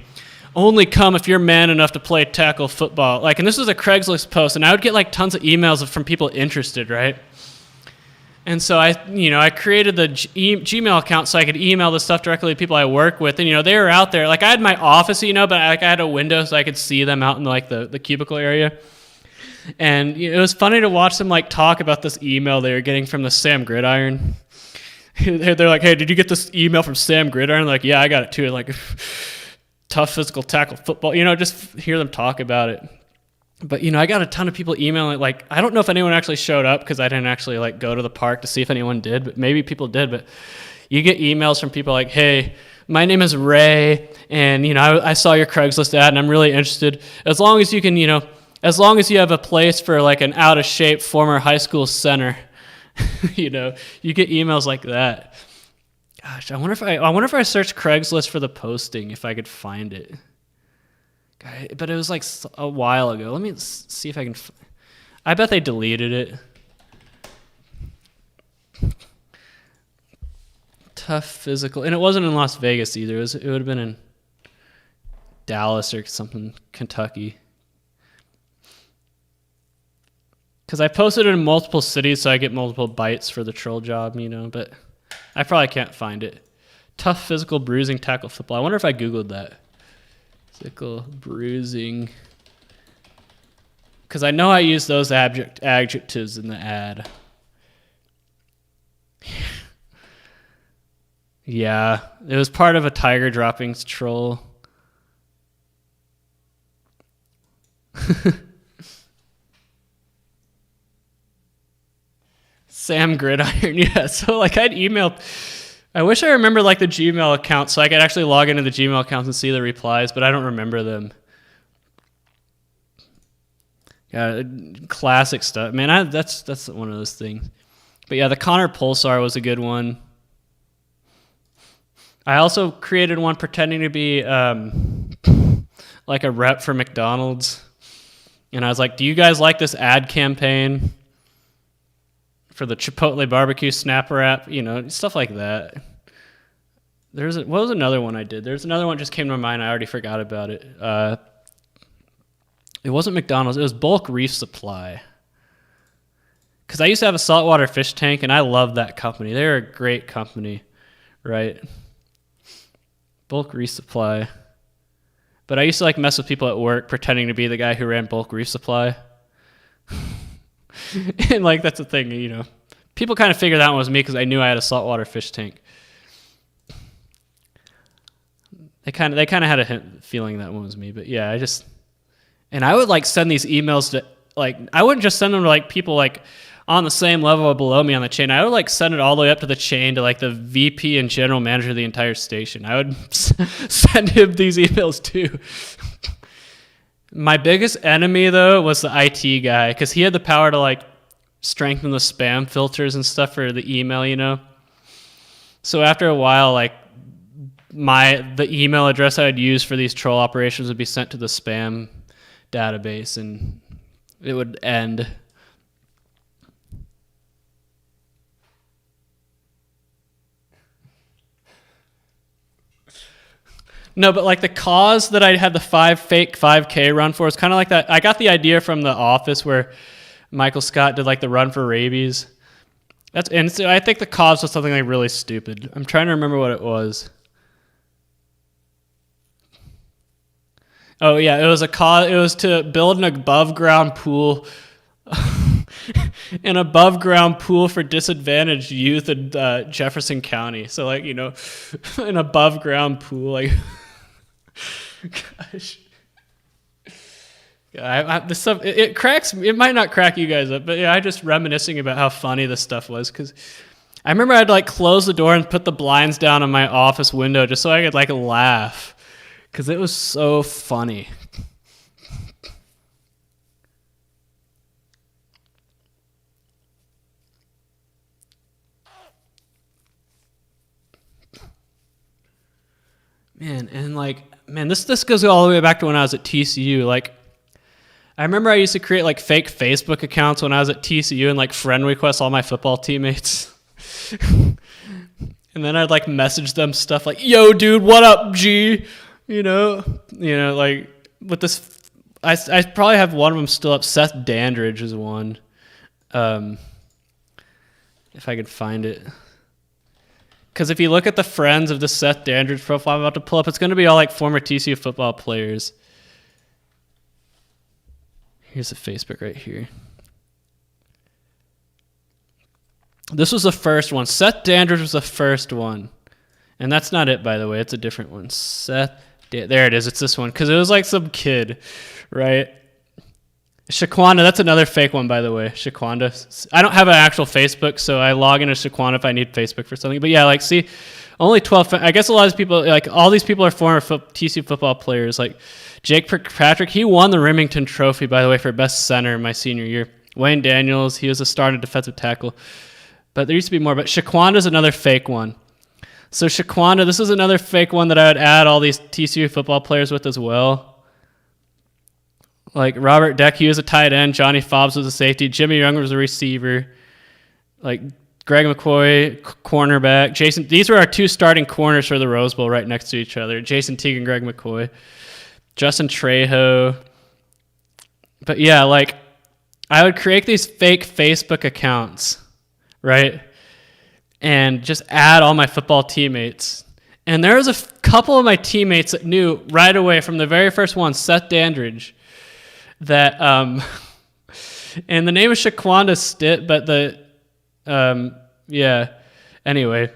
Only come if you're man enough to play tackle football. And this was a Craigslist post, and I would get like tons of emails from people interested, right? And so I created the Gmail account so I could email the stuff directly to people I work with, and they were out there. Like I had my office, but I had a window so I could see them out in like the cubicle area. And it was funny to watch them like talk about this email they were getting from the Sam Gridiron. They're like, "Hey, did you get this email from Sam Gridiron?" Like, "Yeah, I got it too." Like, tough physical tackle football. Just hear them talk about it. But I got a ton of people emailing. Like, I don't know if anyone actually showed up because I didn't actually like go to the park to see if anyone did. But maybe people did. But you get emails from people like, "Hey, my name is Ray, and I saw your Craigslist ad, and I'm really interested. As long as you can, as long as you have a place for like an out of shape former high school center." You get emails like that. Gosh, I wonder if I searched Craigslist for the posting if I could find it. But it was like a while ago. Let me see if I can. I bet they deleted it. Tough physical, and it wasn't in Las Vegas either. It would have been in Dallas or something, Kentucky. Because I posted it in multiple cities, so I get multiple bites for the troll job, but I probably can't find it. Tough physical bruising tackle football. I wonder if I Googled that. Physical bruising. Because I know I used those adjectives in the ad. Yeah, it was part of a tiger droppings troll. Sam Gridiron, yeah. So I'd email. I wish I remember the Gmail account so I could actually log into the Gmail account and see the replies, but I don't remember them. Yeah, classic stuff, man. That's one of those things. But yeah, the Connor Pulsar was a good one. I also created one pretending to be like a rep for McDonald's, and I was like, "Do you guys like this ad campaign for the Chipotle barbecue snap wrap?" Stuff like that. What was another one I did? There's another one that just came to my mind. I already forgot about it. It wasn't McDonald's. It was Bulk Reef Supply. Because I used to have a saltwater fish tank, and I loved that company. They're a great company, right? Bulk Reef Supply. But I used to mess with people at work pretending to be the guy who ran Bulk Reef Supply. And that's the thing, people kind of figured that one was me because I knew I had a saltwater fish tank. They kind of had a feeling that one was me, but yeah, and I would send these emails to I wouldn't just send them to people on the same level or below me on the chain. I would send it all the way up to the chain to the VP and general manager of the entire station. I would send him these emails too. My biggest enemy, though, was the IT guy because he had the power to strengthen the spam filters and stuff for the email, So after a while, the email address I would use for these troll operations would be sent to the spam database, and it would end. No, but like the cause that I had the fake 5K run for is kind of like that. I got the idea from The Office where Michael Scott did like the run for rabies. And so I think the cause was something like really stupid. I'm trying to remember what it was. Oh yeah, it was a cause. It was to build an above ground pool, an above ground pool for disadvantaged youth in Jefferson County. So like an above ground pool. Like, gosh. This stuff it cracks. It might not crack you guys up, but yeah, I just reminiscing about how funny this stuff was because I remember I'd like close the door and put the blinds down on my office window just so I could like laugh because it was so funny. Man, this goes all the way back to when I was at TCU. Like, I remember I used to create like fake Facebook accounts when I was at TCU and like friend request all my football teammates. And then I'd like message them stuff like, "Yo, dude, what up, G?" Like with this, I probably have one of them still up. Seth Dandridge is one. If I could find it. Because if you look at the friends of the Seth Dandridge profile I'm about to pull up, it's going to be all like former TCU football players. Here's the Facebook right here. This was the first one. Seth Dandridge was the first one. And that's not it, by the way. It's a different one. There it is. It's this one. Because it was like some kid, right? Shaquanda, that's another fake one, by the way. Shaquanda. I don't have an actual Facebook, so I log into Shaquanda if I need Facebook for something. But yeah, like, see, only 12. I guess a lot of people, like, all these people are former TCU football players. Like, Jake Kirkpatrick, he won the Remington Trophy, by the way, for best center my senior year. Wayne Daniels, he was a starting defensive tackle. But there used to be more. But Shaquanda's another fake one. So Shaquanda, this is another fake one that I would add all these TCU football players with as well. Like Robert Deck, he was a tight end. Johnny Fobbs was a safety. Jimmy Young was a receiver. Like Greg McCoy, cornerback. Jason, these were our two starting corners for the Rose Bowl right next to each other. Jason Teague and Greg McCoy. Justin Trejo. But yeah, like I would create these fake Facebook accounts, right? And just add all my football teammates. And there was a couple of my teammates that knew right away from the very first one, Seth Dandridge, that and the name is Shaquanda Stitt, but anyway,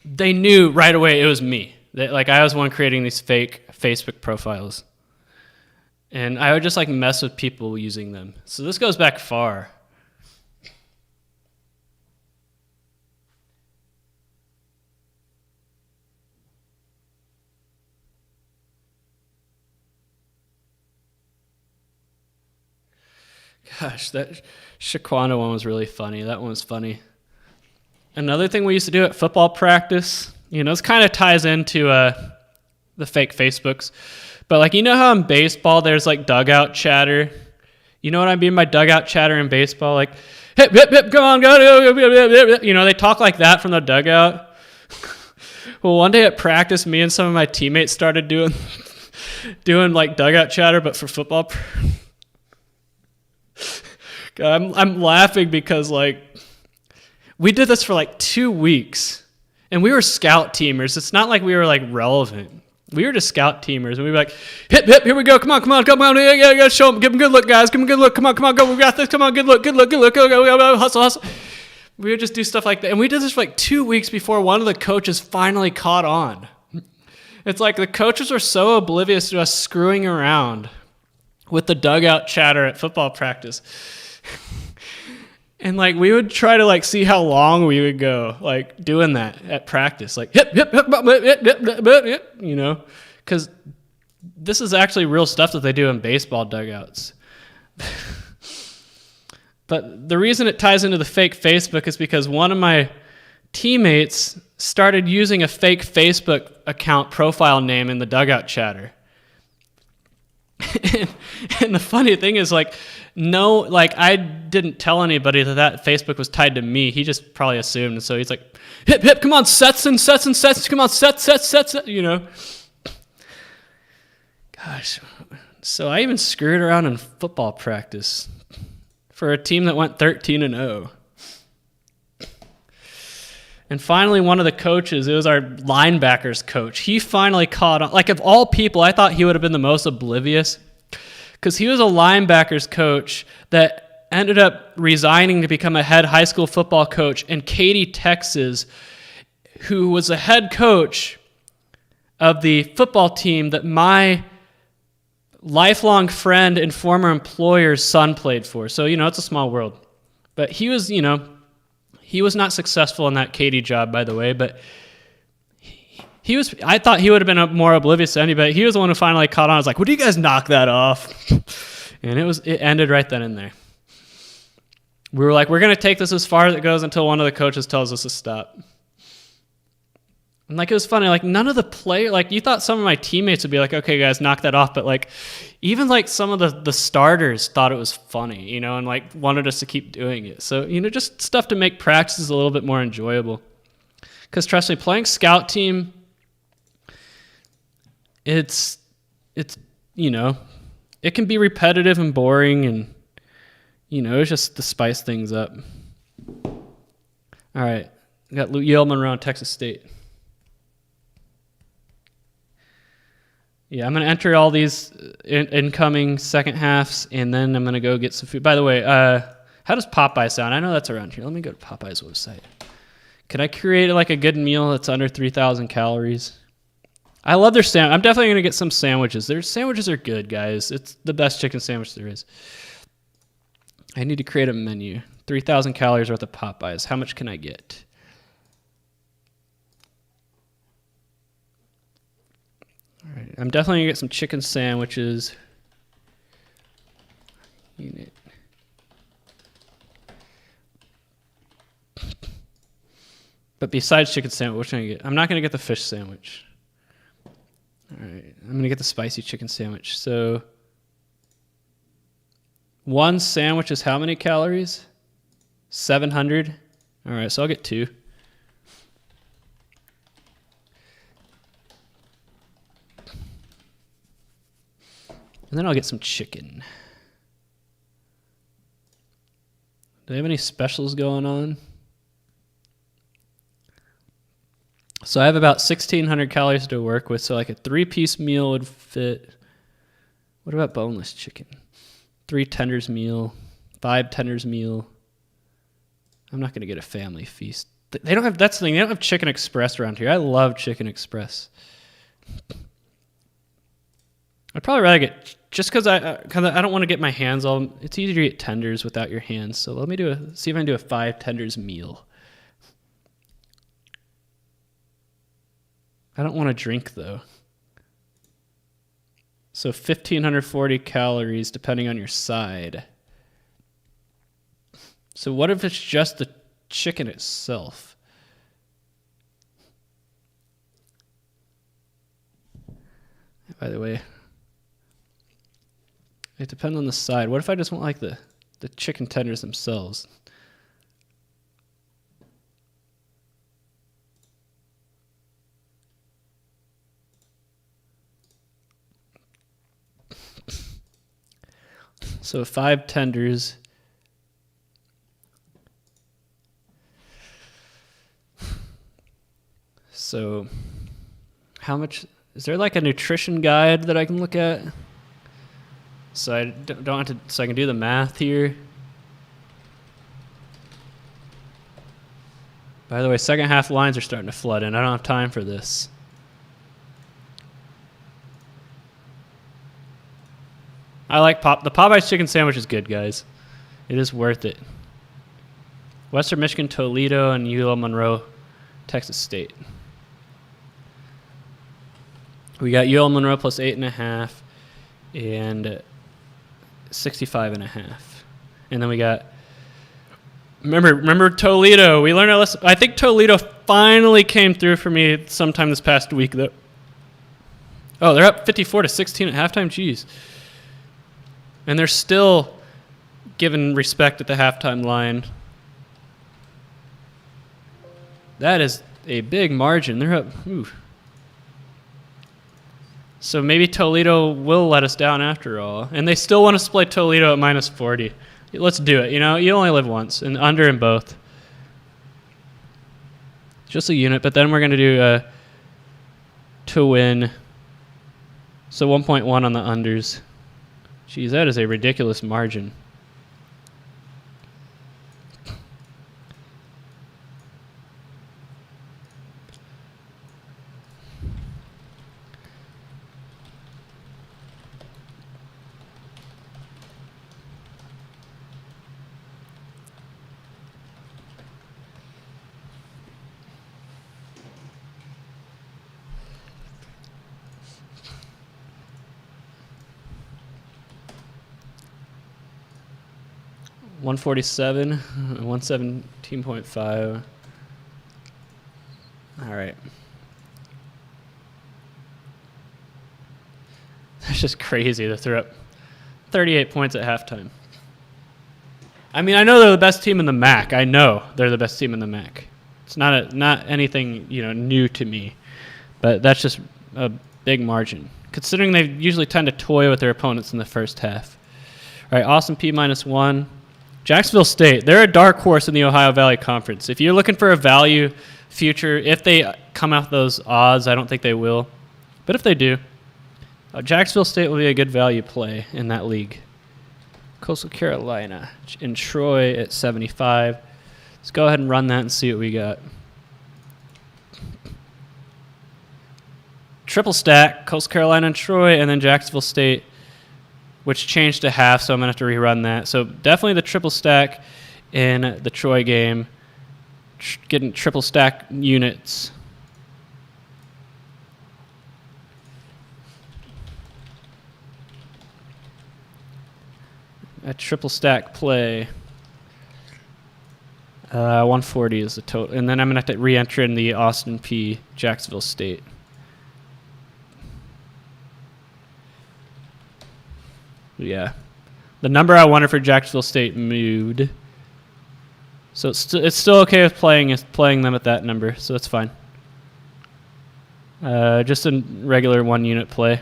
they knew right away it was me. Like I was one creating these fake Facebook profiles, and I would just like mess with people using them. So this goes back far. Gosh, that Shaquanda one was really funny. That one was funny. Another thing we used to do at football practice, this kind of ties into the fake Facebooks. But like, how in baseball there's like dugout chatter? You know what I mean by dugout chatter in baseball? Like, hip, hip, hip, come on, go. They talk like that from the dugout. Well, one day at practice, me and some of my teammates started doing like dugout chatter, but for football. I'm laughing because like we did this for like 2 weeks and we were scout teamers. It's not like we were like relevant. We were just scout teamers and we were like, hip, hip, here we go. Come on. Yeah, show them. Give them a good look, guys. Give them a good look. Come on, go. We got this. Come on, good look. Go. Hustle. We would just do stuff like that. And we did this for like 2 weeks before one of the coaches finally caught on. It's like the coaches were so oblivious to us screwing around with the dugout chatter at football practice. And like we would try to like see how long we would go like doing that at practice, like hip, because this is actually real stuff that they do in baseball dugouts. But the reason it ties into the fake Facebook is because one of my teammates started using a fake Facebook account profile name in the dugout chatter. And the funny thing is, like, no, like, I didn't tell anybody that Facebook was tied to me. He just probably assumed. And so he's like, hip, hip, come on, sets, come on, sets, Gosh. So I even screwed around in football practice for a team that went 13-0. And finally, one of the coaches, it was our linebackers coach, he finally caught on. Like, of all people, I thought he would have been the most oblivious because he was a linebackers coach that ended up resigning to become a head high school football coach in Katy, Texas, who was the head coach of the football team that my lifelong friend and former employer's son played for. So, it's a small world. But he was, he was not successful in that Katy job, by the way, but I thought he would have been more oblivious to anybody. He was the one who finally caught on. I was like, would you guys knock that off? And it ended right then and there. We were like, we're going to take this as far as it goes until one of the coaches tells us to stop. And it was funny, none of the players, you thought some of my teammates would be like, okay, guys, knock that off. But even some of the starters thought it was funny, and wanted us to keep doing it. So, just stuff to make practices a little bit more enjoyable. Because trust me, playing scout team, it's it can be repetitive and boring, and, it's just to spice things up. All right, we got Yale, Monroe, and Texas State. Yeah, I'm going to enter all these incoming second halves, and then I'm going to go get some food. By the way, how does Popeye sound? I know that's around here. Let me go to Popeye's website. Can I create a good meal that's under 3,000 calories? I love their sandwich. I'm definitely going to get some sandwiches. Their sandwiches are good, guys. It's the best chicken sandwich there is. I need to create a menu. 3,000 calories worth of Popeyes. How much can I get? All right, I'm definitely going to get some chicken sandwiches. Unit. But besides chicken sandwich, what should I get? I'm not going to get the fish sandwich. All right, I'm going to get the spicy chicken sandwich. So one sandwich is how many calories? 700. All right, so I'll get 2. And then I'll get some chicken. Do they have any specials going on? So I have about 1,600 calories to work with. So a 3-piece meal would fit. What about boneless chicken? 3 tenders meal, 5 tenders meal. I'm not going to get a family feast. They don't have, that's the thing, they don't have Chicken Express around here. I love Chicken Express. I'd probably rather get, just because I don't want to get my hands all, it's easier to get tenders without your hands. So let me see if I can do a 5 tenders meal. I don't want to drink though. So 1,540 calories depending on your side. So what if it's just the chicken itself? By the way, it depends on the side. What if I just want the chicken tenders themselves? So 5 tenders. So how much, is there a nutrition guide that I can look at? So I don't have to, so I can do the math here. By the way, second half lines are starting to flood in. I don't have time for this. I like the Popeye's chicken sandwich is good, guys. It is worth it. Western Michigan, Toledo, and UL Monroe, Texas State. We got UL Monroe plus 8.5 and 65.5. And then we got, remember Toledo. We learned our lesson. I think Toledo finally came through for me sometime this past week, though. Oh, they're up 54-16 at halftime. Jeez. And they're still giving respect at the halftime line. That is a big margin. They're up. Ooh. So maybe Toledo will let us down after all. And they still want us to play Toledo at minus 40. Let's do it. You know, you only live once, and under in both. Just a unit, but then we're going to do to win. So 1.1 on the unders. Geez, that is a ridiculous margin. $147, 117.5. All right. That's just crazy to throw up 38 points at halftime. I mean, I know they're the best team in the MAC. I know they're the best team in the MAC. It's not anything, you know, new to me, but that's just a big margin considering they usually tend to toy with their opponents in the first half. All right, Austin P -1. Jacksonville State, they're a dark horse in the Ohio Valley Conference. If you're looking for a value future, if they come out those odds, I don't think they will. But if they do, Jacksonville State will be a good value play in that league. Coastal Carolina and Troy at 75. Let's go ahead and run that and see what we got. Triple stack, Coastal Carolina and Troy, and then Jacksonville State, which changed to half, so I'm going to have to rerun that. So definitely the triple stack in the Troy game. Getting triple stack units. A triple stack play. 140 is the total. And then I'm going to have to re-enter in the Austin P. Jacksonville State. Yeah. The number I wanted for Jacksonville State moved. So it's still okay with playing them at that number, so that's fine. Just a regular one unit play.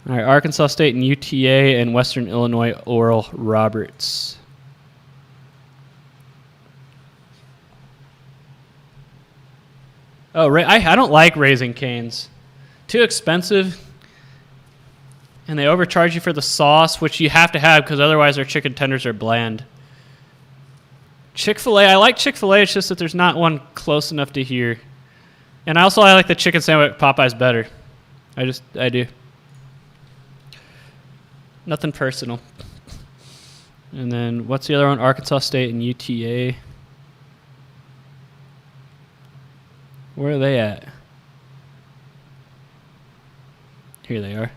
All right, Arkansas State and UTA and Western Illinois Oral Roberts. Oh, I don't like Raising Cane's. Too expensive, and they overcharge you for the sauce, which you have to have because otherwise their chicken tenders are bland. Chick-fil-A, I like Chick-fil-A, it's just that there's not one close enough to here. And I like the chicken sandwich at Popeyes better. I do. Nothing personal. And then what's the other one? Arkansas State and UTA. Where are they at? Here they are.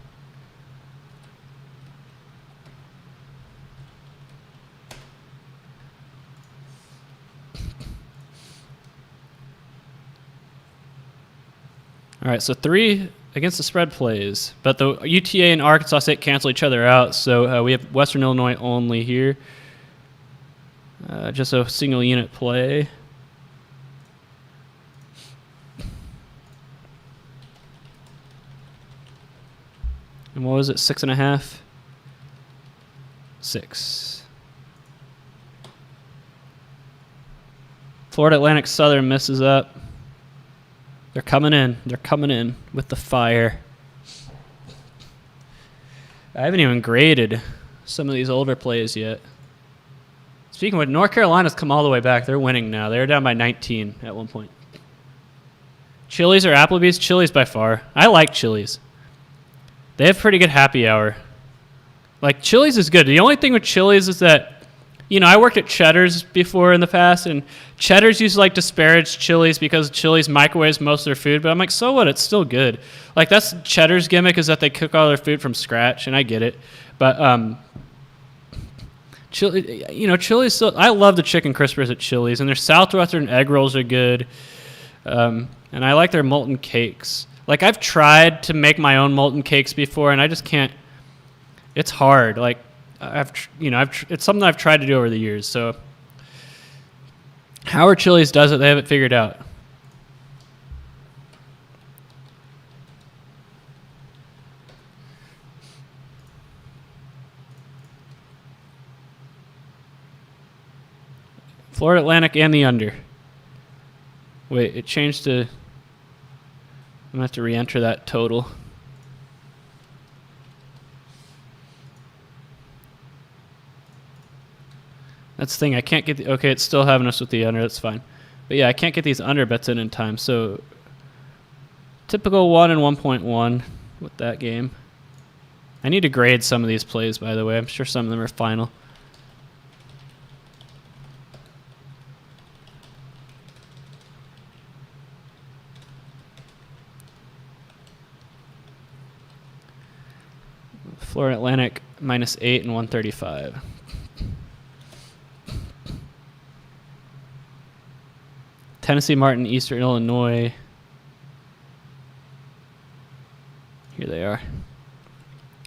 All right, so 3 against the spread plays, but the UTA and Arkansas State cancel each other out, so we have Western Illinois only here. Just a single unit play. And what was it, 6.5? 6. Florida Atlantic Southern misses up. They're coming in. They're coming in with the fire. I haven't even graded some of these older plays yet. Speaking of, North Carolina's come all the way back. They're winning now. They were down by 19 at one point. Chili's or Applebee's? Chili's by far. I like Chili's. They have pretty good happy hour. Like, Chili's is good. The only thing with Chili's is that, you know, I worked at Cheddar's before in the past, and Cheddar's used to, like, disparage Chili's because Chili's microwaves most of their food, but I'm like, so what? It's still good. Like, that's Cheddar's gimmick, is that they cook all their food from scratch, and I get it. But, Chili's still, I love the chicken crispers at Chili's, and their Southwestern egg rolls are good, and I like their molten cakes. Like, I've tried to make my own molten cakes before, and I just can't. It's hard. Like it's something I've tried to do over the years. So Howard Chili's does it. They have it figured out. Florida Atlantic and the under. Wait, it changed to... I'm going to have to re-enter that total. That's the thing. I can't get... okay, it's still having us with the under. That's fine. But yeah, I can't get these under bets in time. So typical 1 and 1.1 with that game. I need to grade some of these plays, by the way. I'm sure some of them are final. Florida Atlantic -8 and 135. Tennessee Martin, Eastern Illinois. Here they are.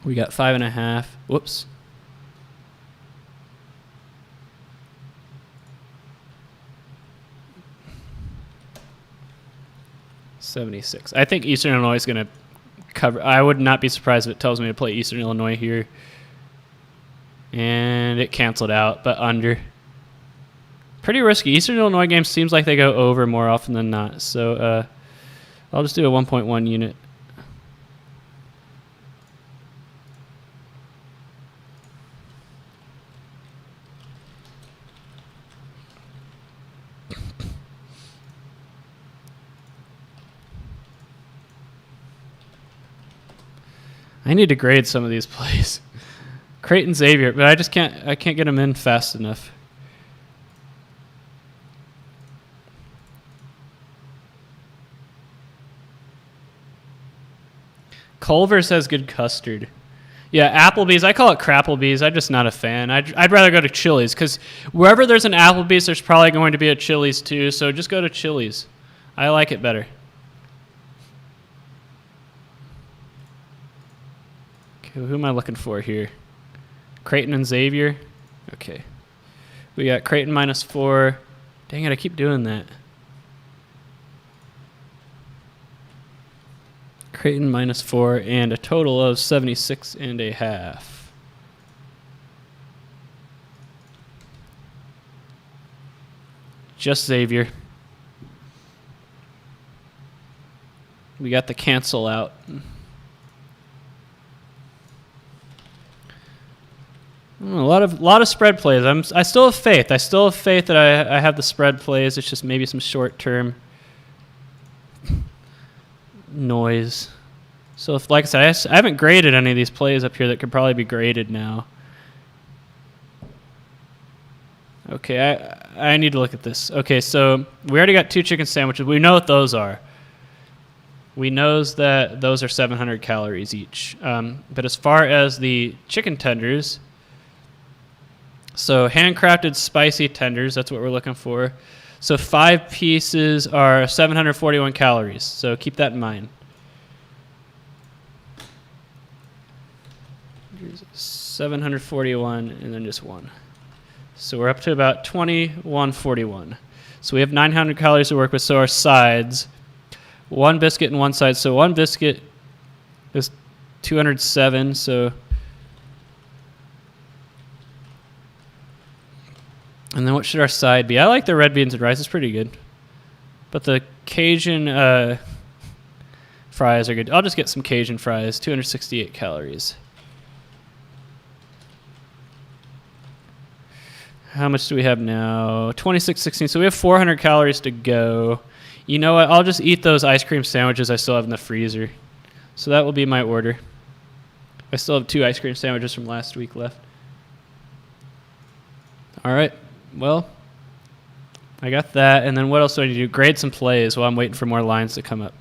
We got 5.5. Whoops. $76. I think Eastern Illinois is going to cover. I would not be surprised if it tells me to play Eastern Illinois here. And it canceled out, but under. Pretty risky. Eastern Illinois games seems like they go over more often than not. So I'll just do a 1.1 unit. I need to grade some of these plays. Creighton Xavier, but I can't get them in fast enough. Culver's has good custard. Yeah, Applebee's. I call it Crapplebee's. I'm just not a fan. I'd rather go to Chili's because wherever there's an Applebee's, there's probably going to be a Chili's too. So just go to Chili's. I like it better. Okay, who am I looking for here? Creighton and Xavier. Okay. We got Creighton -4. Dang it, I keep doing that. Creighton -4 and a total of 76.5. Just Xavier. We got the cancel out. A lot of spread plays. I still have faith. I still have faith that I have the spread plays. It's just maybe some short term noise. So if, like I said, I haven't graded any of these plays up here that could probably be graded now. Okay, I need to look at this. Okay, so we already got 2 chicken sandwiches. We know what those are. We know that those are 700 calories each. But as far as the chicken tenders, so handcrafted spicy tenders, that's what we're looking for. So 5 pieces are 741 calories. So keep that in mind. 741 and then just 1. So we're up to about 2141. So we have 900 calories to work with. So our sides, 1 biscuit and 1 side. So 1 biscuit is 207. So, and then what should our side be? I like the red beans and rice. It's pretty good. But the Cajun fries are good. I'll just get some Cajun fries. 268 calories. How much do we have now? 26.16. So we have 400 calories to go. You know what? I'll just eat those ice cream sandwiches I still have in the freezer. So that will be my order. I still have 2 ice cream sandwiches from last week left. All right. Well, I got that. And then what else do I need to do? Grade some plays while I'm waiting for more lines to come up.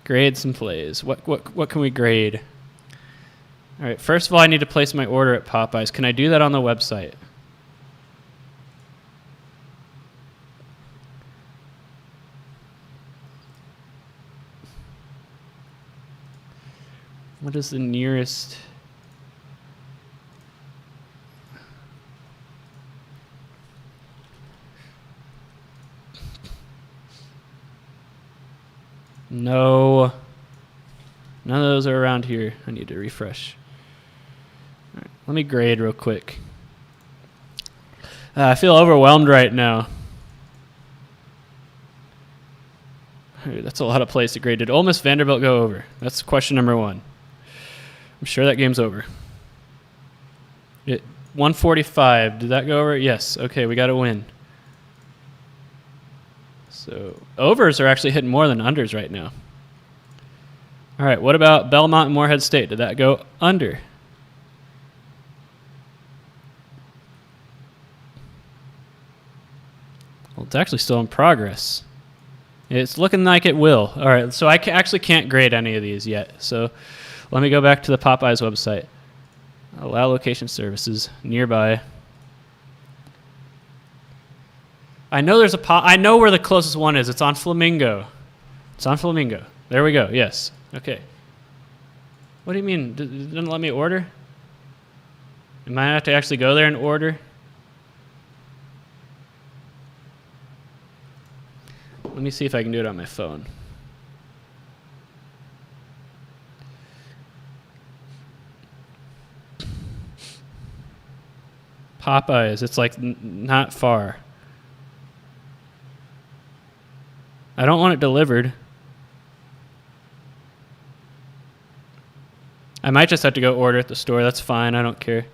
Grade some plays. What can we grade? All right. First of all, I need to place my order at Popeyes. Can I do that on the website? What is the nearest? No. None of those are around here. I need to refresh. All right, let me grade real quick. I feel overwhelmed right now. That's a lot of plays to grade. Did Ole Miss Vanderbilt go over? That's question number 1. I'm sure that game's over. 145. Did that go over? Yes. Okay, we got to win. So overs are actually hitting more than unders right now. All right, what about Belmont and Morehead State? Did that go under? Well, it's actually still in progress. It's looking like it will. All right, so I actually can't grade any of these yet. So let me go back to the Popeyes website. Allow location services nearby. I know there's I know where the closest one is. It's on Flamingo. It's on Flamingo. There we go. Yes. Okay. What do you mean? It didn't let me order? Am I have to actually go there and order? Let me see if I can do it on my phone. Popeyes, it's like not far. I don't want it delivered. I might just have to go order at the store. That's fine. I don't care.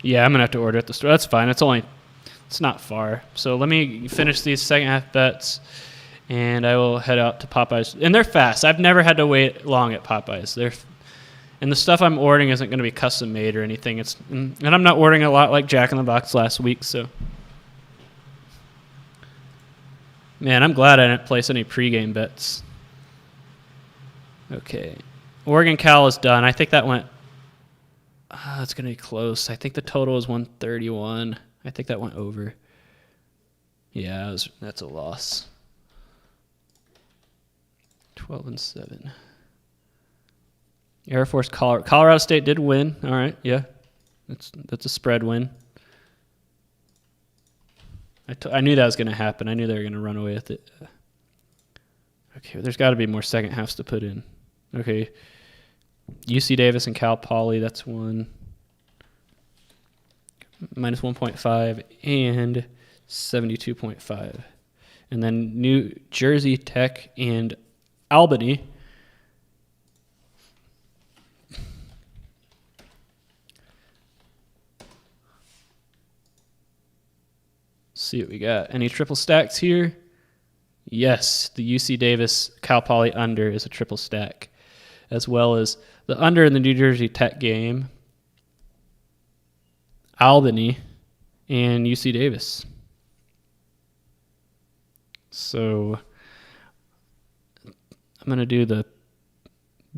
Yeah, I'm going to have to order at the store. That's fine. It's not far. So let me finish these second half bets, and I will head out to Popeyes. And they're fast. I've never had to wait long at Popeyes. And the stuff I'm ordering isn't going to be custom made or anything. And I'm not ordering a lot like Jack in the Box last week. So, man, I'm glad I didn't place any pregame bets. Okay, Oregon Cal is done. I think that went. It's going to be close. I think the total is 131. I think that went over. Yeah, that's a loss. 12-7. Air Force, Colorado State did win. All right, yeah. That's a spread win. I knew that was going to happen. I knew they were going to run away with it. Okay, there's got to be more second halves to put in. Okay. UC Davis and Cal Poly, that's one. Minus 1.5 and 72.5. And then New Jersey Tech and Albany. See what we got. Any triple stacks here? Yes, the UC Davis Cal Poly under is a triple stack, as well as the under in the New Jersey Tech game, Albany, and UC Davis. So I'm going to do the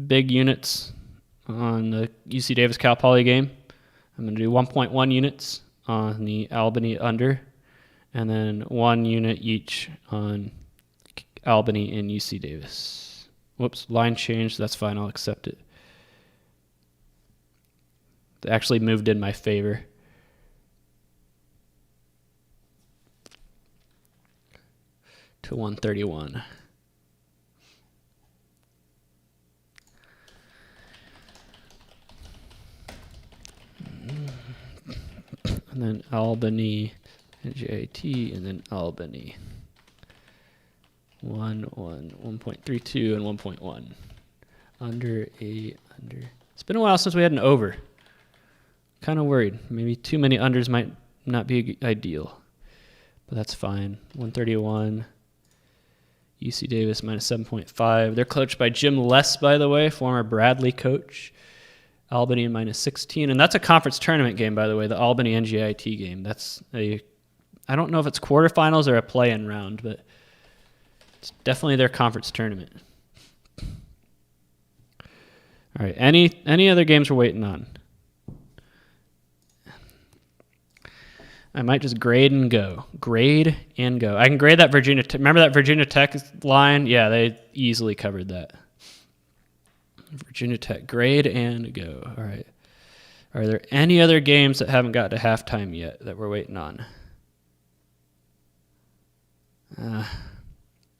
big units on the UC Davis Cal Poly game. I'm going to do 1.1 units on the Albany under, and then 1 unit each on Albany and UC Davis. Whoops, line changed. That's fine. I'll accept it. It actually moved in my favor. To 131. And then Albany, NJIT, and then Albany. 1.32 and 1.1. Under. It's been a while since we had an over. Kind of worried. Maybe too many unders might not be ideal. But that's fine. 131. UC Davis minus 7.5. They're coached by Jim Less, by the way, former Bradley coach. Albany minus 16. And that's a conference tournament game, by the way, the Albany NGIT game. I don't know if it's quarterfinals or a play-in round, but it's definitely their conference tournament. All right, any other games we're waiting on? I might just grade and go. Grade and go. I can grade that Virginia Tech. Remember that Virginia Tech line? Yeah, they easily covered that. Virginia Tech, grade and go. All right. Are there any other games that haven't got to halftime yet that we're waiting on?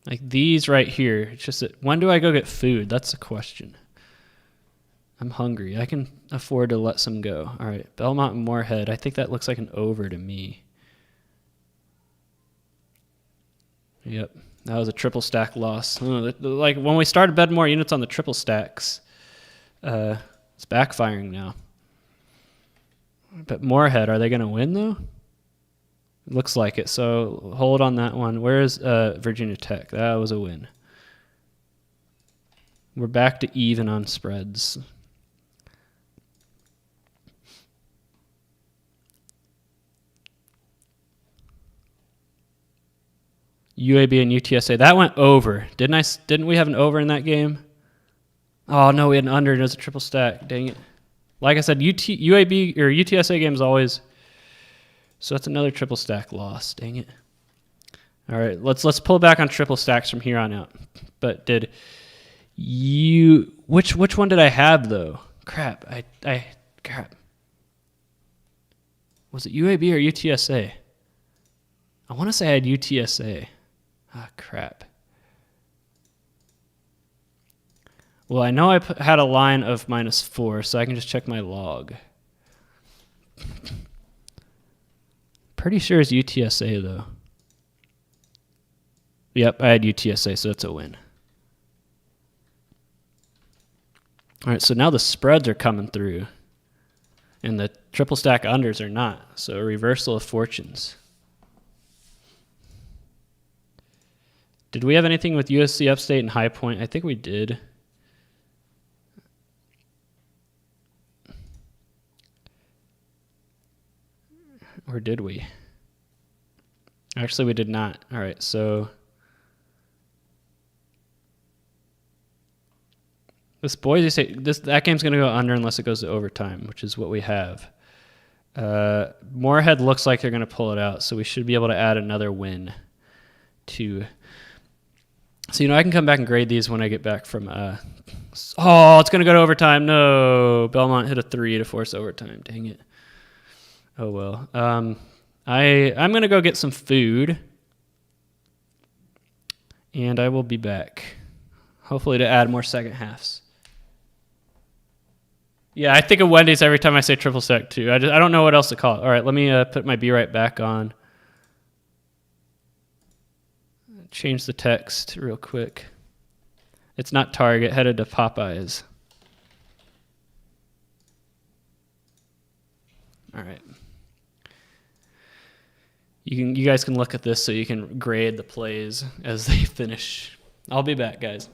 Like these right here. It's just that when do I go get food? That's the question. I'm hungry. I can afford to let some go. All right, Belmont and Moorhead. I think that looks like an over to me. Yep, that was a triple stack loss. Like when we started betting more units on the triple stacks, it's backfiring now. But Moorhead, are they going to win though? Looks like it. So hold on that one. Where is Virginia Tech? That was a win. We're back to even on spreads. UAB and UTSA. That went over. Didn't we have an over in that game? Oh no, we had an under and it was a triple stack. Dang it. Like I said, UAB or UTSA game is always. So that's another triple stack loss. Dang it. All right, let's pull back on triple stacks from here on out. But did you which one did I have though? Crap. Crap. Was it UAB or UTSA? I want to say I had UTSA. Ah, crap. Well, I know I had a line of -4, so I can just check my log. Pretty sure it's UTSA, though. Yep, I had UTSA, so that's a win. All right, so now the spreads are coming through, and the triple stack unders are not, so a reversal of fortunes. Did we have anything with USC Upstate and High Point? I think we did. Or did we? Actually, we did not. All right, so this Boise State, that game's going to go under unless it goes to overtime, which is what we have. Moorhead looks like they're going to pull it out, so we should be able to add another win to. So, I can come back and grade these when I get back from. It's going to go to overtime. No, Belmont hit a 3 to force overtime. Dang it. Oh well. I'm going to go get some food, and I will be back. Hopefully to add more second halves. Yeah, I think of Wendy's every time I say triple stack too. I don't know what else to call it. All right, let me put my Be Right Back on. Change the text real quick. It's not Target, headed to Popeyes. All right. You guys can look at this so you can grade the plays as they finish. I'll be back, guys.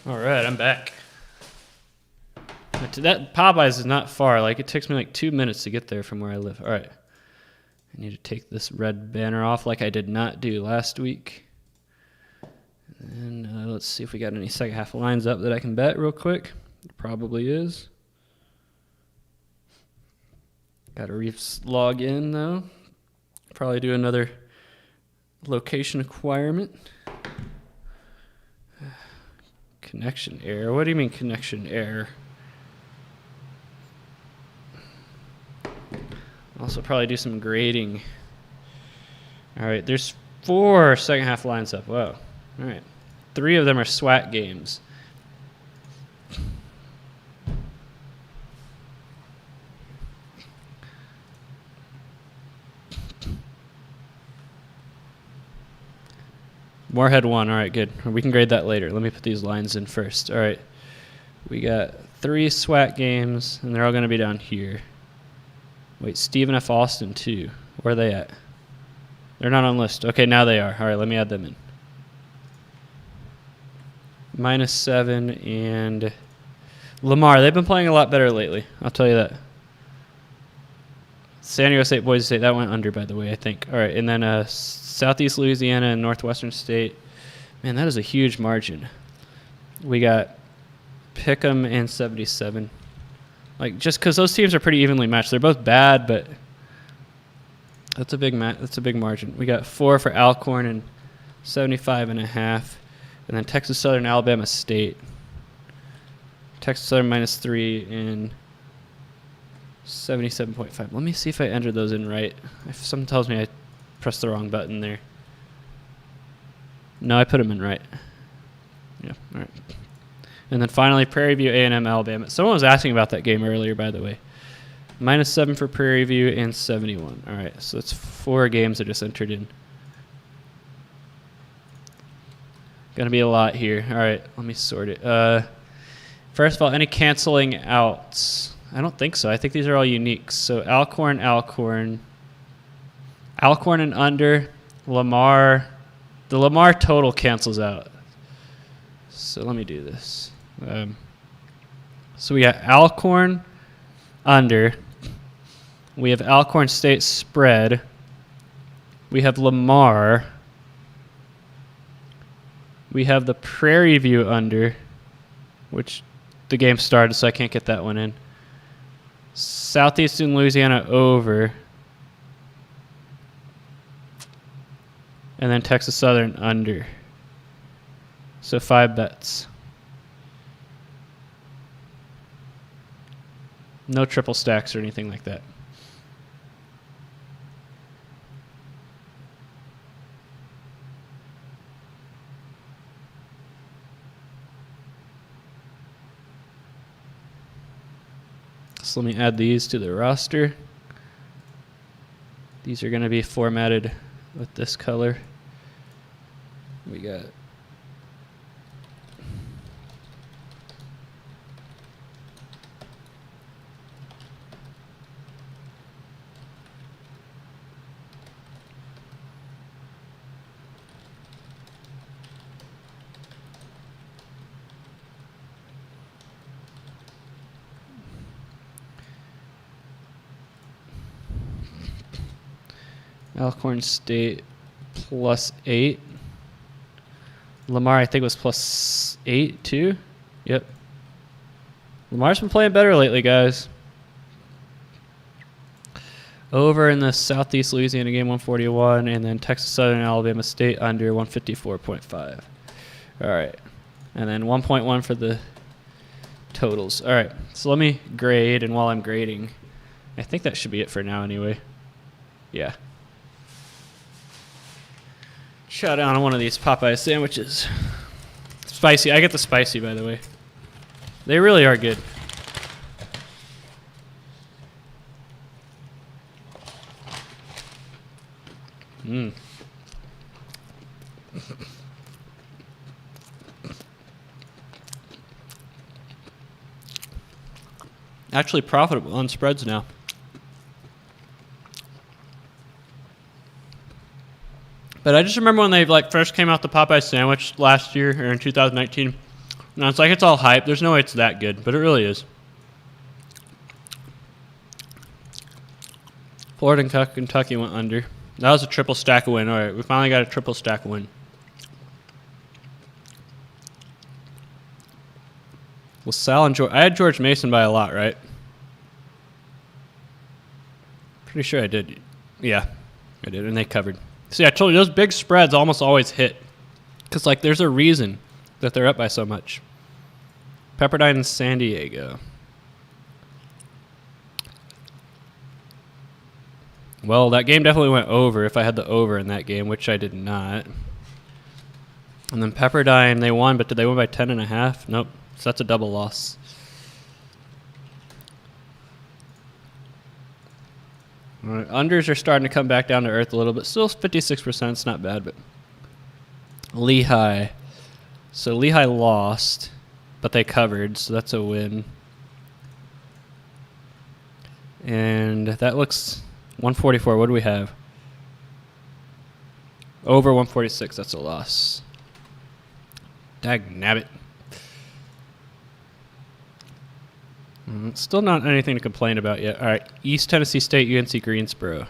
All right, I'm back. That Popeyes is not far. Like, it takes me like 2 minutes to get there from where I live. All right. I need to take this red banner off like I did not do last week. And let's see if we got any second half lines up that I can bet real quick. Probably is. Got to log in, though. Probably do another location acquirement. Connection error. What do you mean connection error? Also probably do some grading. All right, there's 4 second half lines up. Whoa. All right. 3 of them are SWAT games. Moorhead 1. All right, good. We can grade that later. Let me put these lines in first. All right. We got 3 SWAT games, and they're all going to be down here. Wait, Stephen F. Austin, too. Where are they at? They're not on list. Okay, now they are. All right, let me add them in. -7 and Lamar. They've been playing a lot better lately. I'll tell you that. San Diego State, Boise State. That went under, by the way, I think. All right, and then Southeast Louisiana and Northwestern State. Man, that is a huge margin. We got Pick'em and 77. Like, just because those teams are pretty evenly matched. They're both bad, but that's a big margin. We got 4 for Alcorn and 75.5. And then Texas Southern, Alabama State. Texas Southern -3 and 77.5. Let me see if I entered those in right. If something tells me I pressed the wrong button there. No, I put them in right. Yeah, all right. And then finally, Prairie View, A&M, Alabama. Someone was asking about that game earlier, by the way. -7 for Prairie View and 71. All right, so that's 4 games I just entered in. Going to be a lot here. All right, let me sort it. First of all, any canceling outs? I don't think so. I think these are all unique. So Alcorn and under. Lamar. The Lamar total cancels out. So let me do this. So we got Alcorn under. We have Alcorn State spread. We have Lamar. We have the Prairie View under, which the game started, so I can't get that one in. Southeastern Louisiana over. And then Texas Southern under. So 5 bets. No triple stacks or anything like that. So let me add these to the roster. These are going to be formatted with this color. We got Alcorn State +8. Lamar, I think, was +8 too. Yep. Lamar's been playing better lately, guys. Over in the Southeast Louisiana game, 141, and then Texas Southern and Alabama State under 154.5. All right. And then 1.1 for the totals. All right. So let me grade, and while I'm grading, I think that should be it for now anyway. Yeah. Chow down on one of these Popeye sandwiches. Spicy. I get the spicy, by the way. They really are good. Actually profitable on spreads now. But I just remember when they first came out the Popeye sandwich last year or in 2019, No, it's like it's all hype. There's no way it's that good, but it really is. Florida and Kentucky went under. That was a triple stack of win. All right, we finally got a triple stack of win. Well, Sal and George. I had George Mason by a lot, right? Pretty sure I did. Yeah, I did, and they covered. See, I told you, those big spreads almost always hit. Because, like, there's a reason that they're up by so much. Pepperdine and San Diego. Well, that game definitely went over if I had the over in that game, which I did not. And then Pepperdine, they won, but did they win by 10.5? Nope. So that's a double loss. All right, unders are starting to come back down to earth a little bit. Still 56%. It's not bad, but Lehigh. So Lehigh lost, but they covered, so that's a win. And that looks 144. What do we have? Over 146. That's a loss. Dagnabbit. Still not anything to complain about yet. All right, East Tennessee State, UNC Greensboro.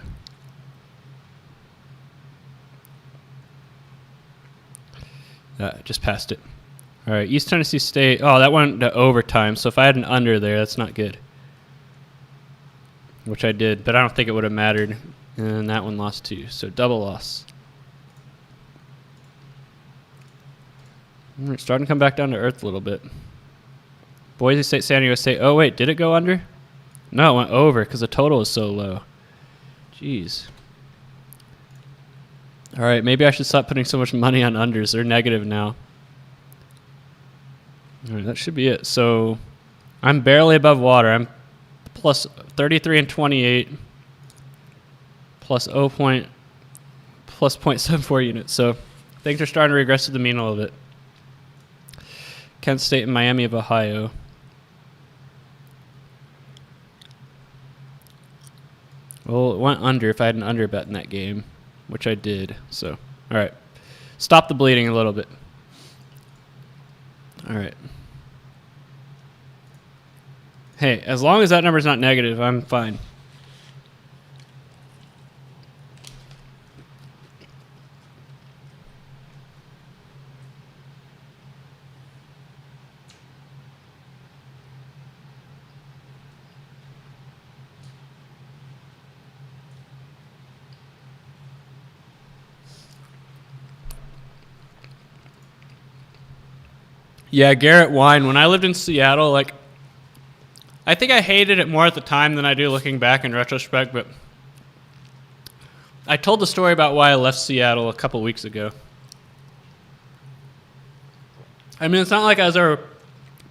Just passed it. All right, East Tennessee State. Oh, that went to overtime. So if I had an under there, that's not good. Which I did, but I don't think it would have mattered. And that one lost too. So double loss. We're starting to come back down to earth a little bit. Boise State, San Diego State. Oh, wait, did it go under? No, it went over because the total is so low. Jeez. All right, maybe I should stop putting so much money on unders. They're negative now. All right, that should be it. So I'm barely above water. I'm plus 33 and 28 plus plus 0.74 units. So things are starting to regress to the mean a little bit. Kent State and Miami of Ohio. Well, it went under if I had an under bet in that game, which I did. So, all right. Stop the bleeding a little bit. All right. Hey, as long as that number's not negative, I'm fine. Yeah, Garrett Wine. When I lived in Seattle, like, I think I hated it more at the time than I do looking back in retrospect, but I told the story about why I left Seattle a couple weeks ago. I mean, it's not like I was ever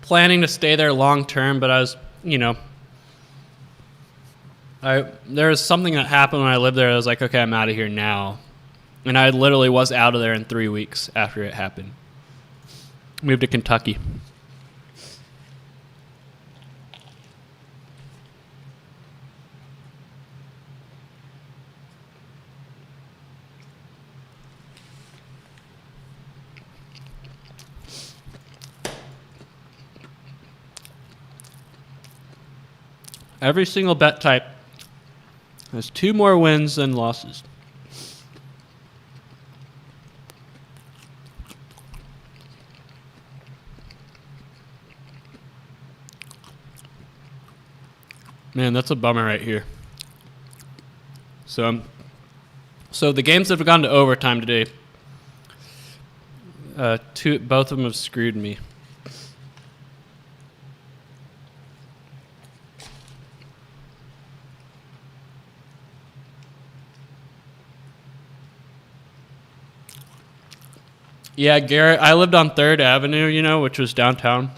planning to stay there long term, but I was, there was something that happened when I lived there. I was like, okay, I'm out of here now. And I literally was out of there in 3 weeks after it happened. Moved to Kentucky. Every single bet type has 2 more wins than losses. Man, that's a bummer right here. So the games that have gone to overtime today, both of them have screwed me. Yeah, Garrett, I lived on 3rd Avenue, which was downtown.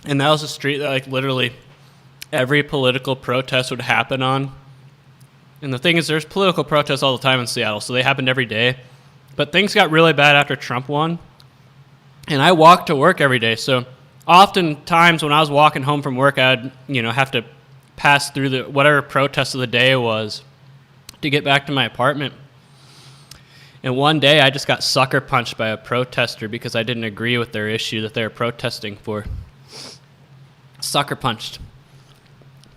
And that was a street that, like, literally every political protest would happen on. And the thing is, there's political protests all the time in Seattle, so they happened every day. But things got really bad after Trump won. And I walked to work every day. So oftentimes when I was walking home from work, I'd, have to pass through whatever protest of the day was to get back to my apartment. And one day I just got sucker punched by a protester because I didn't agree with their issue that they were protesting for. Sucker punched.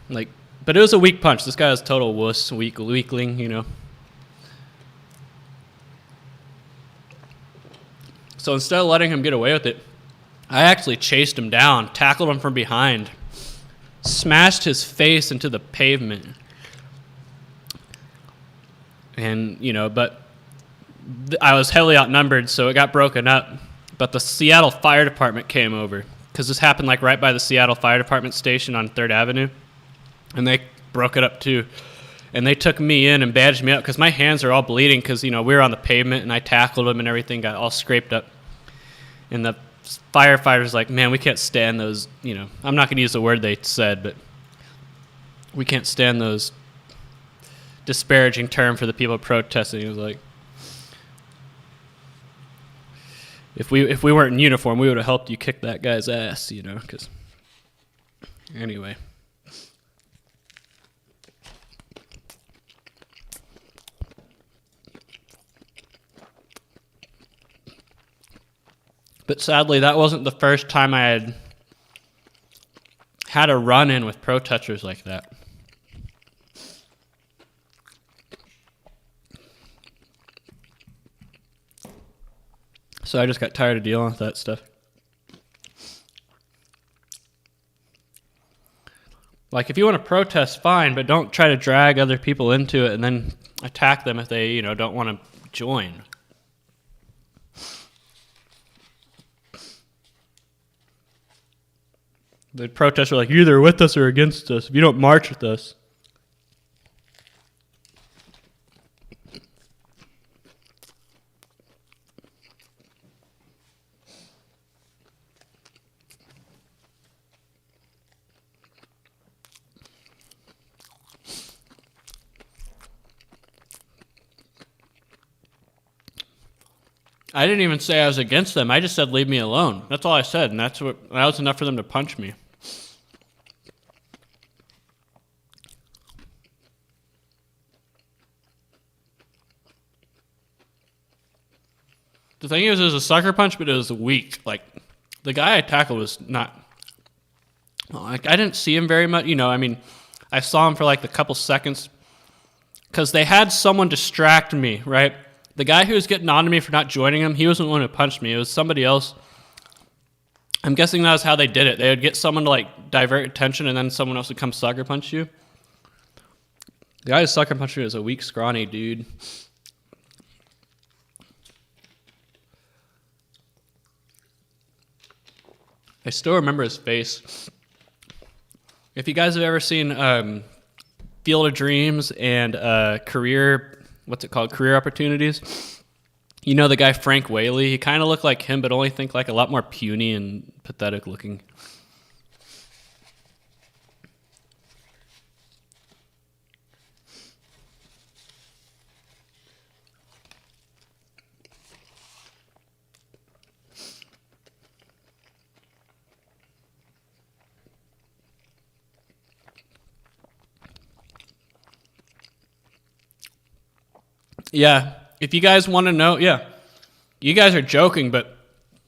Like, but it was a weak punch. This guy was total wuss, weakling, you know. So instead of letting him get away with it, I actually chased him down, tackled him from behind, smashed his face into the pavement. And, you know, but I was heavily outnumbered, so it got broken up. But the Seattle Fire Department came over, because this happened like right by the Seattle Fire Department station on 3rd Avenue. And they broke it up too. And they took me in and bandaged me up because my hands are all bleeding because, you know, we were on the pavement and I tackled them and everything got all scraped up. And the firefighters like, man, we can't stand those, you know, I'm not going to use the word they said, but we can't stand those disparaging term for the people protesting. It was like, if we weren't in uniform, we would have helped you kick that guy's ass, you know, because anyway. But sadly, that wasn't the first time I had a run-in with protesters like that. So I just got tired of dealing with that stuff. Like, if you want to protest, fine, but don't try to drag other people into it and then attack them if they, you know, don't want to join. The protesters are like, you're either with us or against us if you don't march with us. I didn't even say I was against them. I just said, leave me alone. That's all I said, and that was enough for them to punch me. The thing is, it was a sucker punch, but it was weak. Like, the guy I tackled was not... Like, I didn't see him very much. You know, I mean, I saw him for like a couple seconds because they had someone distract me, right? The guy who was getting on to me for not joining him, he wasn't the one who punched me. It was somebody else. I'm guessing that was how they did it. They would get someone to, like, divert attention, and then someone else would come sucker punch you. The guy who sucker punched me was a weak, scrawny dude. I still remember his face. If you guys have ever seen Field of Dreams and Career Opportunities, you know the guy Frank Whaley? He kind of looked like him, but only think like a lot more puny and pathetic looking. Yeah, if you guys want to know, yeah, you guys are joking, but,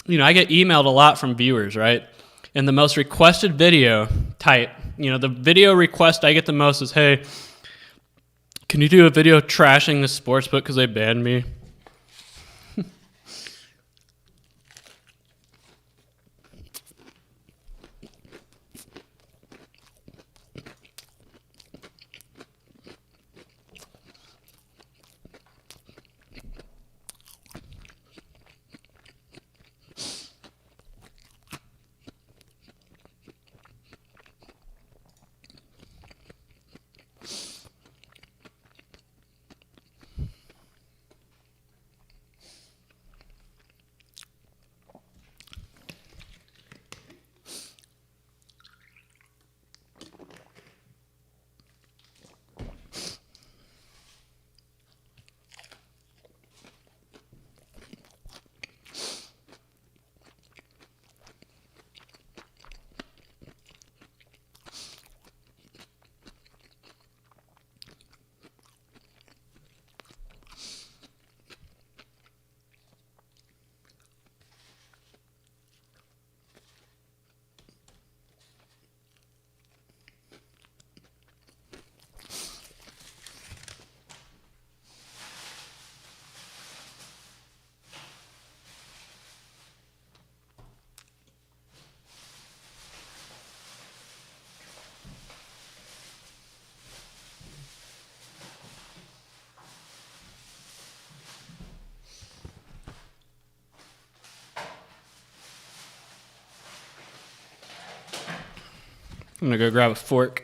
you know, I get emailed a lot from viewers, right? And the most requested video type, you know, the video request I get the most is, hey, can you do a video trashing the sportsbook because they banned me? I'm going to go grab a fork.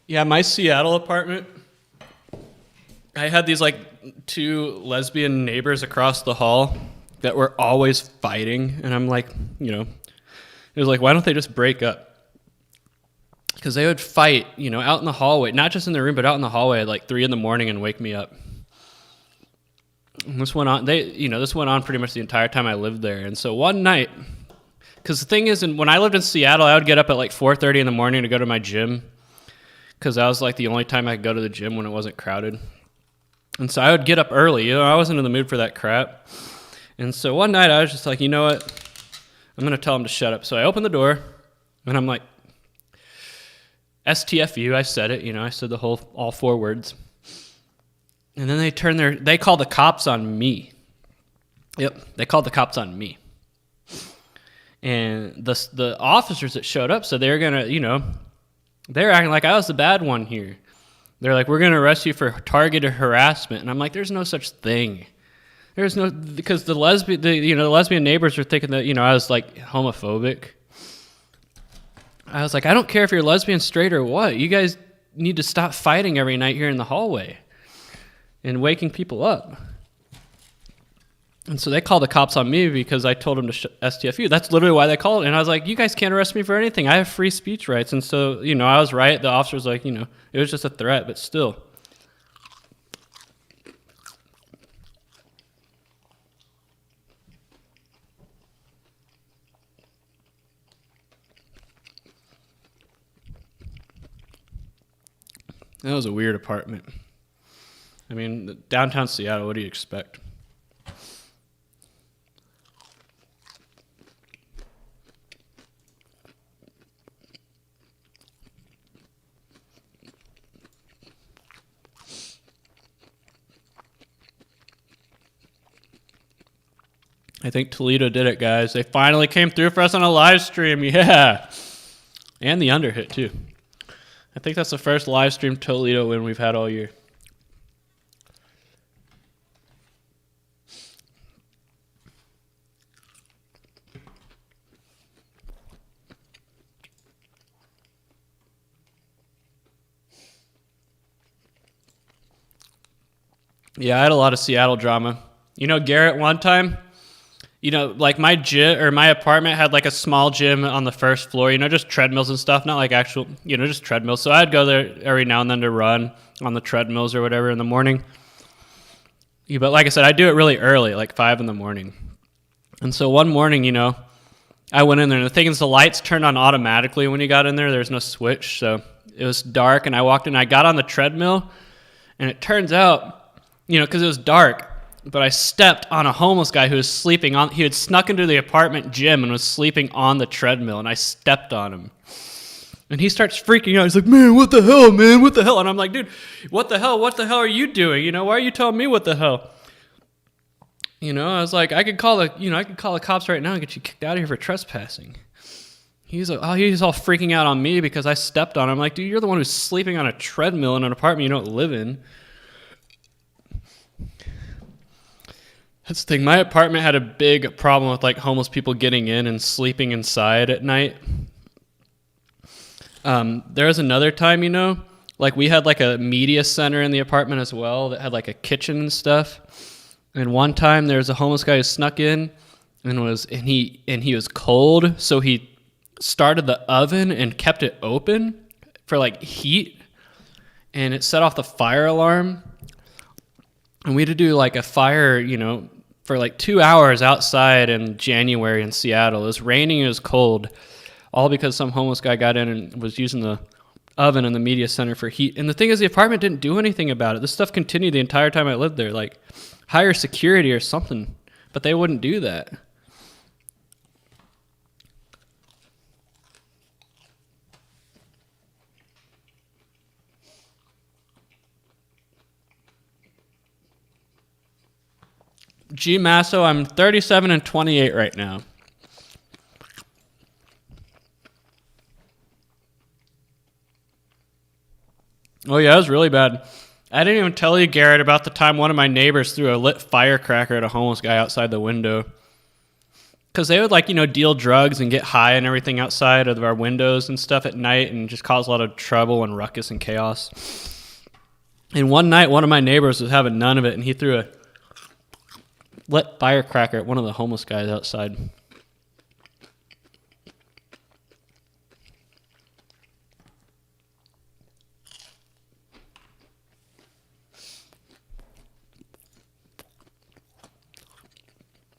Yeah, my Seattle apartment, I had these like two lesbian neighbors across the hall that were always fighting. And I'm like, it was like, why don't they just break up? Because they would fight, out in the hallway, not just in the room, but out in the hallway at like 3 a.m. and wake me up. And this went on, this went on pretty much the entire time I lived there. And so one night, because the thing is, when I lived in Seattle, I would get up at like 4:30 in the morning to go to my gym. Because that was like the only time I could go to the gym when it wasn't crowded. And so I would get up early. I wasn't in the mood for that crap. And so one night I was just like, you know what? I'm going to tell them to shut up. So I opened the door, and I'm like, STFU, I said it. I said all 4 words. And then they called the cops on me. Yep, they called the cops on me. And the officers that showed up said they were going to, they're acting like I was the bad one here. They're like, we're going to arrest you for targeted harassment. And I'm like, there's no such thing. Because the lesbian neighbors were thinking that, I was like homophobic. I was like, I don't care if you're lesbian, straight, or what. You guys need to stop fighting every night here in the hallway and waking people up. And so they called the cops on me because I told them to STFU. That's literally why they called. And I was like, you guys can't arrest me for anything. I have free speech rights. And so, I was right. The officer was like, it was just a threat, but still. That was a weird apartment. I mean, downtown Seattle, what do you expect? I think Toledo did it, guys. They finally came through for us on a live stream. Yeah. And the under hit, too. I think that's the first live stream Toledo win we've had all year. Yeah, I had a lot of Seattle drama. Garrett, one time, like my gym or my apartment had like a small gym on the first floor, just treadmills and stuff, not like actual, just treadmills. So I'd go there every now and then to run on the treadmills or whatever in the morning. Yeah, but like I said, I do it really early, like 5 in the morning. And so one morning, I went in there, and the thing is the lights turned on automatically when you got in there. There's no switch. So it was dark, and I walked in, I got on the treadmill, and it turns out, because it was dark, but I stepped on a homeless guy who was sleeping on, he had snuck into the apartment gym and was sleeping on the treadmill, and I stepped on him. And he starts freaking out. He's like, man, what the hell, man? What the hell? And I'm like, dude, what the hell? What the hell are you doing? Why are you telling me what the hell? I was like, I could call the cops right now and get you kicked out of here for trespassing. He's all freaking out on me because I stepped on him. I'm like, dude, you're the one who's sleeping on a treadmill in an apartment you don't live in. That's the thing. My apartment had a big problem with like homeless people getting in and sleeping inside at night. There was another time, like we had like a media center in the apartment as well that had like a kitchen and stuff. And one time there was a homeless guy who snuck in and he was cold, so he started the oven and kept it open for like heat, and it set off the fire alarm. And we had to do like a fire, for like 2 hours outside in January in Seattle. It was raining, it was cold, all because some homeless guy got in and was using the oven in the media center for heat. And the thing is, the apartment didn't do anything about it. This stuff continued the entire time I lived there, like hire security or something, but they wouldn't do that. G Masso, I'm 37-28 right now. Oh yeah, it was really bad. I didn't even tell you, Garrett, about the time one of my neighbors threw a lit firecracker at a homeless guy outside the window. Because they would, deal drugs and get high and everything outside of our windows and stuff at night and just cause a lot of trouble and ruckus and chaos. And one night, one of my neighbors was having none of it, and he threw a lit firecracker at one of the homeless guys outside.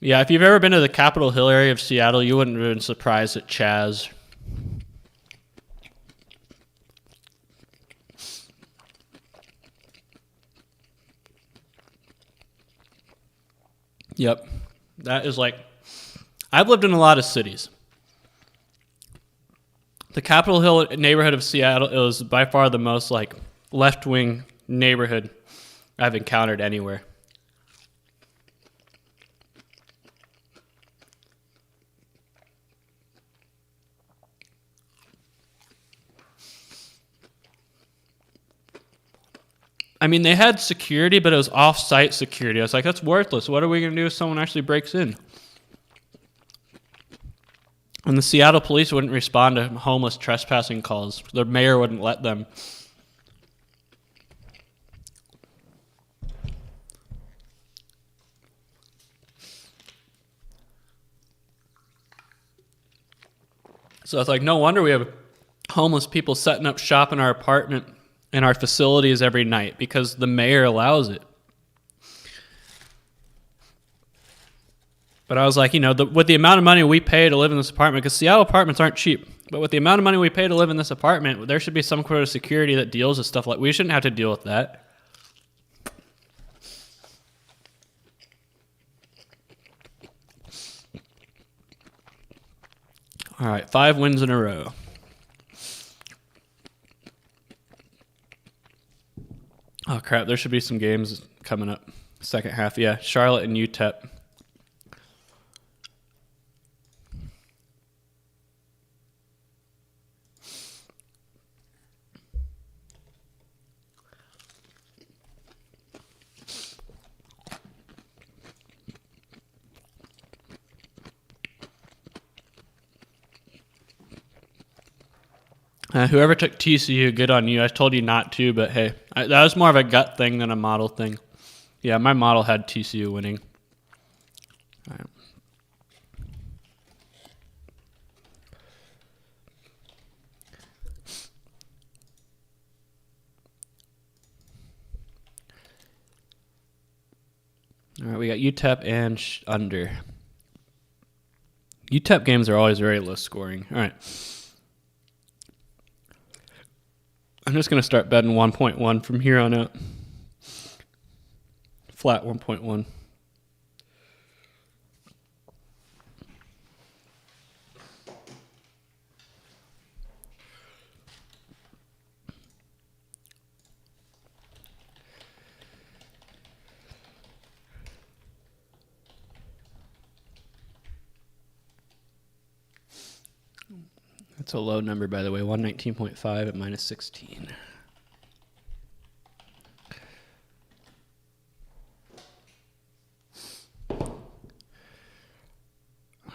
Yeah, if you've ever been to the Capitol Hill area of Seattle, you wouldn't have been surprised at Chaz. Yep. That is I've lived in a lot of cities. The Capitol Hill neighborhood of Seattle is by far the most left-wing neighborhood I've encountered anywhere. I mean, they had security, but it was off-site security. I was like, that's worthless. What are we going to do if someone actually breaks in? And the Seattle police wouldn't respond to homeless trespassing calls. The mayor wouldn't let them. So it's no wonder we have homeless people setting up shop in our apartment in our facilities every night because the mayor allows it. But I was like, with the amount of money we pay to live in this apartment, because Seattle apartments aren't cheap, but with the amount of money we pay to live in this apartment, there should be some sort of security that deals with stuff we shouldn't have to deal with that. All right, 5 wins in a row. Oh, crap. There should be some games coming up. Second half, yeah. Charlotte and UTEP. Whoever took TCU, good on you. I told you not to, but hey, that was more of a gut thing than a model thing. Yeah, my model had TCU winning. All right. All right, we got UTEP and under. UTEP games are always very low scoring. All right. I'm just going to start betting 1.1 from here on out. Flat 1.1. That's a low number, by the way. 119.5 at minus 16. All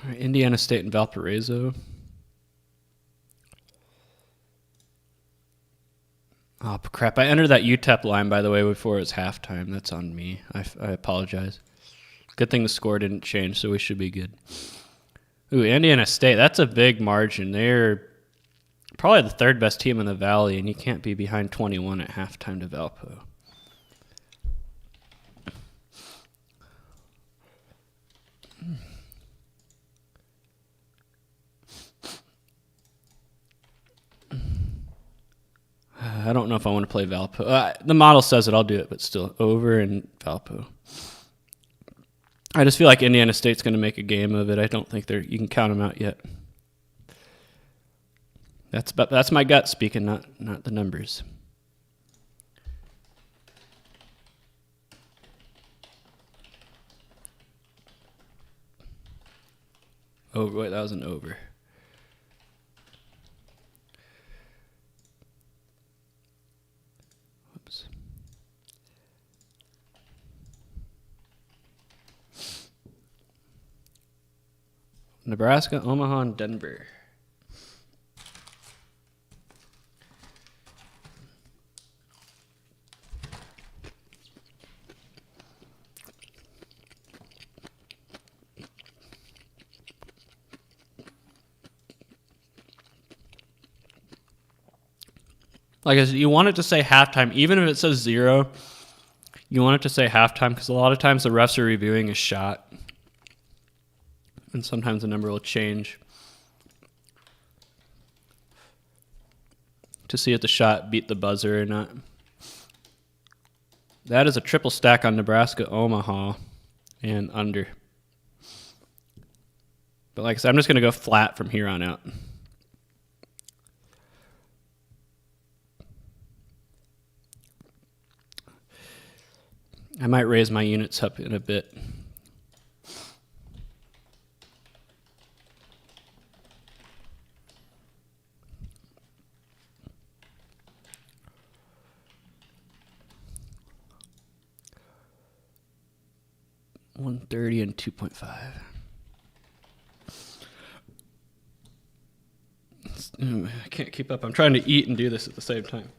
right, Indiana State and Valparaiso. Oh, crap. I entered that UTEP line, by the way, before it was halftime. That's on me. I apologize. Good thing the score didn't change, so we should be good. Ooh, Indiana State, that's a big margin. They're probably the third best team in the Valley, and you can't be behind 21 at halftime to Valpo. I don't know if I want to play Valpo. The model says it, I'll do it, but still, over in Valpo. I just feel like Indiana State's going to make a game of it. I don't think you can count them out yet. That's my gut speaking, not the numbers. Over. Wait, that was an over. Whoops. Nebraska, Omaha, and Denver. Like I said, you want it to say halftime, even if it says 0. You want it to say halftime because a lot of times the refs are reviewing a shot, and sometimes the number will change to see if the shot beat the buzzer or not. That is a triple stack on Nebraska, Omaha, and under. But like I said, I'm just going to go flat from here on out. I might raise my units up in a bit. $130 and 2.5. I can't keep up. I'm trying to eat and do this at the same time.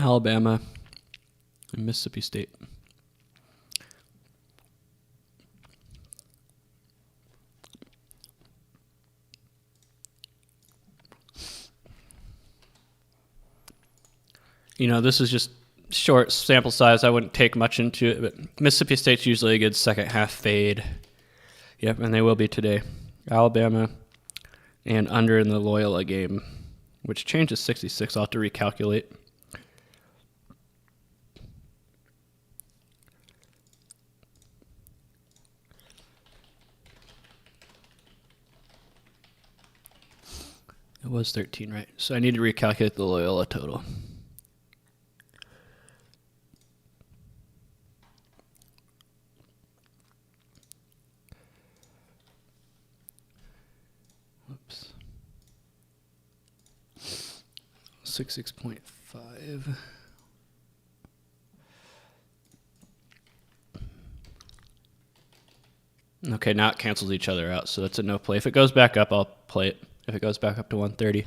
Alabama and Mississippi State. You know, this is just short sample size. I wouldn't take much into it, but Mississippi State's usually a good second half fade. Yep, and they will be today. Alabama and under in the Loyola game, which changes 66. I'll have to recalculate. It was 13, right? So I need to recalculate the Loyola total. Whoops. 66.5. Okay, now it cancels each other out, so that's a no play. If it goes back up, I'll play it. If it goes back up to 130.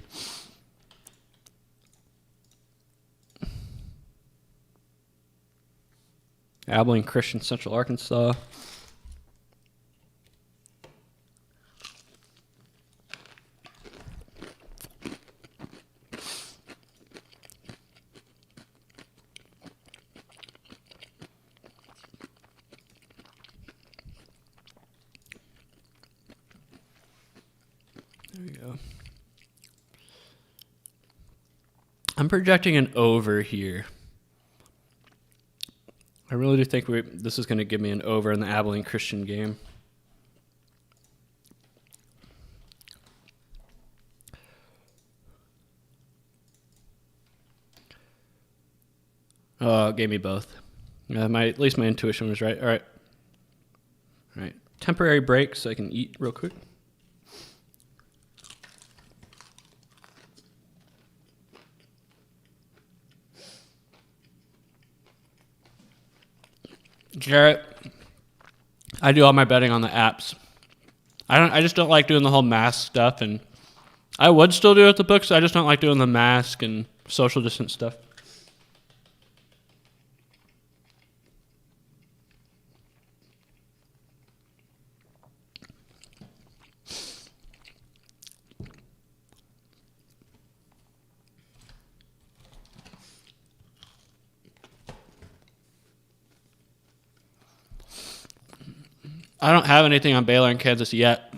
Abilene Christian, Central Arkansas. There we go. I'm projecting an over here. I really do think this is going to give me an over in the Abilene Christian game. Oh, it gave me both. At least my intuition was right. All right. All right. Temporary break so I can eat real quick. Jarrett, I do all my betting on the apps. I just don't like doing the whole mask stuff, and I would still do it at the books. I just don't like doing the mask and social distance stuff. I don't have anything on Baylor and Kansas yet.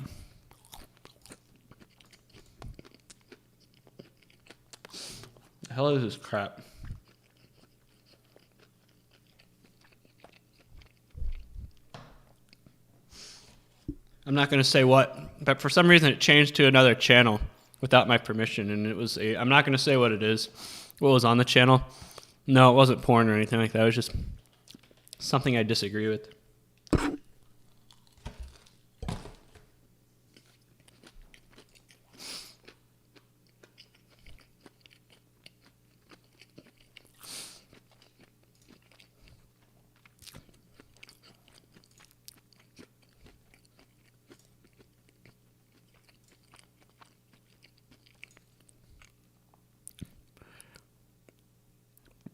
The hell is this crap? I'm not going to say what, but for some reason it changed to another channel without my permission, and it was I'm not going to say what it is, what was on the channel. No, it wasn't porn or anything like that. It was just something I disagree with.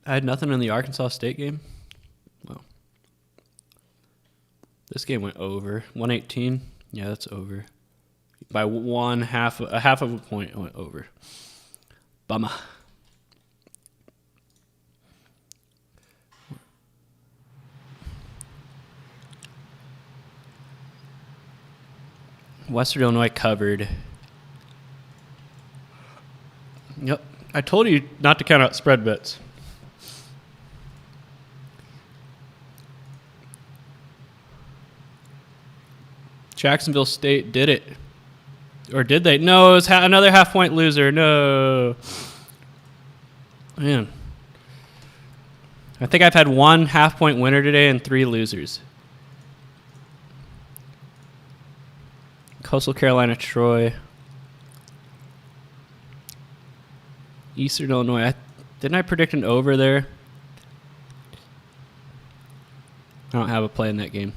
I had nothing in the Arkansas State game. Well, this game went over 118. Yeah, that's over by a half of a point. It went over. Bummer. Western Illinois covered. Yep, I told you not to count out spread bets. Jacksonville State did it. Or did they? No, it was another half-point loser. No. Man. I think I've had one half-point winner today and 3 losers. Coastal Carolina, Troy. Eastern Illinois. Didn't I predict an over there? I don't have a play in that game.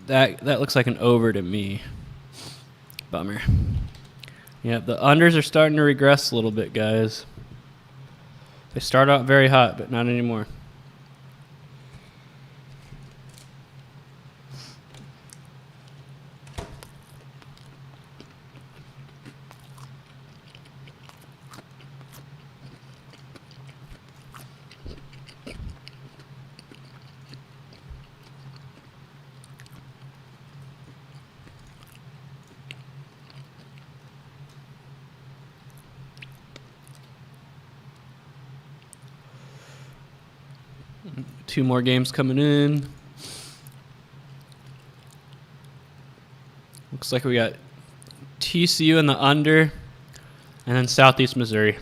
That looks like an over to me. Bummer. Yeah, the unders are starting to regress a little bit, guys. They start out very hot, but not anymore. Two more games coming in. Looks like we got TCU in the under, and then Southeast Missouri.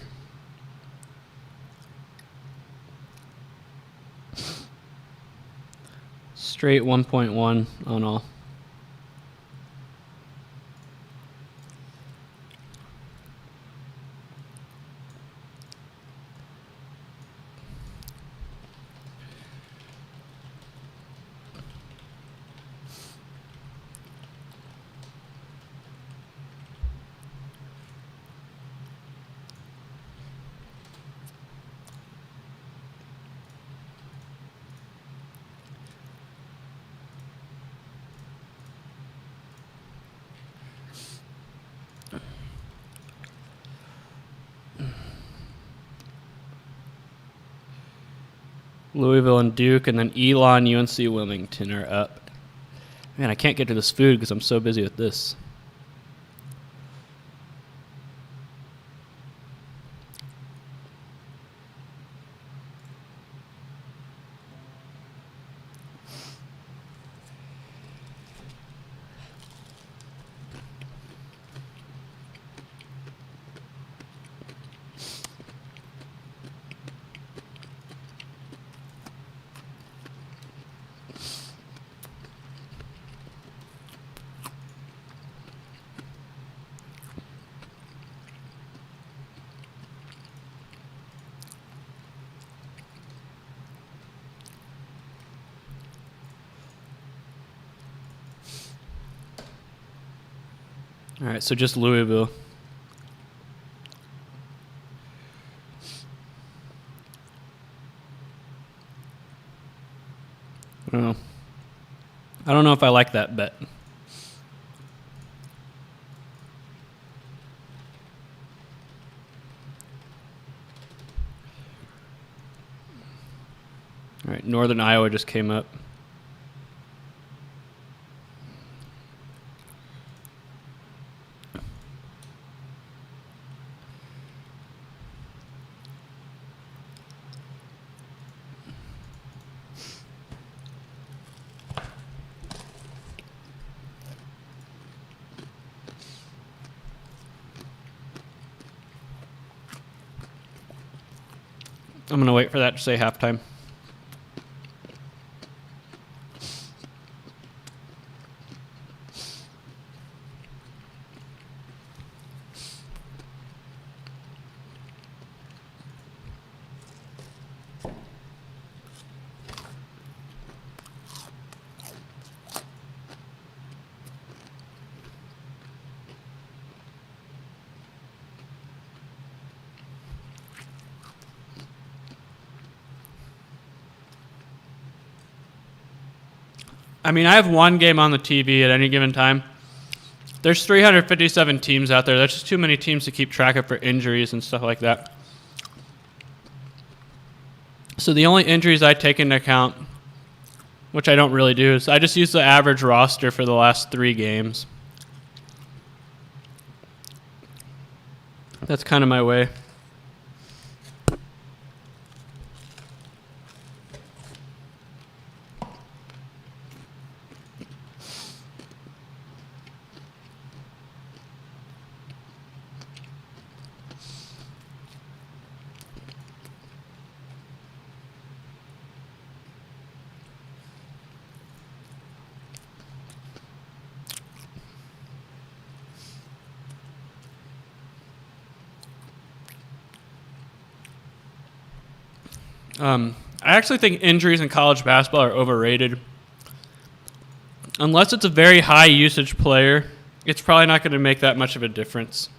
Straight 1.1 on all. Louisville and Duke, and then Elon, UNC, Wilmington are up. Man, I can't get to this food because I'm so busy with this. All right, so just Louisville. Well, I don't know if I like that bet. All right, Northern Iowa just came up. I'm going to wait for that to say halftime. I mean, I have one game on the TV at any given time. There's 357 teams out there. That's just too many teams to keep track of for injuries and stuff like that. So the only injuries I take into account, which I don't really do, is I just use the average roster for the last 3 games. That's kind of my way. I actually think injuries in college basketball are overrated. Unless it's a very high usage player, it's probably not going to make that much of a difference.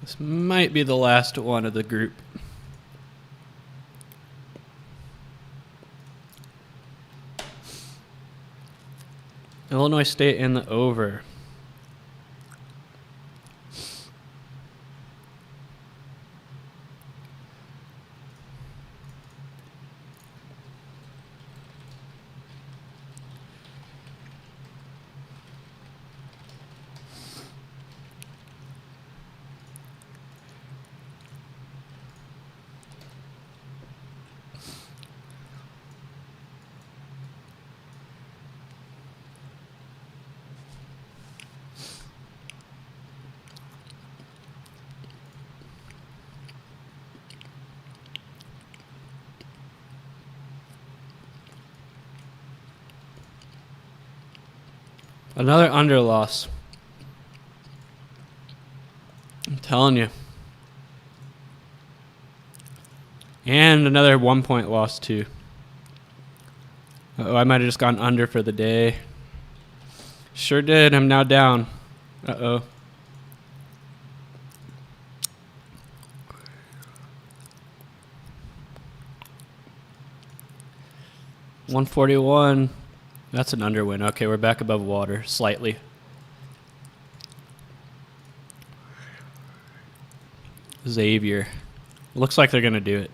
This might be the last one of the group. Illinois State in the over. Another under loss. I'm telling you. And another 1-point loss, too. Uh-oh, I might have just gone under for the day. Sure did. I'm now down. Uh-oh. $141. That's an underwin. Okay, we're back above water, slightly. Xavier. Looks like they're going to do it.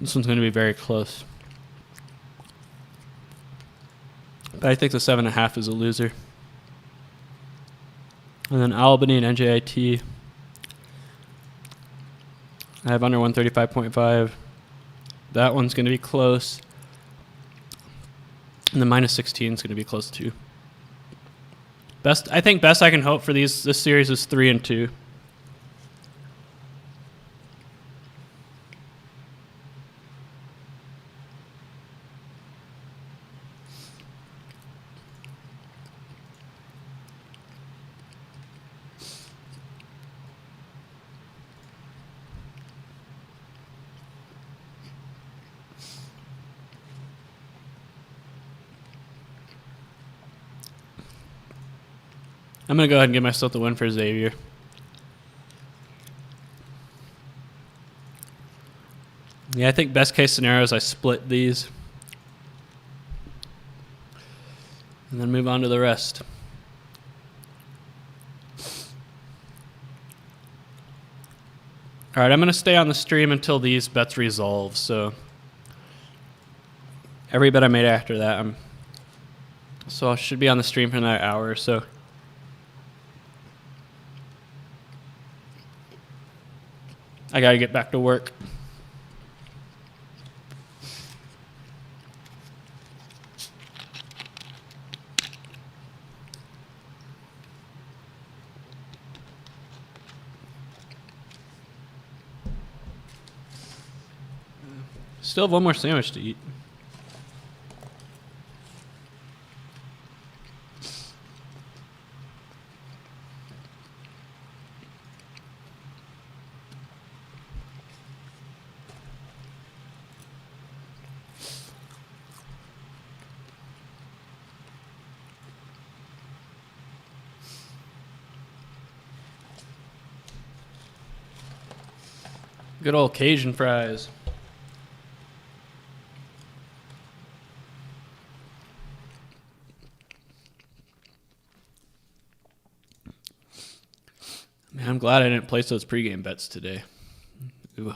This one's going to be very close. But I think the 7.5 is a loser. And then Albany and NJIT. I have under 135.5. That one's going to be close. And the minus 16 is going to be close too. I think best I can hope for this series is 3-2. I'm going to go ahead and give myself the win for Xavier. Yeah, I think best case scenario is I split these. and then move on to the rest. All right, I'm going to stay on the stream until these bets resolve. So every bet I made after that, so I should be on the stream for another hour or so. I got to get back to work. Still have one more sandwich to eat. Good old Cajun fries. Man, I'm glad I didn't place those pregame bets today. Ooh.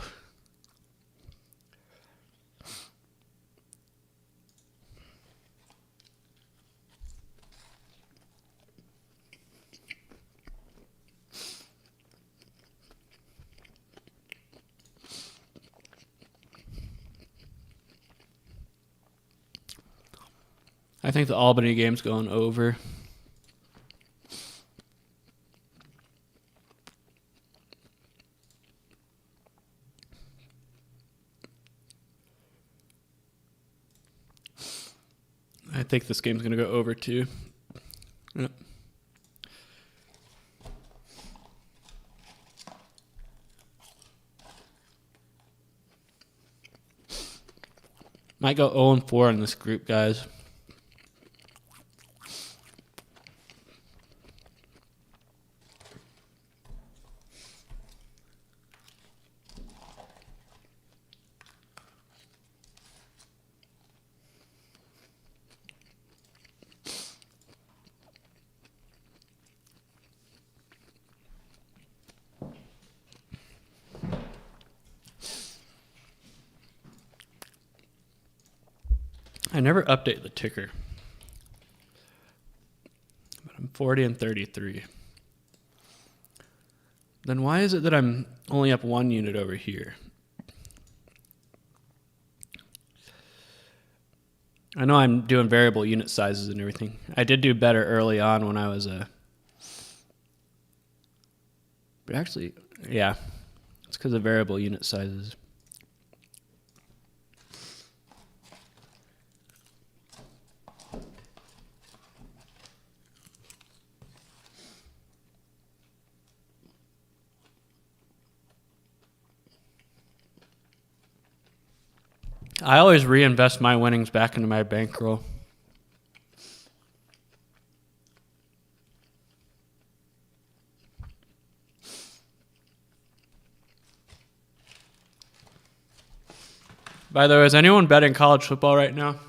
I think the Albany game's going over. I think this game's going to go over too. Yep. Might go 0-4 in this group, guys. I never update the ticker. But I'm 40-33. Then why is it that I'm only up 1 unit over here? I know I'm doing variable unit sizes and everything. I did do better early on when I was but actually, yeah, it's because of variable unit sizes. I always reinvest my winnings back into my bankroll. By the way, is anyone betting college football right now?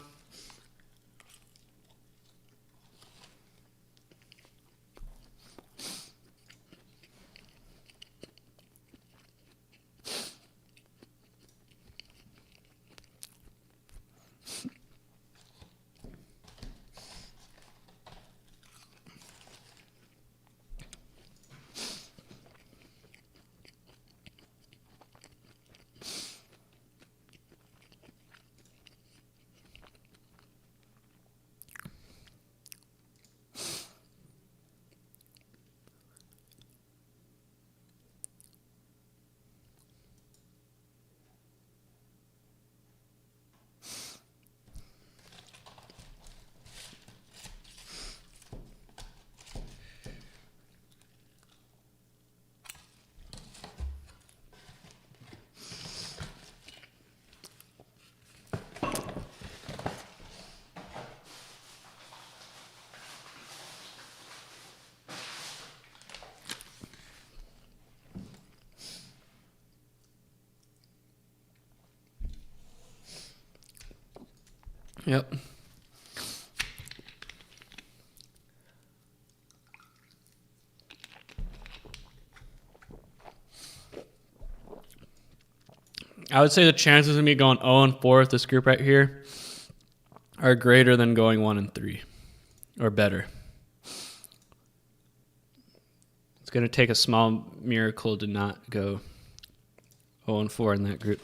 Yep. I would say the chances of me going 0-4 with this group right here are greater than going 1-3 or better. It's going to take a small miracle to not go 0-4 in that group.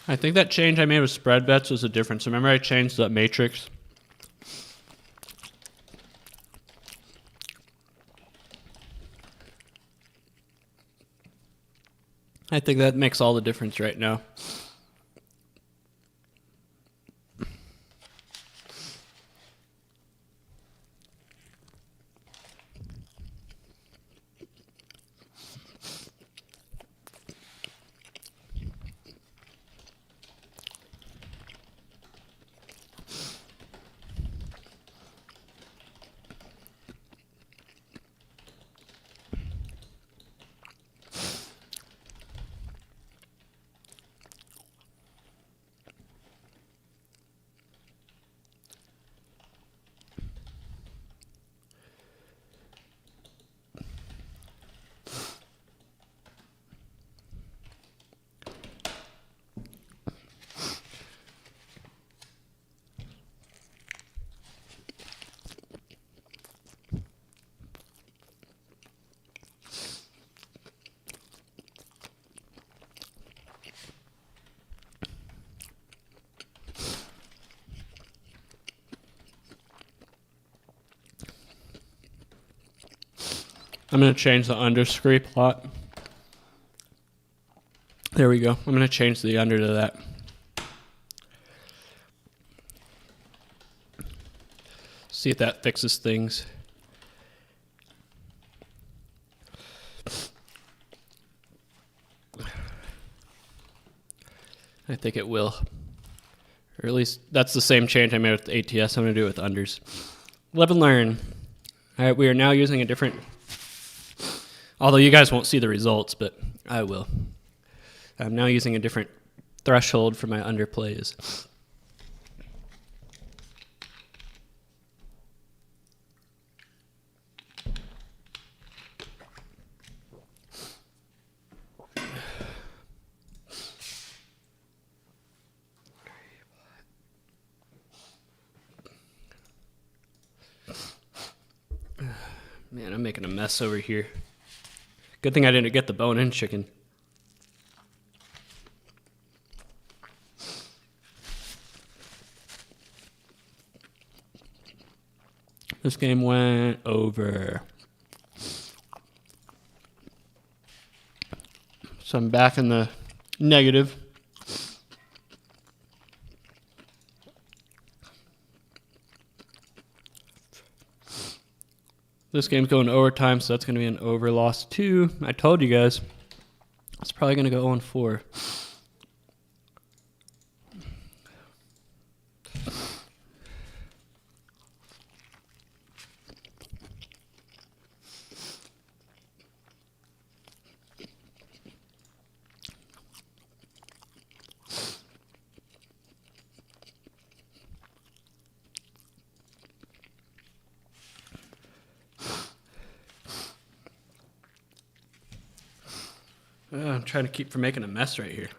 I think that change I made with spread bets was the difference. Remember I changed the matrix? I think that makes all the difference right now. I'm going to change the under scrape plot. There we go. I'm going to change the under to that. See if that fixes things. I think it will. Or at least that's the same change I made with the ATS. I'm going to do it with unders. Live and learn. All right, we are now using a different... Although you guys won't see the results, but I will. I'm now using a different threshold for my underplays. Man, I'm making a mess over here. Good thing I didn't get the bone-in chicken. This game went over. So I'm back in the negative. This game's going to overtime, so that's going to be an over loss 2. I told you guys. It's probably going to go 0-4. I'm trying to keep from making a mess right here.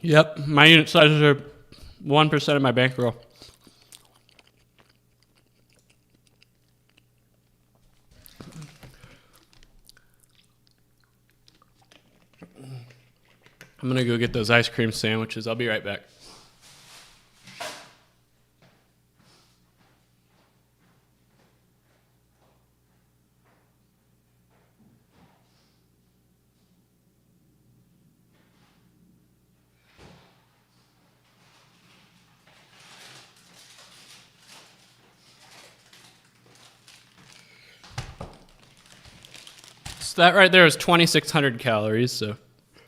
Yep, my unit sizes are 1% of my bankroll. I'm going to go get those ice cream sandwiches. I'll be right back. So that right there is 2,600 calories, so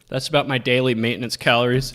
that's about my daily maintenance calories.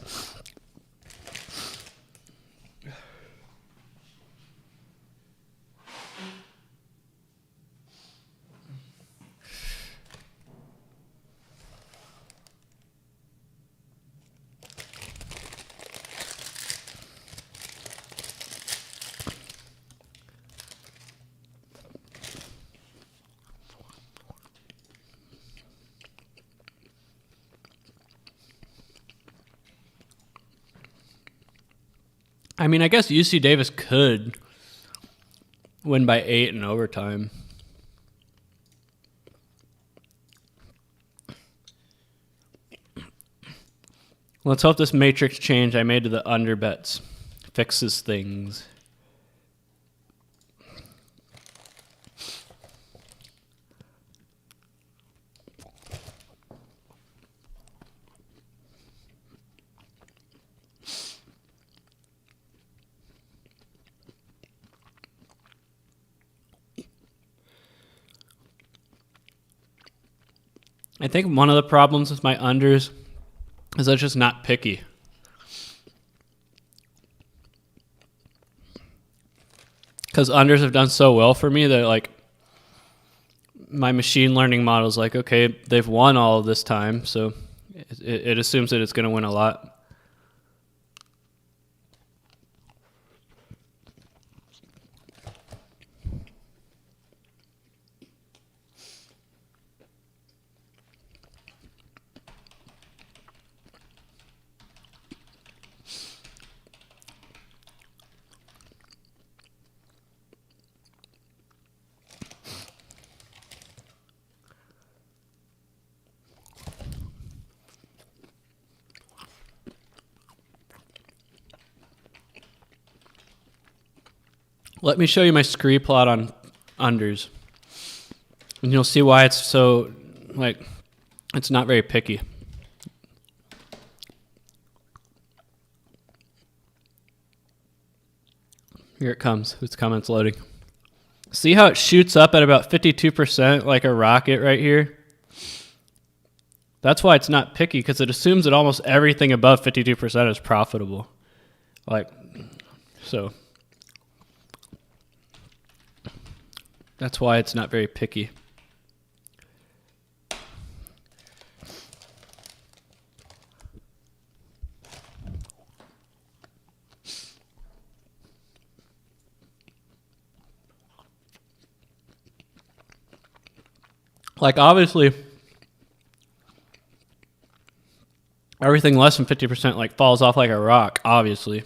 I mean, I guess UC Davis could win by 8 in overtime. Let's hope this matrix change I made to the under bets fixes things. I think one of the problems with my unders is I'm just not picky. Because unders have done so well for me that, like, my machine learning model is like, okay, they've won all of this time, so it assumes that it's going to win a lot. Let me show you my scree plot on unders. And you'll see why it's so, like, it's not very picky. Here it comes. It's coming. It's loading. See how it shoots up at about 52% like a rocket right here? That's why it's not picky, because it assumes that almost everything above 52% is profitable. Like, so that's why it's not very picky. Like, obviously, everything less than 50% like falls off like a rock, obviously.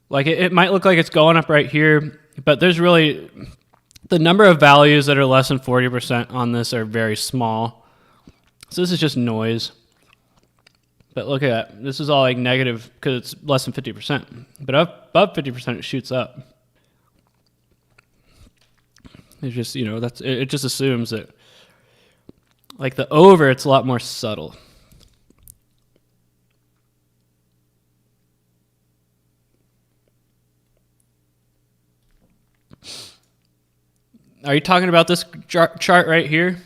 Like, it might look like it's going up right here, but there's really, the number of values that are less than 40% on this are very small. So this is just noise. But look at that. This is all like negative because it's less than 50%. But above 50%, it shoots up. It's just, you know, it just assumes that, like the over, it's a lot more subtle. Are you talking about this chart right here?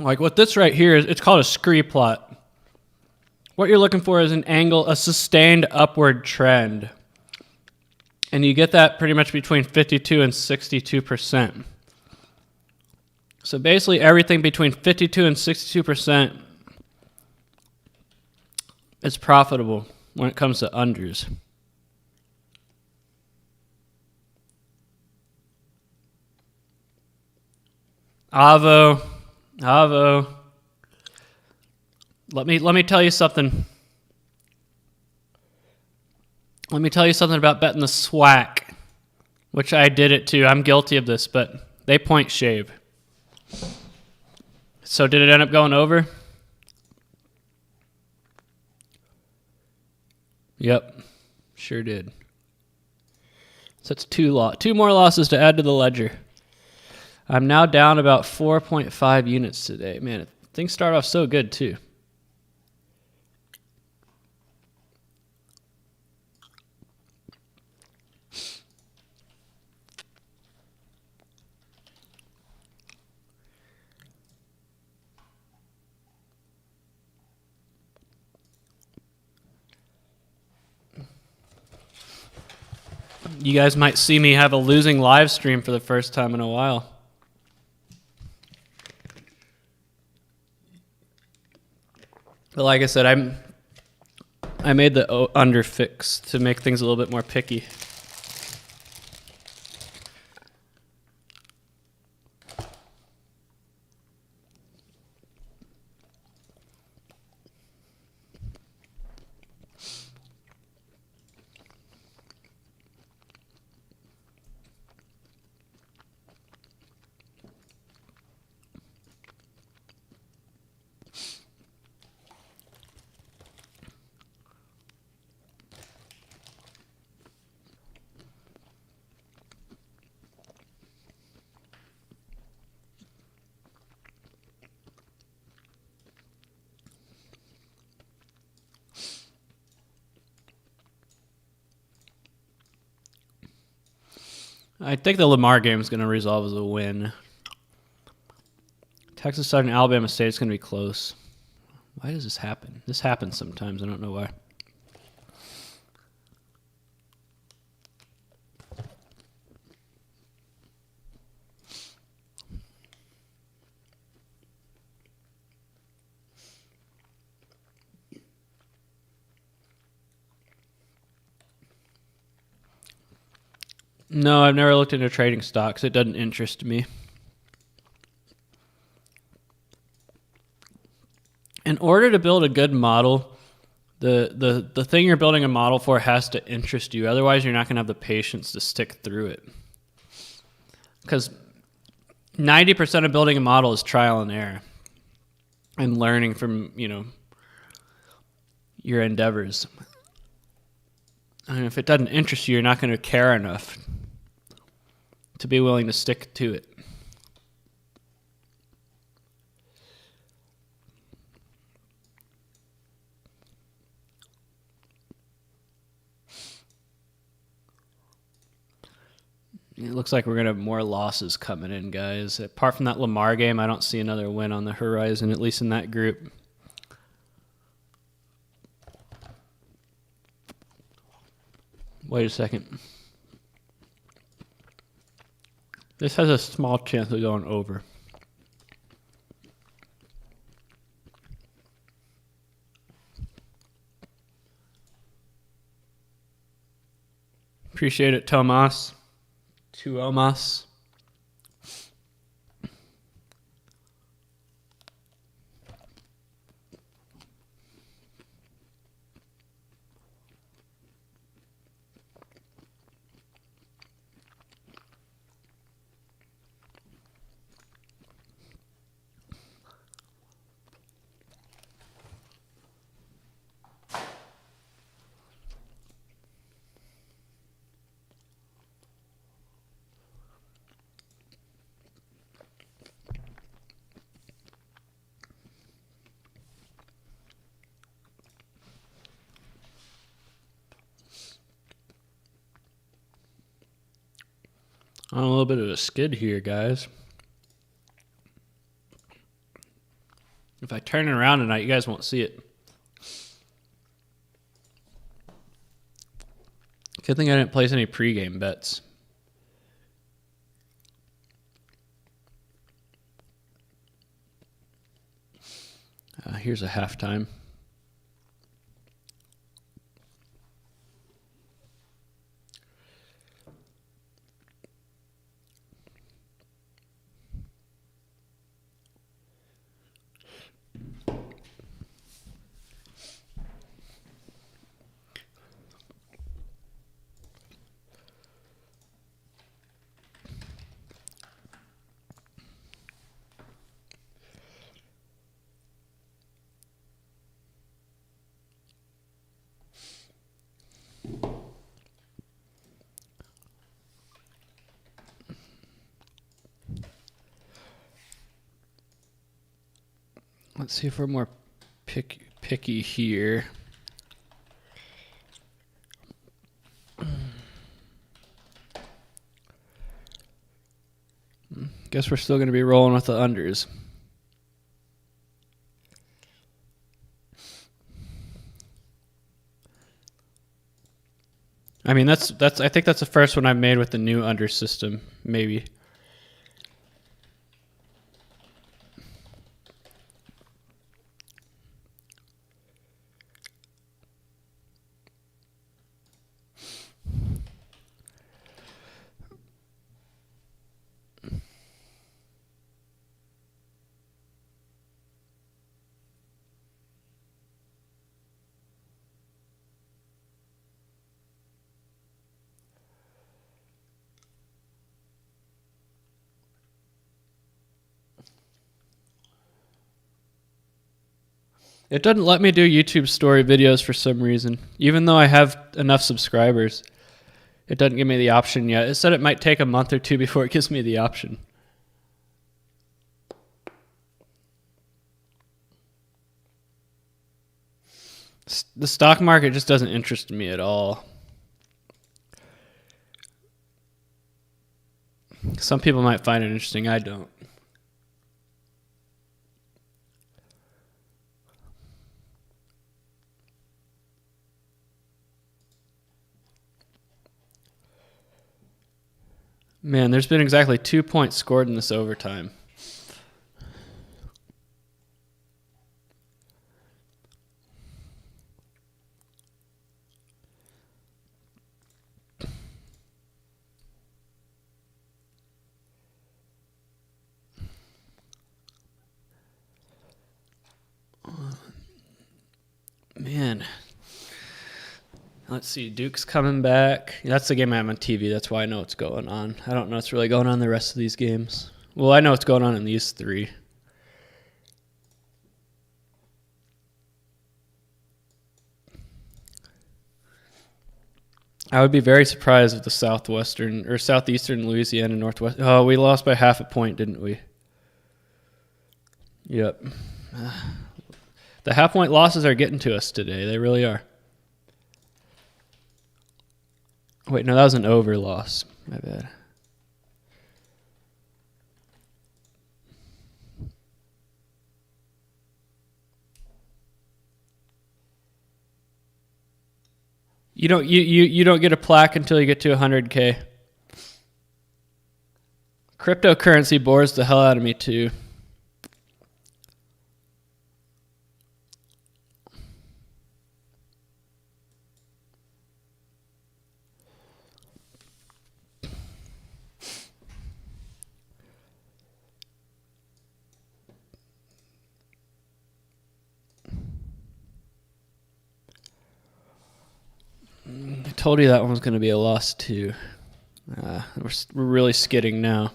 Like what this right here is, it's called a scree plot. What you're looking for is an angle, a sustained upward trend. And you get that pretty much between 52 and 62%. So basically everything between 52 and 62% is profitable when it comes to unders. Avo. Let me tell you something. Let me tell you something about betting the SWAC, which I did it too. I'm guilty of this, but they point shave. So did it end up going over? Yep, sure did. So that's two more losses to add to the ledger. I'm now down about 4.5 units today. Man, things start off so good too. You guys might see me have a losing live stream for the first time in a while. But like I said, I made the under fix to make things a little bit more picky. I think the Lamar game is going to resolve as a win. Texas Southern Alabama State is going to be close. Why does this happen? This happens sometimes. I don't know why. No, I've never looked into trading stocks. It doesn't interest me. In order to build a good model, the thing you're building a model for has to interest you. Otherwise, you're not going to have the patience to stick through it. Because 90% of building a model is trial and error and learning from, your endeavors. And if it doesn't interest you, you're not going to care enough to be willing to stick to it. It looks like we're going to have more losses coming in, guys. Apart from that Lamar game, I don't see another win on the horizon, at least in that group. Wait a second. This has a small chance of going over. Appreciate it, Tomas. Tuomas. On a little bit of a skid here, guys. If I turn it around tonight, you guys won't see it. Good thing I didn't place any pregame bets. Here's a halftime. Let's see if we're more picky here. Guess we're still going to be rolling with the unders. I mean, I think that's the first one I've made with the new under system, maybe. It doesn't let me do YouTube story videos for some reason. Even though I have enough subscribers, it doesn't give me the option yet. It said it might take a month or two before it gives me the option. The stock market just doesn't interest me at all. Some people might find it interesting. I don't. Man, there's been exactly 2 points scored in this overtime. Man. Let's see, Duke's coming back. That's the game I have on TV. That's why I know what's going on. I don't know what's really going on in the rest of these games. Well, I know what's going on in these three. I would be very surprised if the southeastern Louisiana Northwest. Oh, we lost by half a point, didn't we? Yep. The half-point losses are getting to us today. They really are. Wait, no, that was an over loss. My bad. You don't get a plaque until you get to 100K. Cryptocurrency bores the hell out of me too. I told you that one was going to be a loss too. We're really skidding now.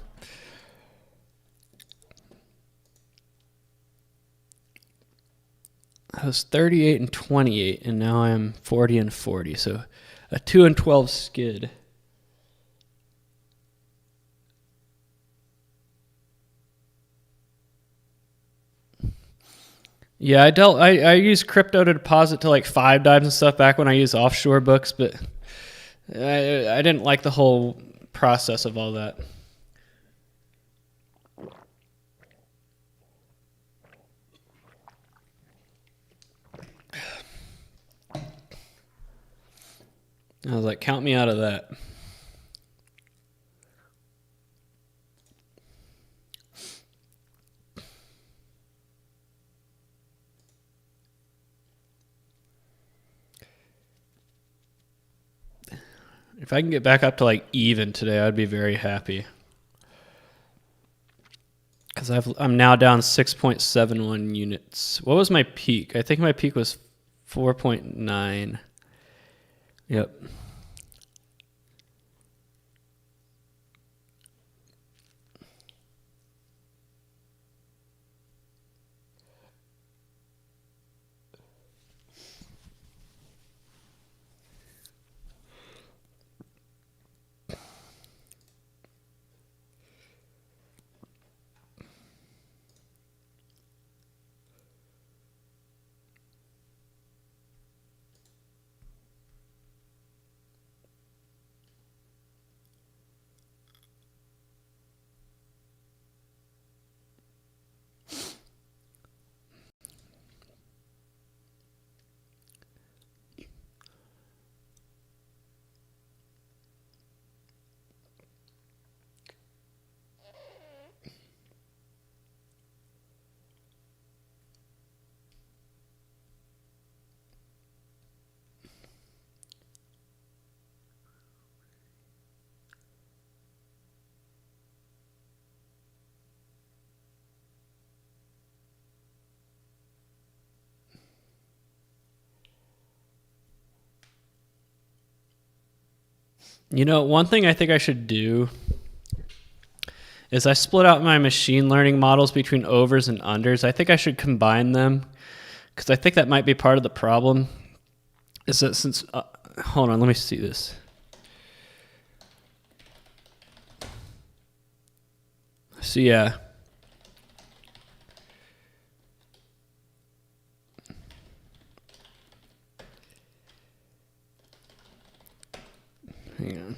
I was 38-28, and now I'm 40-40. So a 2-12 skid. Yeah, I used crypto to deposit to like 5 dimes and stuff back when I used offshore books, but I didn't like the whole process of all that. I was like, count me out of that. If I can get back up to like even today, I'd be very happy. Because I'm now down 6.71 units. What was my peak? I think my peak was 4.9. Yep. You know, one thing I think I should do is I split out my machine learning models between overs and unders. I think I should combine them because I think that might be part of the problem. Is that since, hold on, let me see this. So yeah. Hang on.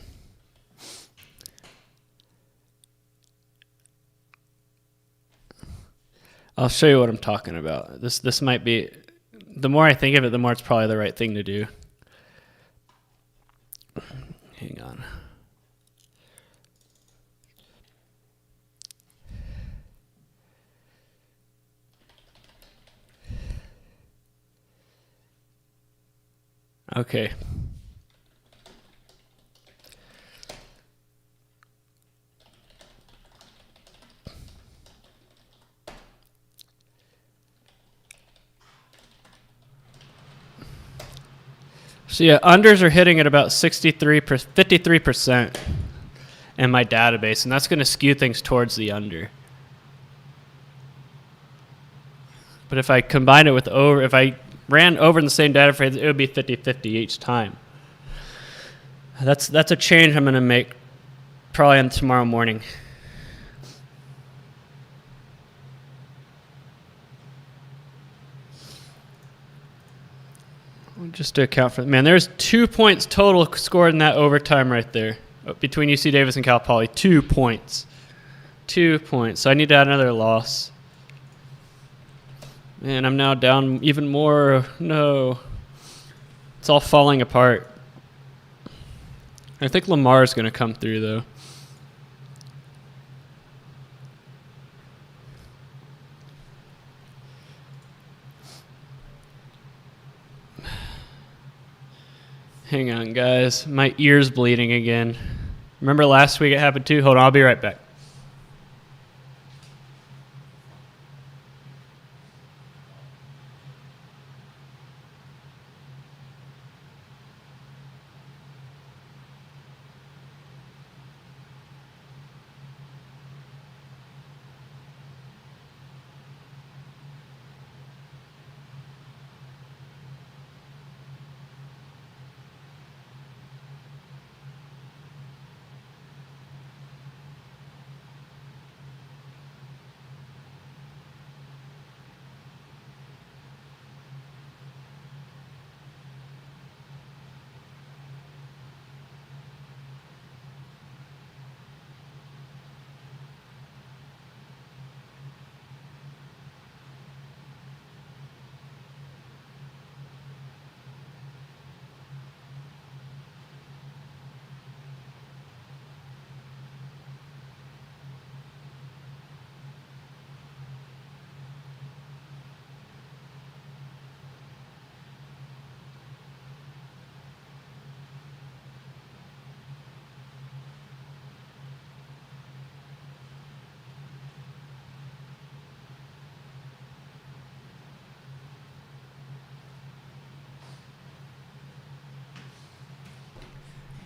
I'll show you what I'm talking about. This might be, the more I think of it, the more it's probably the right thing to do. Hang on. Okay. So yeah, unders are hitting at about 53% in my database, and that's going to skew things towards the under. But if I combine it with over, if I ran over in the same data frame, it would be 50-50 each time. That's a change I'm going to make probably on tomorrow morning. Just to account for, man, there's 2 points total scored in that overtime right there between UC Davis and Cal Poly. 2 points. 2 points. So I need to add another loss. Man, I'm now down even more. No. It's all falling apart. I think Lamar's going to come through, though. Hang on, guys. My ear's bleeding again. Remember last week it happened too? Hold on, I'll be right back.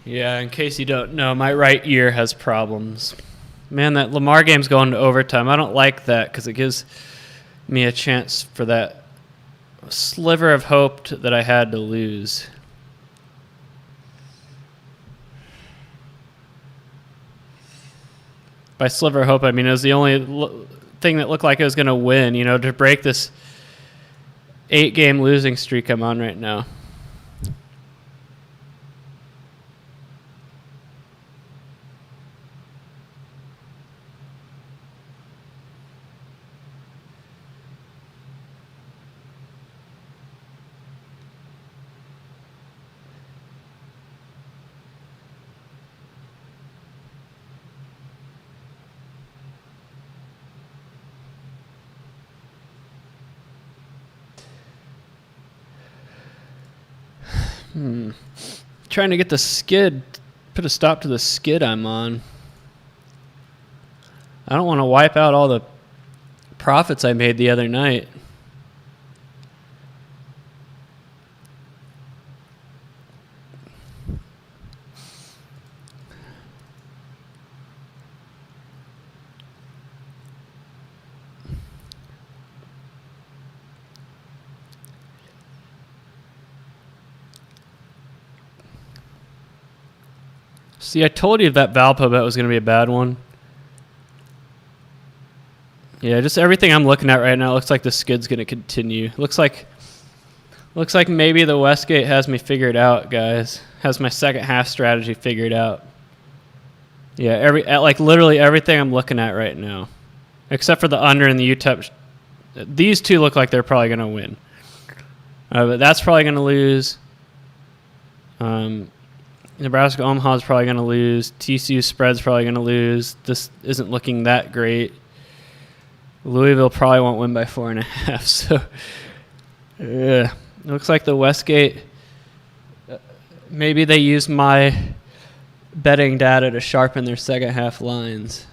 Yeah, in case you don't know, my right ear has problems. Man, that Lamar game's going to overtime. I don't like that because it gives me a chance for that sliver of hope that I had to lose. By sliver of hope, I mean it was the only thing that looked like it was going to win, to break this 8-game losing streak I'm on right now. Trying to get the skid, put a stop to the skid I'm on. I don't want to wipe out all the profits I made the other night. See, I told you that Valpo bet was going to be a bad one. Yeah, just everything I'm looking at right now looks like the skid's going to continue. Looks like maybe the Westgate has me figured out, guys. Has my second half strategy figured out. Yeah, literally everything I'm looking at right now, except for the under and the UTEP. These two look like they're probably going to win. But that's probably going to lose. Nebraska Omaha is probably going to lose. TCU spread's probably going to lose. This isn't looking that great. Louisville probably won't win by 4.5. So, it looks like the Westgate. Maybe they use my betting data to sharpen their second half lines.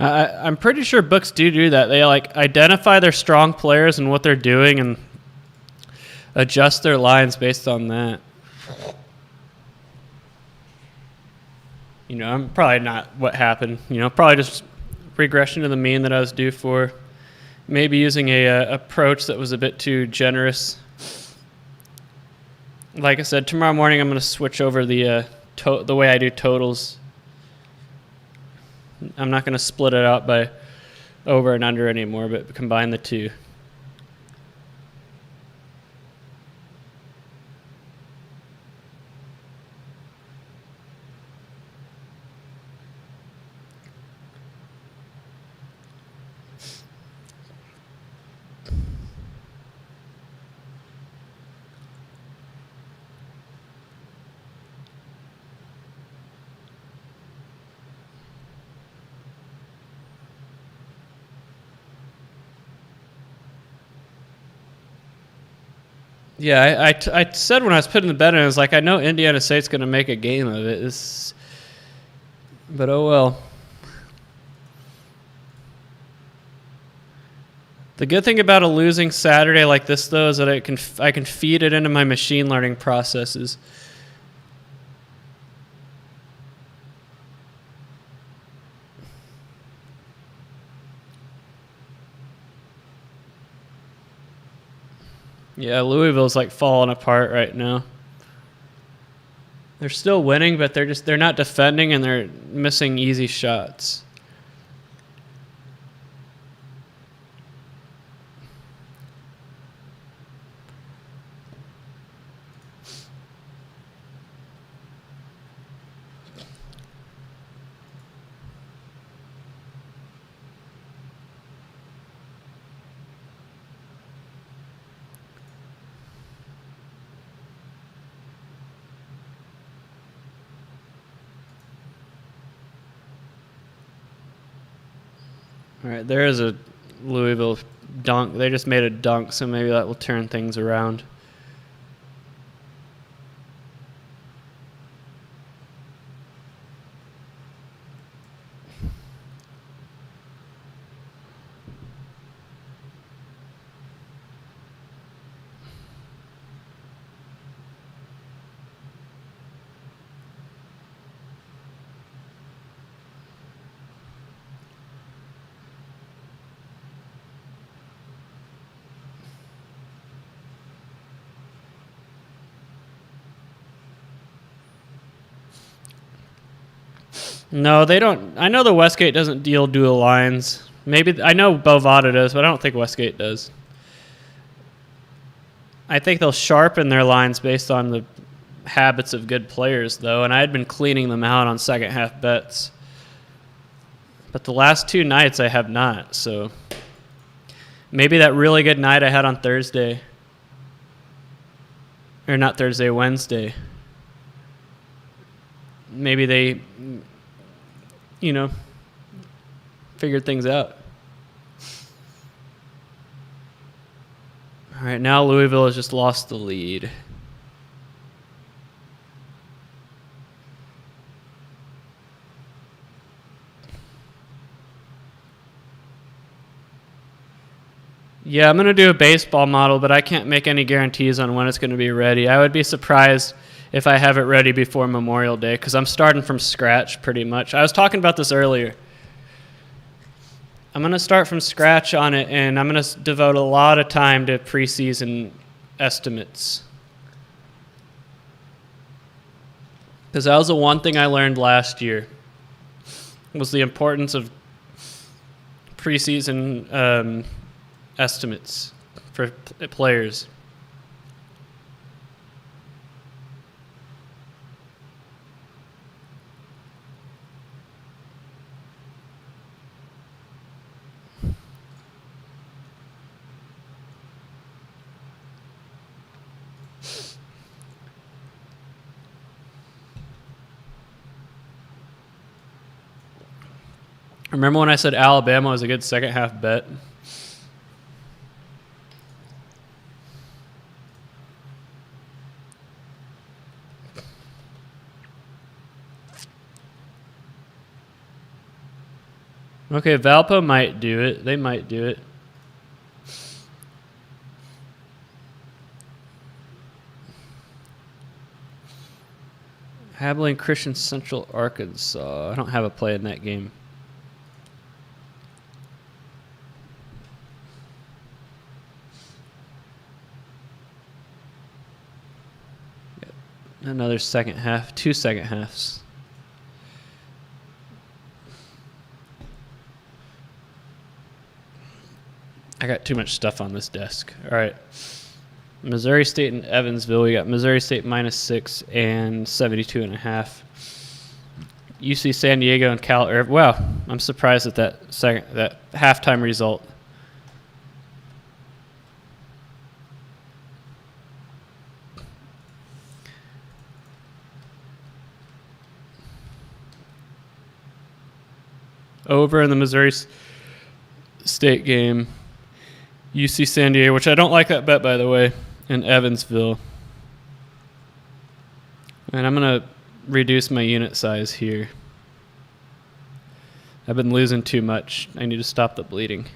I'm pretty sure books do that. They identify their strong players and what they're doing and adjust their lines based on that. I'm probably not what happened. Probably just regression to the mean that I was due for. Maybe using a approach that was a bit too generous. Like I said, tomorrow morning I'm going to switch over the way I do totals. I'm not going to split it out by over and under anymore, but combine the two. Yeah, I said when I was putting the bet in, I was like, I know Indiana State's going to make a game of it. But oh well. The good thing about a losing Saturday like this, though, is that I can feed it into my machine learning processes. Yeah, Louisville's falling apart right now. They're still winning, but they're not defending and they're missing easy shots. All right, there is a Louisville dunk. They just made a dunk, so maybe that will turn things around. No, they don't. I know the Westgate doesn't deal dual lines. Maybe I know Bovada does, but I don't think Westgate does. I think they'll sharpen their lines based on the habits of good players, though, and I had been cleaning them out on second half bets. But the last 2 nights I have not, so maybe that really good night I had on Thursday, or not Thursday, Wednesday, maybe they, figured things out. All right, now Louisville has just lost the lead. Yeah, I'm going to do a baseball model, but I can't make any guarantees on when it's going to be ready. I would be surprised if I have it ready before Memorial Day because I'm starting from scratch pretty much. I was talking about this earlier. I'm going to start from scratch on it, and I'm going to devote a lot of time to preseason estimates. Because that was the one thing I learned last year, was the importance of preseason estimates for players. Remember when I said Alabama was a good second half bet? Okay, Valpo might do it. They might do it. Abilene Christian Central Arkansas. I don't have a play in that game. Another second half, 2 second halves. I got too much stuff on this desk. All right. Missouri State and Evansville. We got Missouri State -6 and 72.5. UC San Diego and Cal Irvine. Wow, I'm surprised at that halftime result. Over in the Missouri State game, UC San Diego, which I don't like that bet, by the way, in Evansville. And I'm going to reduce my unit size here. I've been losing too much. I need to stop the bleeding.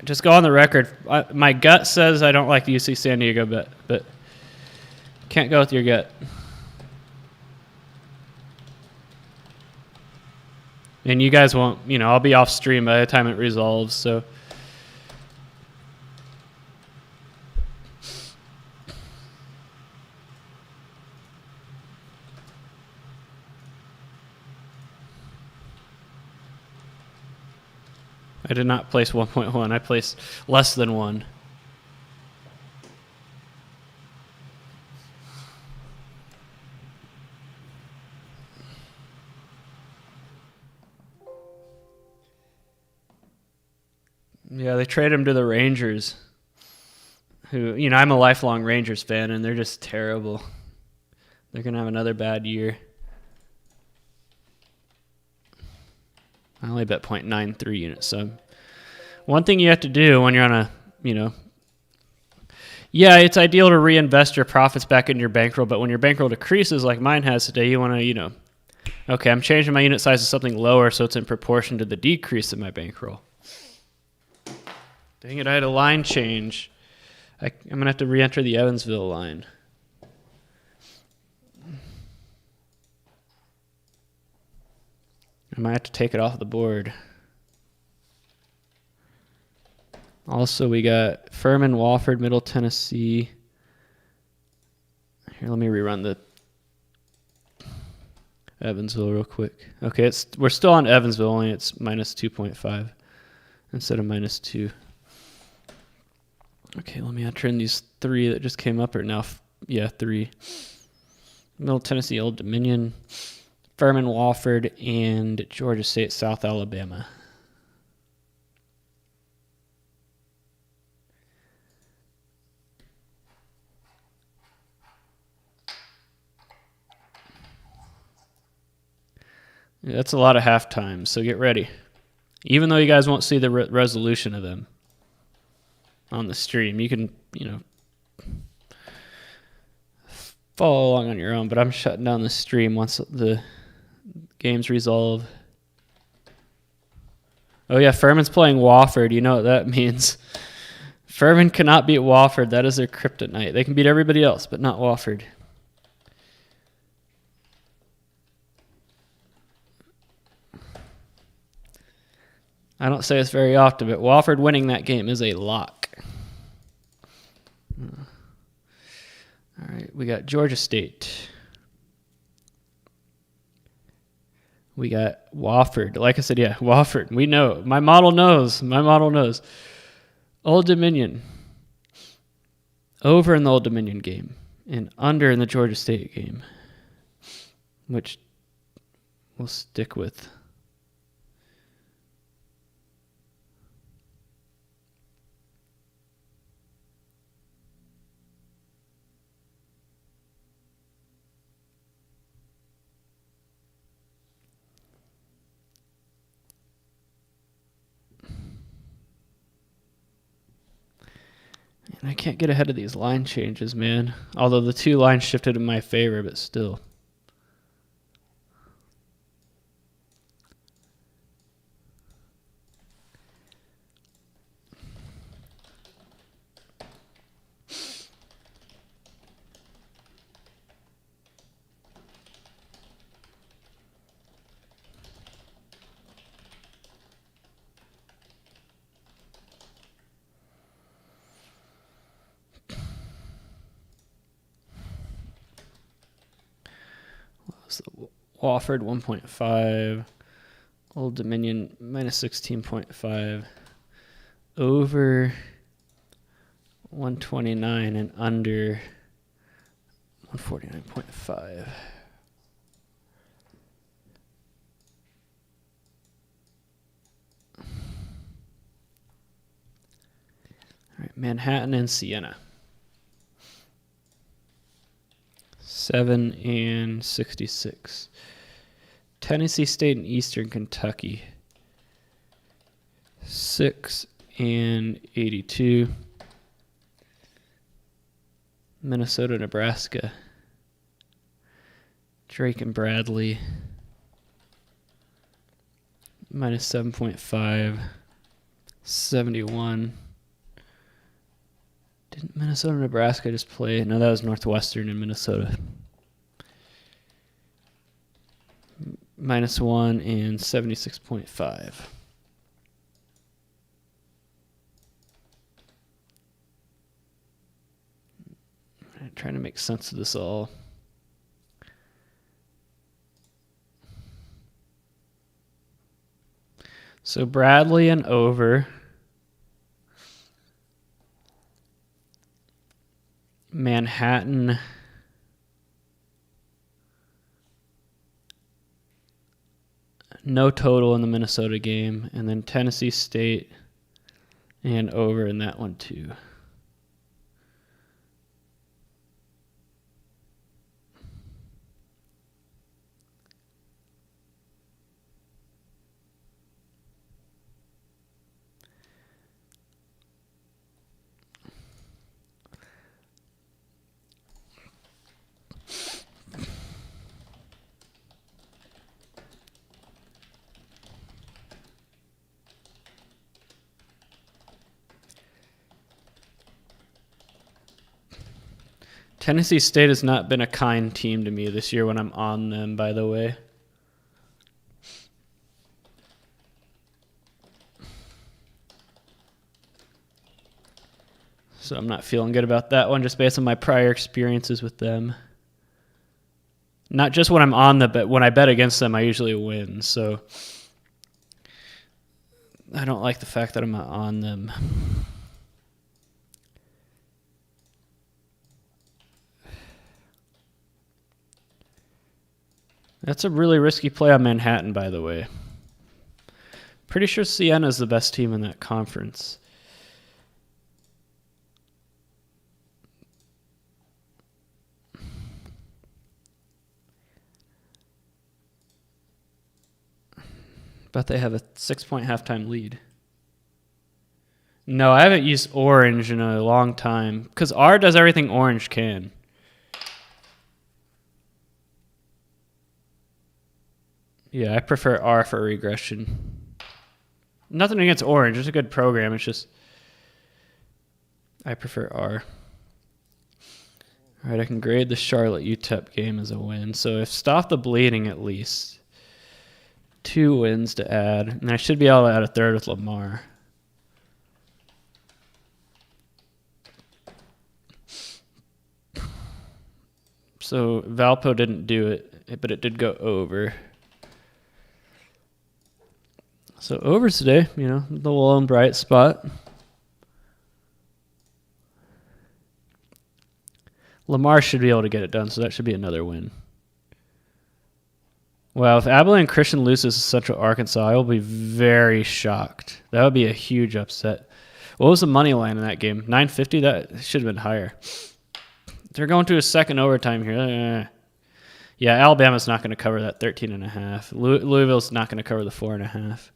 Just go on the record. My gut says I don't like the UC San Diego bet, but can't go with your gut. And you guys won't, I'll be off stream by the time it resolves, so. I did not place 1.1. I placed less than 1. Yeah, they trade him to the Rangers, who, I'm a lifelong Rangers fan, and they're just terrible. They're going to have another bad year. I only bet 0.93 units. So one thing you have to do when you're on a, yeah, it's ideal to reinvest your profits back into your bankroll, but when your bankroll decreases like mine has today, you want to, okay, I'm changing my unit size to something lower so it's in proportion to the decrease in my bankroll. Dang it, I had a line change. I'm going to have to re-enter the Evansville line. I might have to take it off the board. Also, we got Furman, Wofford, Middle Tennessee. Here, let me rerun the Evansville real quick. Okay, we're still on Evansville, only it's minus 2.5 instead of minus 2. Okay, let me enter in these 3 that just came up right now. Yeah, 3. Middle Tennessee, Old Dominion, Furman, Wofford, and Georgia State, South Alabama. Yeah, that's a lot of halftimes, so get ready. Even though you guys won't see the resolution of them on the stream, you can, follow along on your own, but I'm shutting down the stream once the game's resolved. Oh yeah, Furman's playing Wofford. You know what that means. Furman cannot beat Wofford. That is their kryptonite. They can beat everybody else, but not Wofford. I don't say this very often, but Wofford winning that game is a lock. All right, we got Georgia State. We got Wofford. Like I said, yeah, Wofford. We know. My model knows. Old Dominion. Over in the Old Dominion game and under in the Georgia State game, which we'll stick with. And I can't get ahead of these line changes, man. Although the 2 lines shifted in my favor, but still. Wofford 1.5, Old Dominion minus 16.5, over 129 and under 149.5. All right, Manhattan and Siena. 7 and 66. Tennessee State and Eastern Kentucky. 6 and 82. Minnesota, Nebraska. Drake and Bradley. Minus 7.5. 71. Didn't Minnesota, Nebraska just play? No, that was Northwestern in Minnesota. Minus 1 and 76.5. I'm trying to make sense of this all. So Bradley and over. Manhattan. No total in the Minnesota game. And then Tennessee State and over in that one too. Tennessee State has not been a kind team to me this year when I'm on them, by the way. So I'm not feeling good about that one just based on my prior experiences with them. Not just when I'm on them, but when I bet against them, I usually win. So I don't like the fact that I'm not on them. That's a really risky play on Manhattan, by the way. Pretty sure Sienna's the best team in that conference. But they have a 6-point halftime lead. No, I haven't used orange in a long time because R does everything orange can. Yeah, I prefer R for regression. Nothing against orange. It's a good program. It's just I prefer R. All right, I can grade the Charlotte UTEP game as a win. So if stop the bleeding at least. 2 wins to add. And I should be able to add a third with Lamar. So Valpo didn't do it, but it did go over. So overs today, the little and bright spot. Lamar should be able to get it done, so that should be another win. Well, if Abilene Christian loses to Central Arkansas, I will be very shocked. That would be a huge upset. What was the money line in that game? 950? That should have been higher. They're going to a second overtime here. Yeah, Alabama's not going to cover that 13.5. Louisville's not going to cover the 4.5.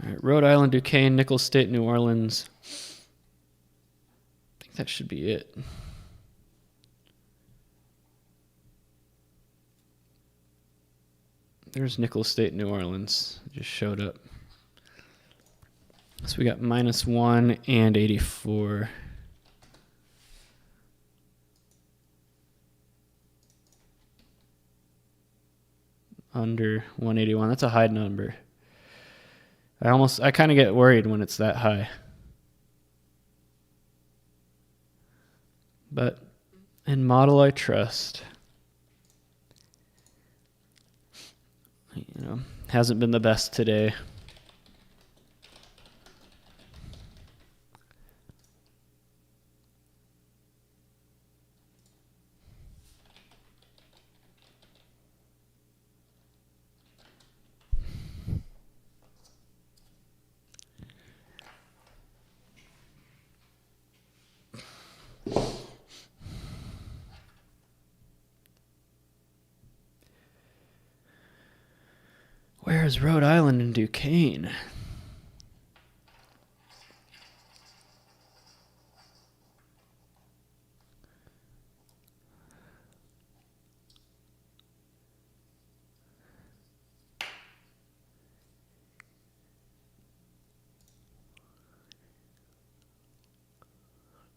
All right, Rhode Island, Duquesne, Nicholls State, New Orleans. I think that should be it. There's Nicholls State, New Orleans. It just showed up. So we got -1 and 84. Under 181. That's a high number. I kind of get worried when it's that high. But in model I trust. Hasn't been the best today. Where's Rhode Island and Duquesne?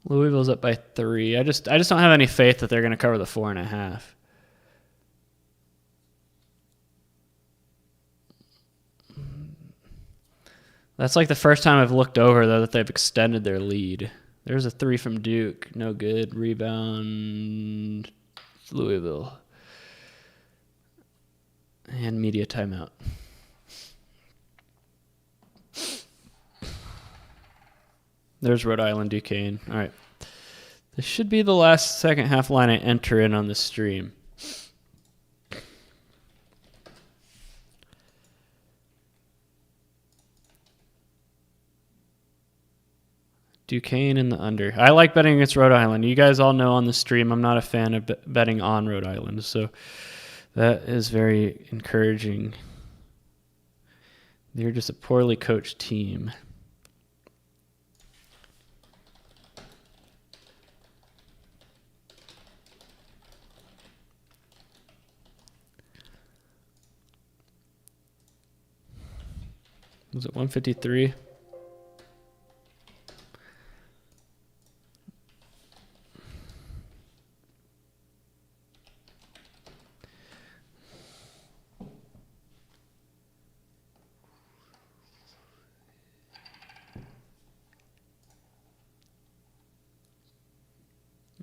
Louisville's up by 3. I just don't have any faith that they're going to cover the 4.5. That's like the first time I've looked over, though, that they've extended their lead. There's a 3 from Duke. No good. Rebound. Louisville. And media timeout. There's Rhode Island, Duquesne. All right. This should be the last second half line I enter in on the stream. Duquesne in the under. I like betting against Rhode Island. You guys all know on the stream I'm not a fan of betting on Rhode Island, so that is very encouraging. They're just a poorly coached team. Was it 153?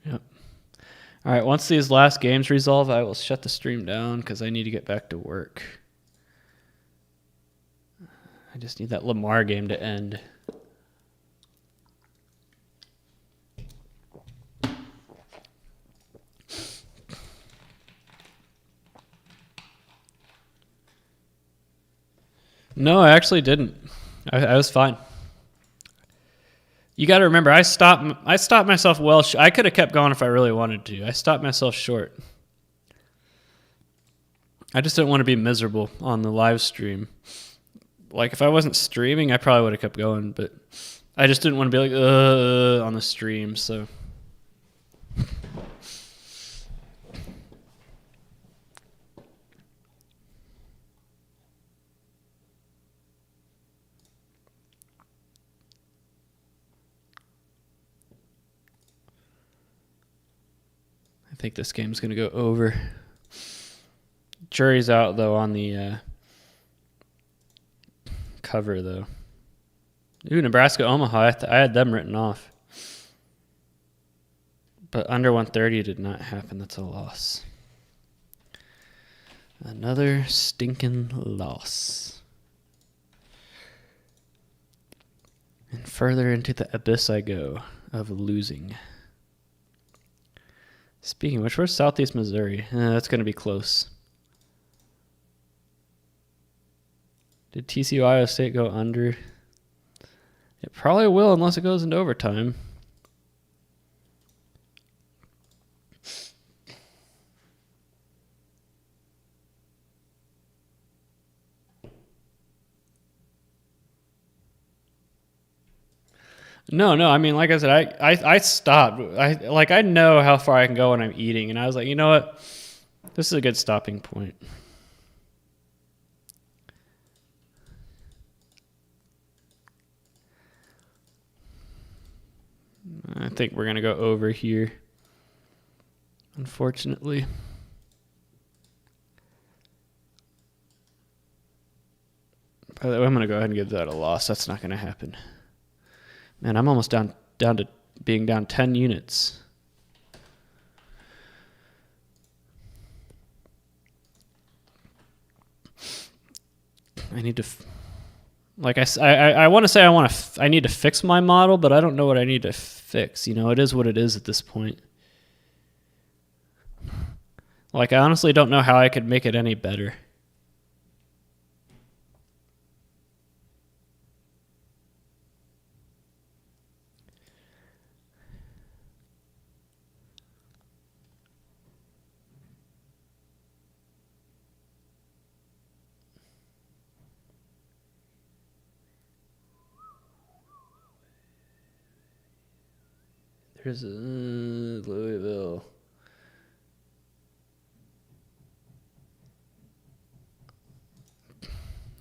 Yep. All right, once these last games resolve, I will shut the stream down because I need to get back to work. I just need that Lamar game to end. No, I actually didn't. I was fine. You got to remember, I stopped myself well. I could have kept going if I really wanted to. I stopped myself short. I just didn't want to be miserable on the live stream. Like, if I wasn't streaming, I probably would have kept going, but I just didn't want to be like, on the stream, so. I think this game's going to go over. Jury's out, though, on the cover, though. Ooh, Nebraska, Omaha. I had them written off. But under 130 did not happen. That's a loss. Another stinking loss. And further into the abyss I go of losing. Speaking of which, where's Southeast Missouri? That's going to be close. Did TCU Iowa State go under? It probably will unless it goes into overtime. No. I mean, like I said, I stopped. I know how far I can go when I'm eating, and I was like, you know what? This is a good stopping point. I think we're going to go over here, unfortunately. By the way, I'm going to go ahead and give that a loss. That's not going to happen. Man, I'm almost down to being down 10 units. I need to... I want to say I need to fix my model, but I don't know what I need to fix. You know, it is what it is at this point. Like, I honestly don't know how I could make it any better. There's Louisville.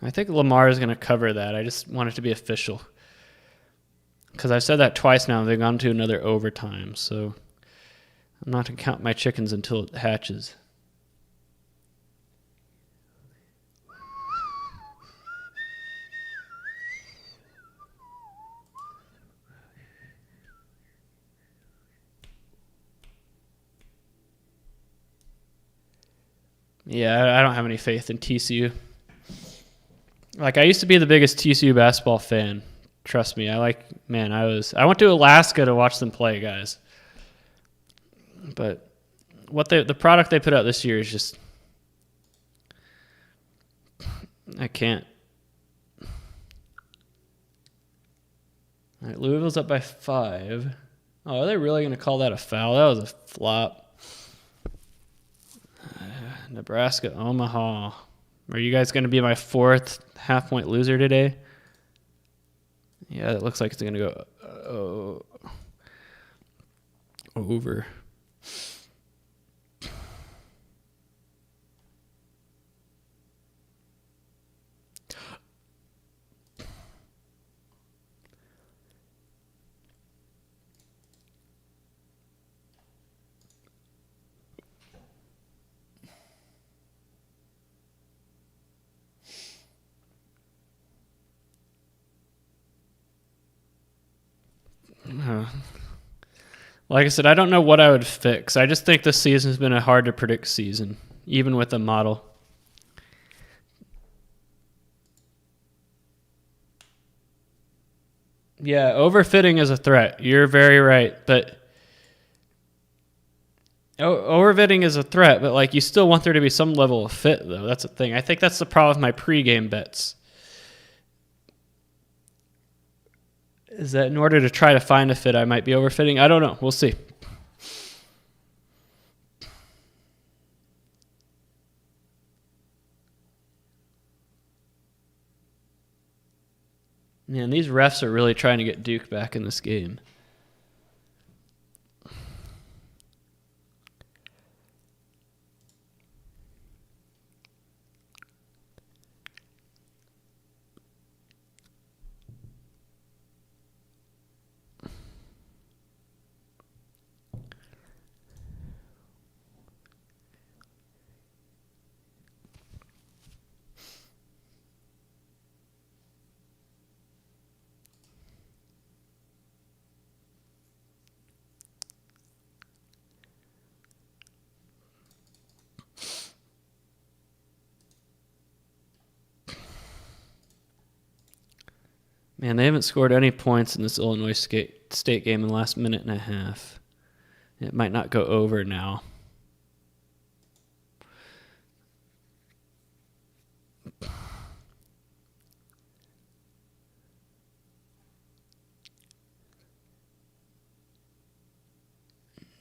I think Lamar is going to cover that. I just want it to be official. Because I've said that twice now. They've gone to another overtime. So I'm not going to count my chickens until it hatches. Yeah, I don't have any faith in TCU. Like, I used to be the biggest TCU basketball fan. Trust me. I went to Alaska to watch them play, guys. But the product they put out this year is just, I can't. All right, Louisville's up by 5. Oh, are they really going to call that a foul? That was a flop. Nebraska, Omaha. Are you guys going to be my fourth half-point loser today? Yeah, it looks like it's going to go over. Like I said, I don't know what I would fix. I just think this season's been a hard to predict season, even with a model. Yeah, overfitting is a threat. You're very right, but overfitting is a threat, but like you still want there to be some level of fit, though. That's the thing. I think that's the problem with my pregame bets. Is that in order to try to find a fit, I might be overfitting? I don't know. We'll see. Man, these refs are really trying to get Duke back in this game. Man, they haven't scored any points in this Illinois State game in the last minute and a half. It might not go over now.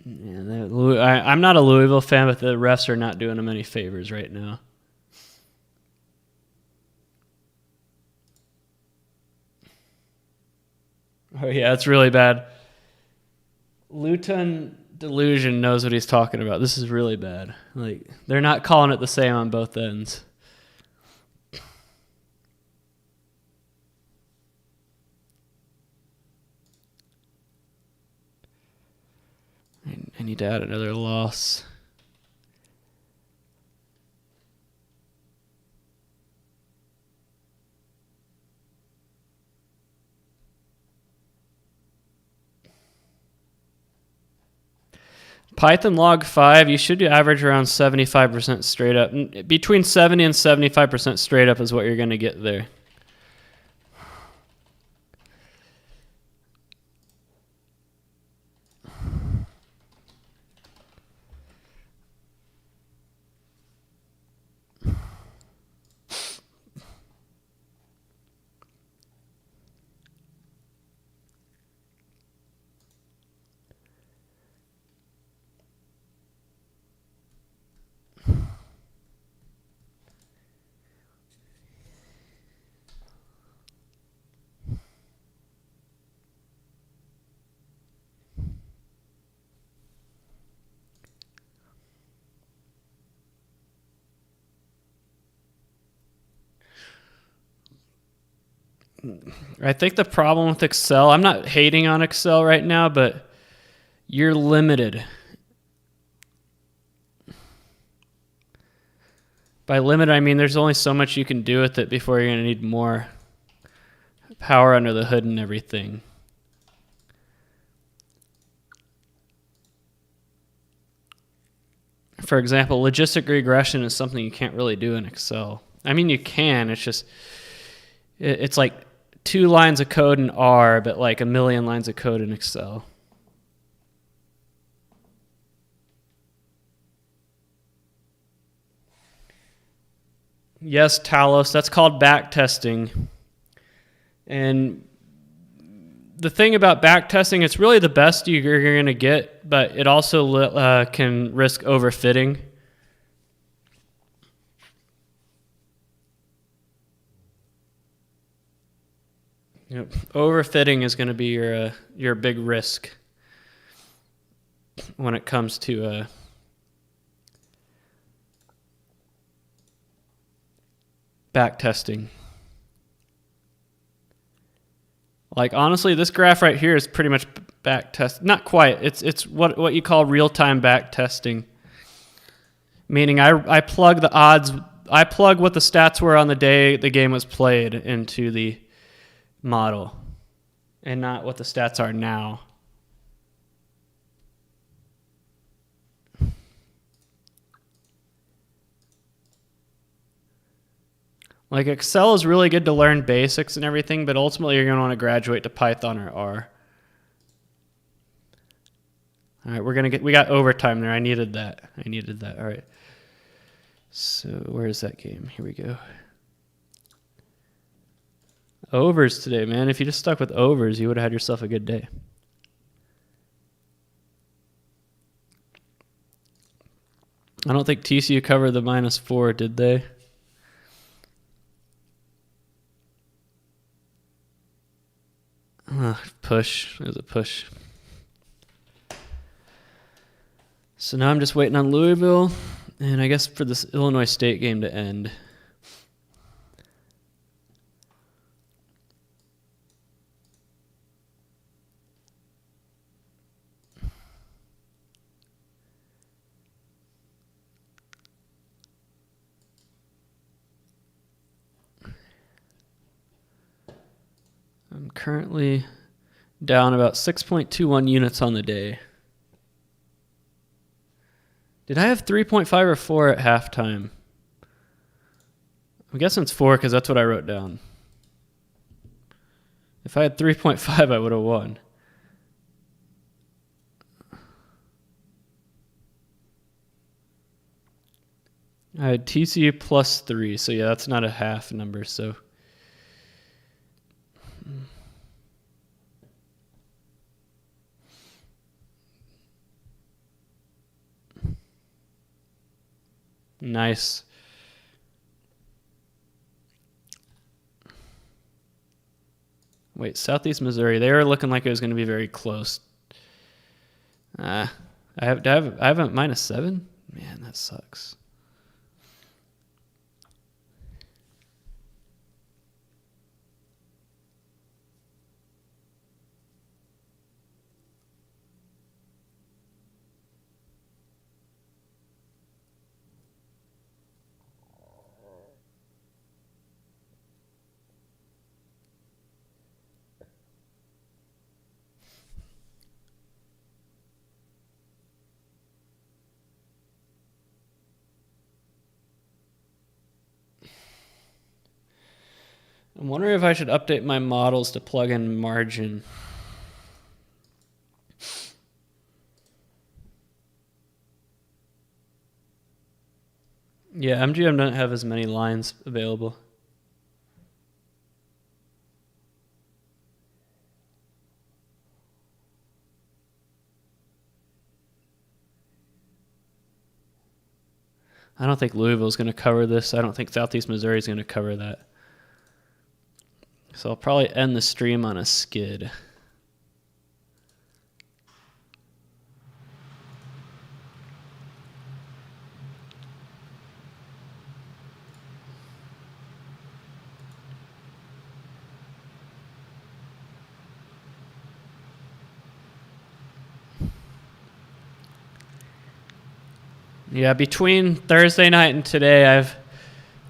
Yeah, I'm not a Louisville fan, but the refs are not doing them any favors right now. Oh, yeah, it's really bad. Luton Delusion knows what he's talking about. This is really bad. Like, they're not calling it the same on both ends. I need to add another loss. Python log 5, you should average around 75% straight up. Between 70 and 75% straight up is what you're going to get there. I think the problem with Excel, I'm not hating on Excel right now, but you're limited. By limited, I mean there's only so much you can do with it before you're going to need more power under the hood and everything. For example, logistic regression is something you can't really do in Excel. I mean, you can. It's just, it's like 2 lines of code in R, but like 1 million lines of code in Excel. Yes, Talos, that's called back testing. And the thing about back testing, it's really the best you're going to get, but it also can risk overfitting. Yep. Overfitting is going to be your big risk when it comes to back testing. Like, honestly, this graph right here is pretty much back test. Not quite. It's what you call real-time back testing. Meaning I plug the odds, I plug what the stats were on the day the game was played into the model and not what the stats are now. Like, Excel is really good to learn basics and everything, but ultimately you're going to want to graduate to Python or R. All right, we got overtime there. I needed that. All right. So where is that game? Here we go. Overs today, man. If you just stuck with overs, you would have had yourself a good day. I don't think TCU covered the -4, did they? Push. It was a push. So now I'm just waiting on Louisville, and I guess for this Illinois State game to end. I'm currently down about 6.21 units on the day. Did I have 3.5 or 4 at halftime? I'm guessing it's 4 because that's what I wrote down. If I had 3.5, I would have won. I had TCU +3, so yeah, that's not a half number, so... Nice. Wait, Southeast Missouri. They were looking like it was going to be very close. I have a -7? Man, that sucks. I'm wondering if I should update my models to plug in margin. Yeah, MGM doesn't have as many lines available. I don't think Louisville's going to cover this. I don't think Southeast Missouri is going to cover that. So I'll probably end the stream on a skid. Yeah, between Thursday night and today, I've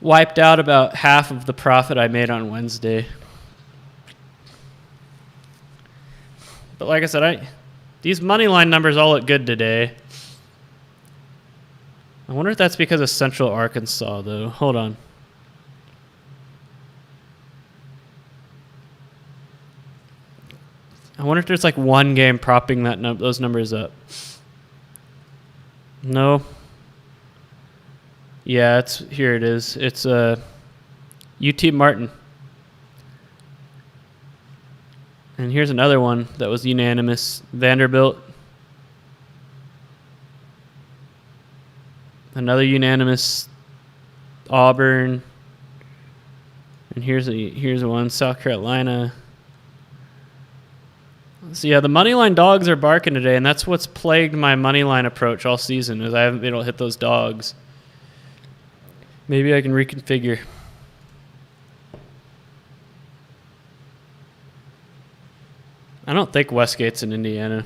wiped out about half of the profit I made on Wednesday. But like I said, these money line numbers all look good today. I wonder if that's because of Central Arkansas, though. Hold on. I wonder if there's like one game propping those numbers up. No. Yeah, here it is. It's UT Martin. And here's another one that was unanimous. Vanderbilt. Another unanimous. Auburn. And here's one. South Carolina. So yeah, the moneyline dogs are barking today, and that's what's plagued my moneyline approach all season. Is I haven't been able to hit those dogs. Maybe I can reconfigure. I don't think Westgate's in Indiana.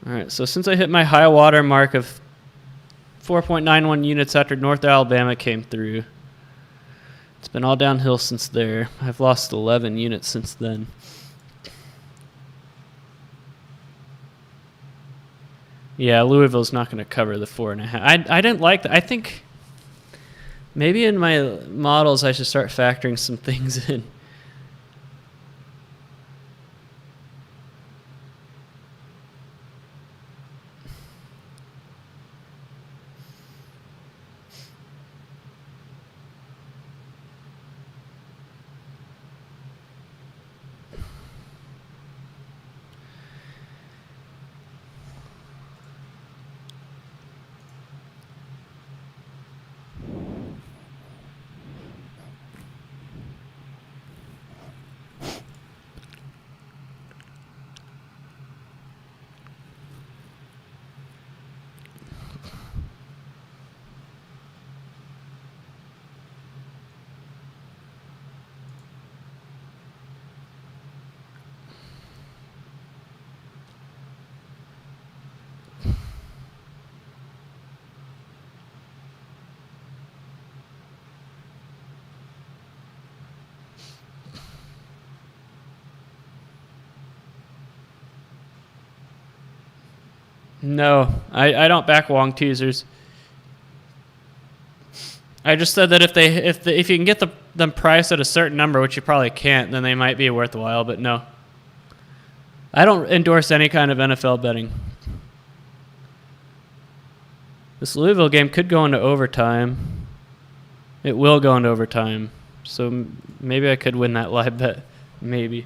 All right, so since I hit my high water mark of 4.91 units after North Alabama came through, it's been all downhill since there. I've lost 11 units since then. Yeah, Louisville's not going to cover the 4.5. I didn't like that. I think maybe in my models I should start factoring some things in. No, I don't back Wong teasers. I just said that if you can get them priced at a certain number, which you probably can't, then they might be worthwhile. But no, I don't endorse any kind of NFL betting. This Louisville game could go into overtime. It will go into overtime, so maybe I could win that live bet. Maybe.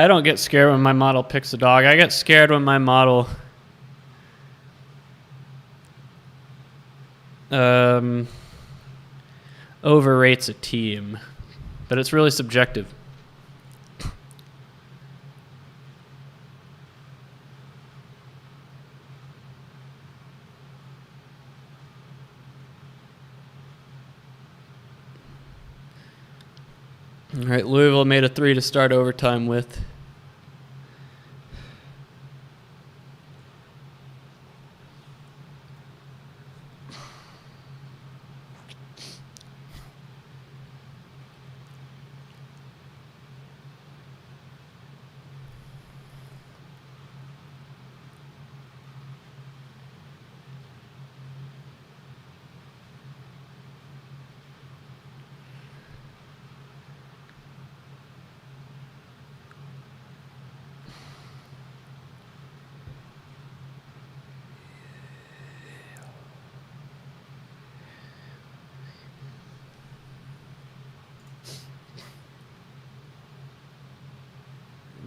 I don't get scared when my model picks a dog. I get scared when my model overrates a team, but it's really subjective. All right, Louisville made a 3 to start overtime with.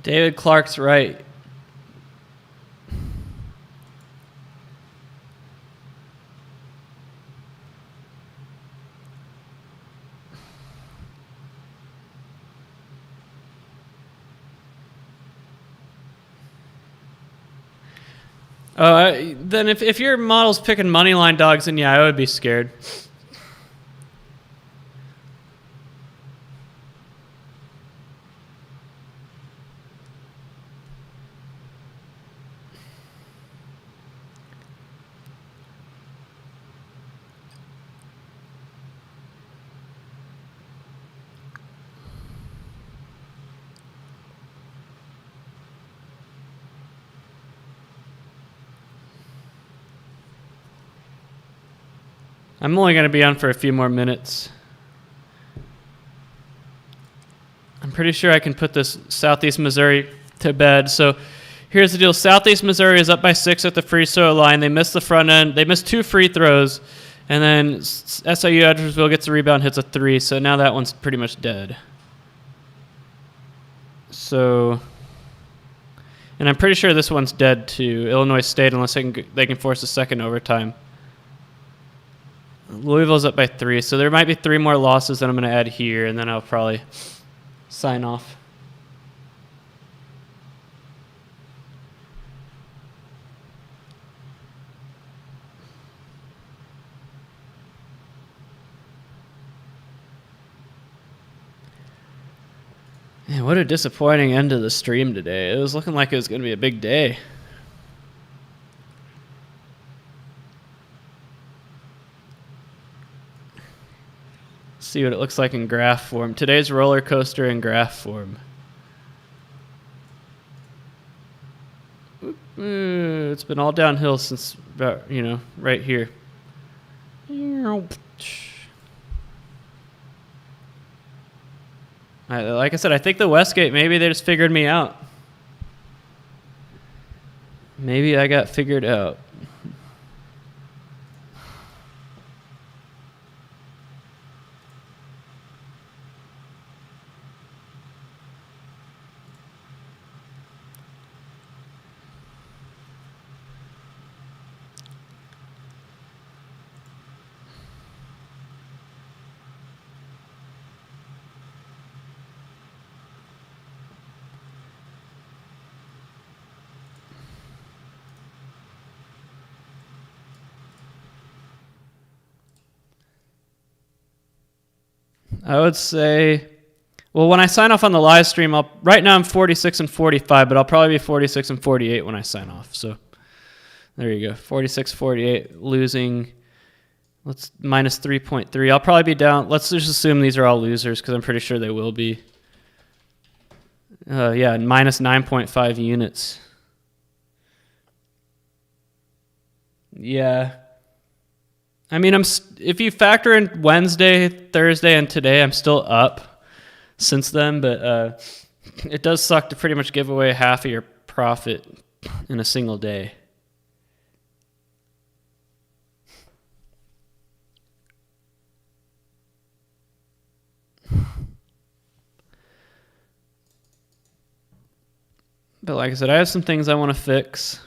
David Clark's right. Then if your model's picking money line dogs, then yeah, I would be scared. I'm only going to be on for a few more minutes. I'm pretty sure I can put this Southeast Missouri to bed. So here's the deal. Southeast Missouri is up by 6 at the free throw line. They missed the front end. They missed 2 free throws. And then SIU Edwardsville gets a rebound, hits a 3. So now that one's pretty much dead. So, and I'm pretty sure this one's dead too. Illinois State, unless they can force a second overtime. Louisville's up by 3, so there might be 3 more losses that I'm going to add here, and then I'll probably sign off. Man, what a disappointing end to the stream today. It was looking like it was going to be a big day. See what it looks like in graph form. Today's roller coaster in graph form. It's been all downhill since about, right here. Like I said, I think the Westgate, maybe they just figured me out. Maybe I got figured out. I would say, well, when I sign off on the live stream, right now I'm 46 and 45, but I'll probably be 46 and 48 when I sign off. So there you go, 46, 48, losing. Let's minus 3.3. I'll probably be down. Let's just assume these are all losers because I'm pretty sure they will be. Yeah, minus 9.5 units. Yeah. I mean, if you factor in Wednesday, Thursday, and today, I'm still up since then, but it does suck to pretty much give away half of your profit in a single day. But like I said, I have some things I want to fix.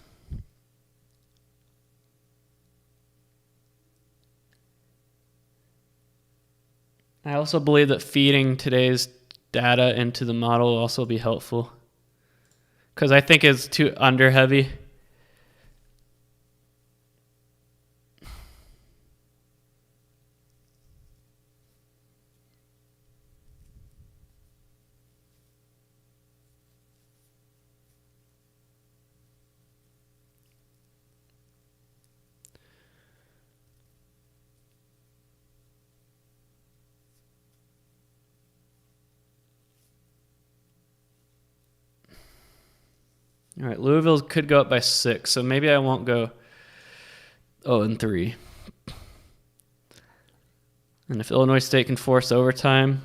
I also believe that feeding today's data into the model will also be helpful, because I think it's too under heavy. All right, Louisville could go up by 6, so maybe I won't go 0-3. And if Illinois State can force overtime,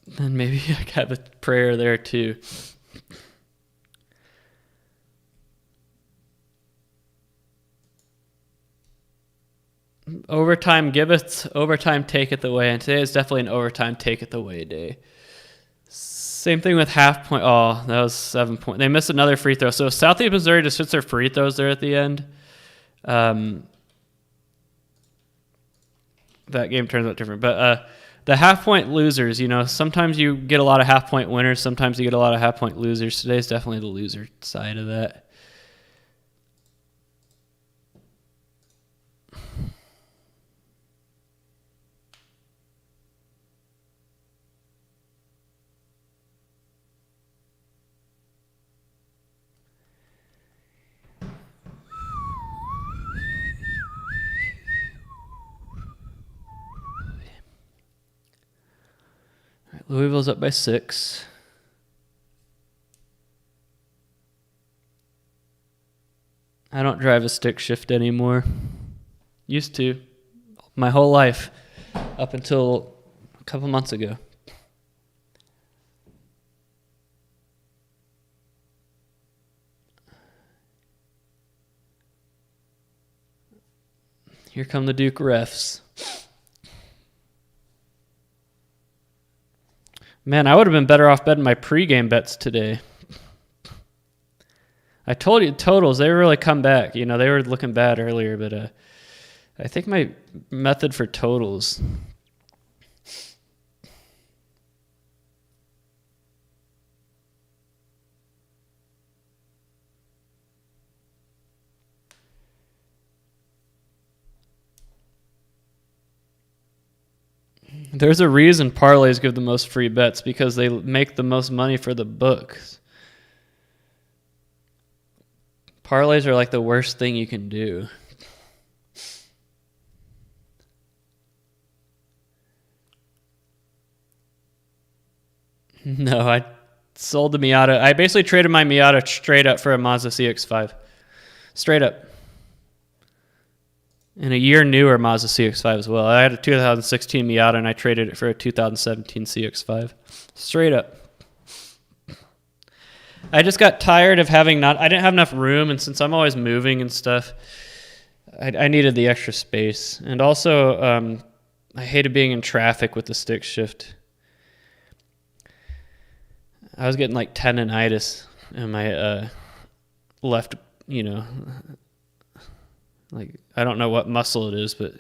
then maybe I have a prayer there too. Overtime giveth, overtime taketh away, and today is definitely an overtime taketh away day. Same thing with half point. Oh, that was 7 point. They missed another free throw. So Southeast Missouri just hits their free throws there at the end. That game turns out different. But the half point losers, sometimes you get a lot of half point winners. Sometimes you get a lot of half point losers. Today's definitely the loser side of that. Louisville's up by 6. I don't drive a stick shift anymore. Used to. My whole life. Up until a couple months ago. Here come the Duke refs. Man, I would have been better off betting my pregame bets today. I told you totals, they really come back. They were looking bad earlier, but I think my method for totals. There's a reason parlays give the most free bets, because they make the most money for the books. Parlays are like the worst thing you can do. No, I sold the Miata. I basically traded my Miata straight up for a Mazda CX-5. Straight up. And a year newer Mazda CX-5 as well. I had a 2016 Miata and I traded it for a 2017 CX-5. Straight up. I just got tired of I didn't have enough room, and since I'm always moving and stuff, I needed the extra space. And also, I hated being in traffic with the stick shift. I was getting like tendonitis in my left, like, I don't know what muscle it is, but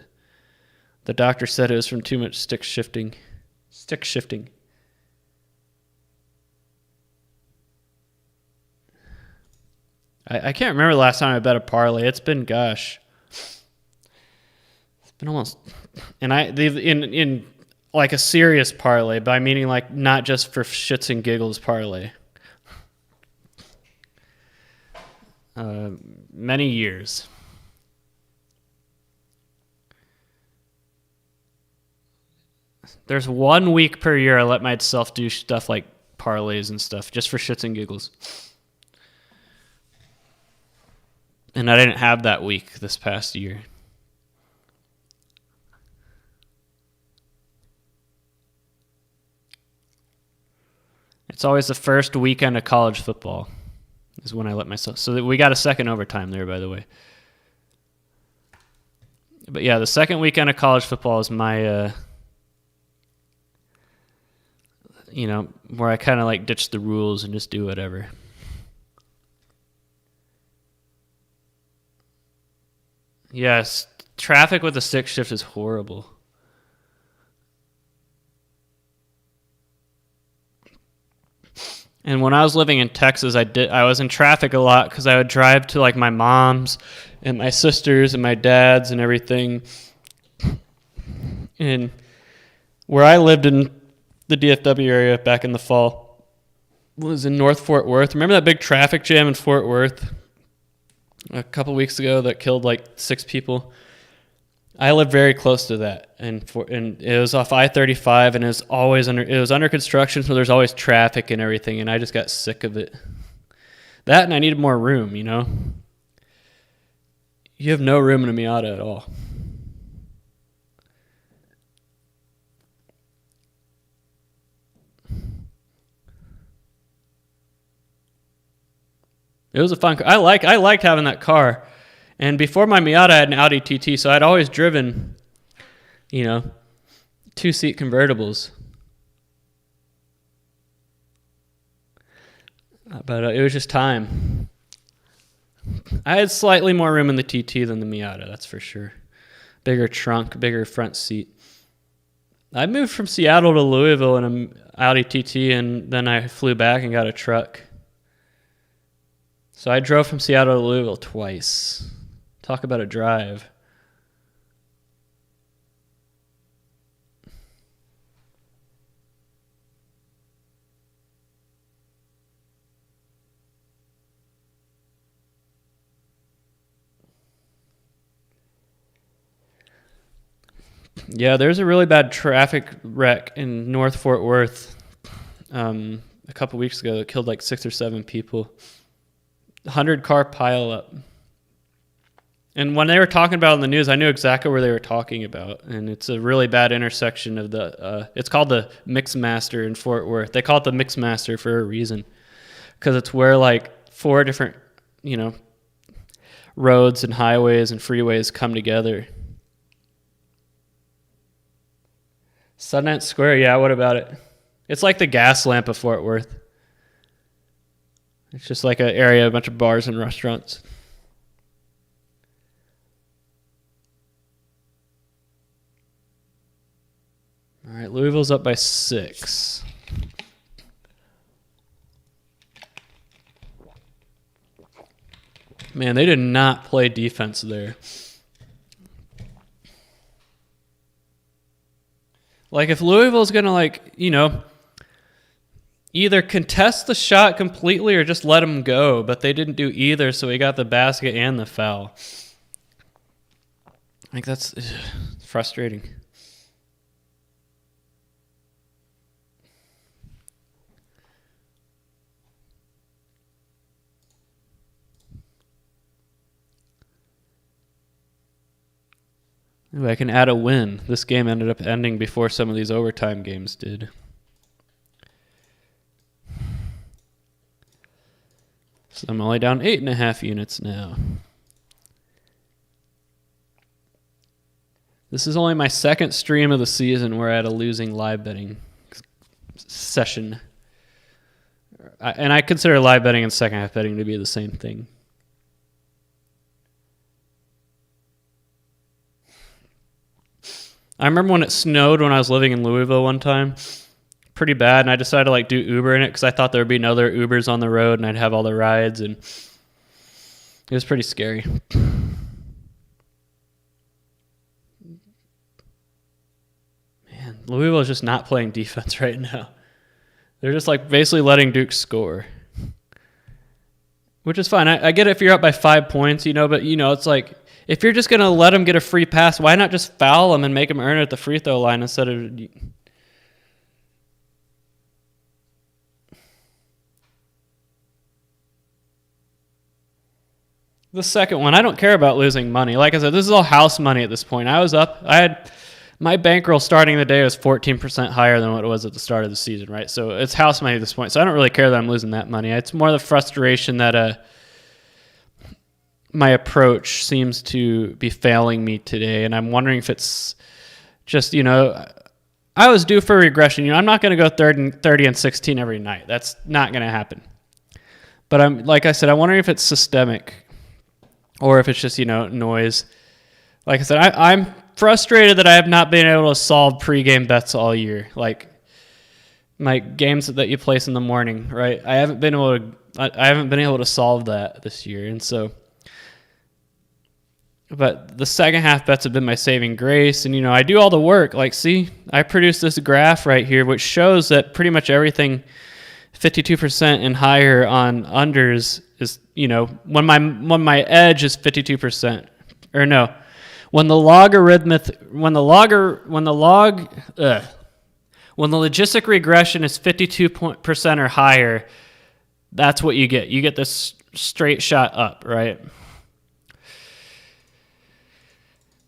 the doctor said it was from too much stick shifting. I can't remember the last time I bet a parlay. It's been almost, and in like a serious parlay, by meaning like not just for shits and giggles parlay. Many years. There's 1 week per year I let myself do stuff like parlays and stuff just for shits and giggles. And I didn't have that week this past year. It's always the first weekend of college football is when I let myself. So we got a second overtime there, by the way. But yeah, the second weekend of college football is my where I kind of like ditch the rules and just do whatever. Yes, traffic with the stick shift is horrible. And when I was living in Texas, I was in traffic a lot because I would drive to like my mom's and my sister's and my dad's and everything. And where I lived in the DFW area back in the fall was in North Fort Worth. Remember that big traffic jam in Fort Worth a couple weeks ago that killed like 6 people? I lived very close to that, and it was off I-35, and it was under construction, so there's always traffic and everything, and I just got sick of it. That, and I needed more room, You have no room in a Miata at all. It was a fun car. I liked having that car. And before my Miata, I had an Audi TT, so I'd always driven, 2-seat convertibles. But it was just time. I had slightly more room in the TT than the Miata, that's for sure. Bigger trunk, bigger front seat. I moved from Seattle to Louisville in an Audi TT, and then I flew back and got a truck. So I drove from Seattle to Louisville twice. Talk about a drive. Yeah, there's a really bad traffic wreck in North Fort Worth a couple weeks ago that killed like 6 or 7 people. 100-car pileup. And when they were talking about it in the news, I knew exactly where they were talking about. And it's a really bad intersection of it's called the Mixmaster in Fort Worth. They call it the Mixmaster for a reason. Because it's where like 4 different, roads and highways and freeways come together. Sundance Square, yeah, what about it? It's like the gas lamp of Fort Worth. It's just like an area, a bunch of bars and restaurants. All right, Louisville's up by 6. Man, they did not play defense there. Like, if Louisville's going to, either contest the shot completely or just let them go, but they didn't do either, so he got the basket and the foul. Like, that's frustrating. Ooh, I can add a win. This game ended up ending before some of these overtime games did. So I'm only down 8.5 units now. This is only my second stream of the season where I had a losing live betting session. And I consider live betting and second half betting to be the same thing. I remember when it snowed when I was living in Louisville one time, pretty bad, and I decided to do Uber in it because I thought there would be no other Ubers on the road and I'd have all the rides, and it was pretty scary. Man, Louisville is just not playing defense right now. They're just basically letting Duke score, which is fine. I get it if you're up by 5 points, but it's like, if you're just going to let them get a free pass, why not just foul them and make them earn it at the free throw line instead of... The second one, I don't care about losing money. Like I said, this is all house money at this point. I was up. My bankroll starting the day was 14% higher than what it was at the start of the season, right? So it's house money at this point. So I don't really care that I'm losing that money. It's more the frustration that... my approach seems to be failing me today, and I'm wondering if it's just, I'm I was due for regression. I'm not going to go 30 and 16 every night. That's not going to happen. But like I said, I'm wondering if it's systemic or if it's just, noise. Like I said, I'm frustrated that I have not been able to solve pregame bets all year. Like my games that you place in the morning, right? I haven't been able to solve that this year. And so, but the second half bets have been my saving grace. And, I do all the work. Like, see, I produced this graph right here, which shows that pretty much everything 52% and higher on unders is, when my edge is 52%, or no, when the logistic regression is 52% or higher, that's what you get. You get this straight shot up, right?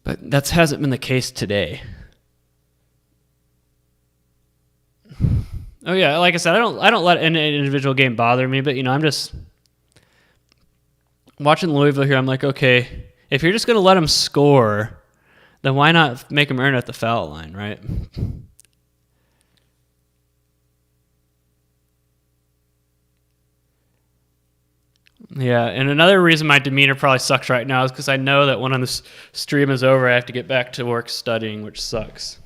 But that hasn't been the case today. Oh yeah, like I said, I don't let an individual game bother me, but I'm just watching Louisville here. I'm like, okay, if you're just gonna let them score, then why not make them earn at the foul line, right? Yeah, and another reason my demeanor probably sucks right now is because I know that when this stream is over, I have to get back to work studying, which sucks.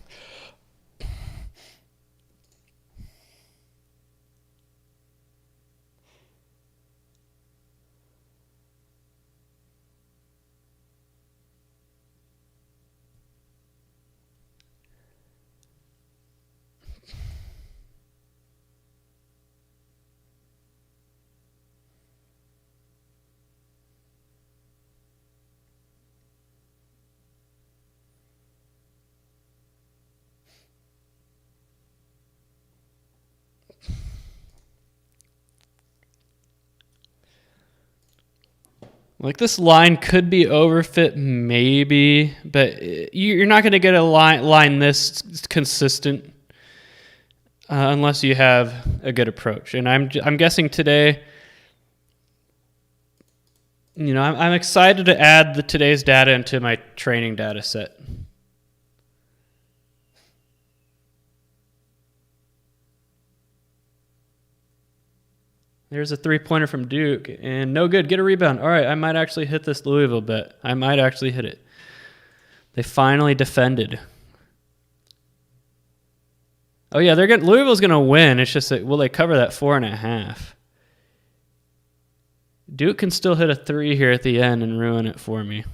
Like this line could be overfit maybe, but you're not going to get a line this consistent unless you have a good approach. And I'm guessing today, I'm excited to add today's data into my training data set. There's a three-pointer from Duke, and no good. Get a rebound. All right, I might actually hit this Louisville bet. I might actually hit it. They finally defended. Oh yeah, Louisville's gonna win. It's just that will they cover that 4.5? Duke can still hit a 3 here at the end and ruin it for me.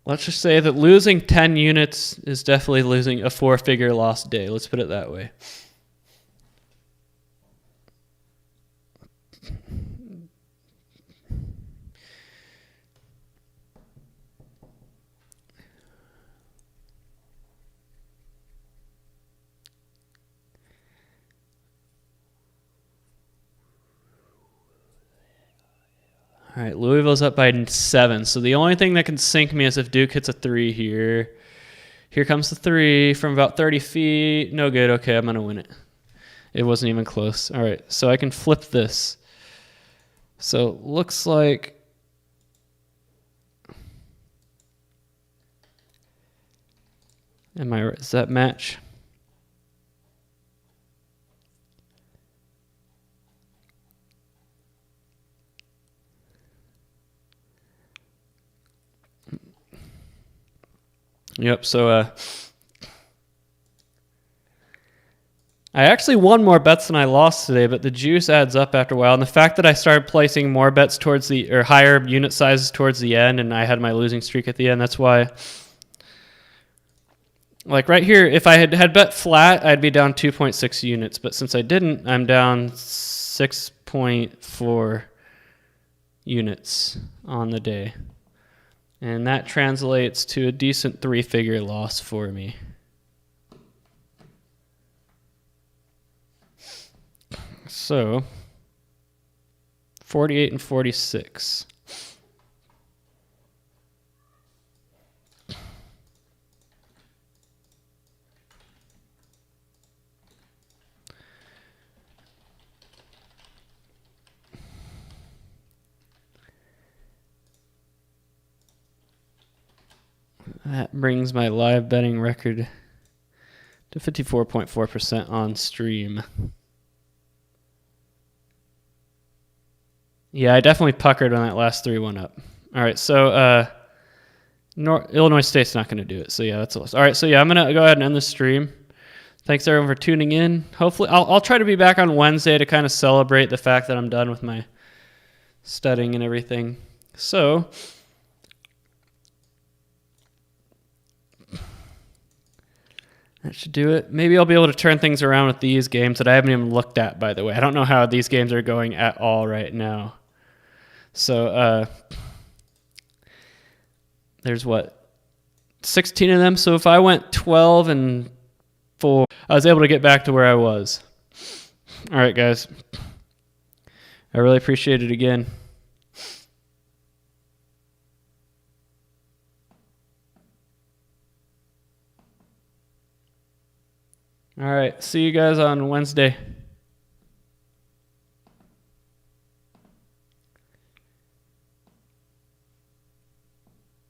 Let's just say that losing 10 units is definitely losing a 4-figure loss day. Let's put it that way. All right, Louisville's up by 7. So the only thing that can sink me is if Duke hits a 3 here. Here comes the 3 from about 30 feet. No good. Okay, I'm going to win it. It wasn't even close. All right, so I can flip this. So looks like does that match? Yep, so I actually won more bets than I lost today, but the juice adds up after a while. And the fact that I started placing more bets or higher unit sizes towards the end, and I had my losing streak at the end, that's why. Like right here, if I had bet flat, I'd be down 2.6 units. But since I didn't, I'm down 6.4 units on the day. And that translates to a decent 3-figure loss for me. So, 48 and 46. That brings my live betting record to 54.4% on stream. Yeah, I definitely puckered when that last 3 went up. All right, so Illinois State's not going to do it. So yeah, that's a loss. All right, so yeah, I'm going to go ahead and end the stream. Thanks everyone for tuning in. Hopefully, I'll try to be back on Wednesday to kind of celebrate the fact that I'm done with my studying and everything. So that should do it. Maybe I'll be able to turn things around with these games that I haven't even looked at, by the way. I don't know how these games are going at all right now. So there's 16 of them. So if I went 12-4, I was able to get back to where I was. All right, guys. I really appreciate it again. All right. See you guys on Wednesday.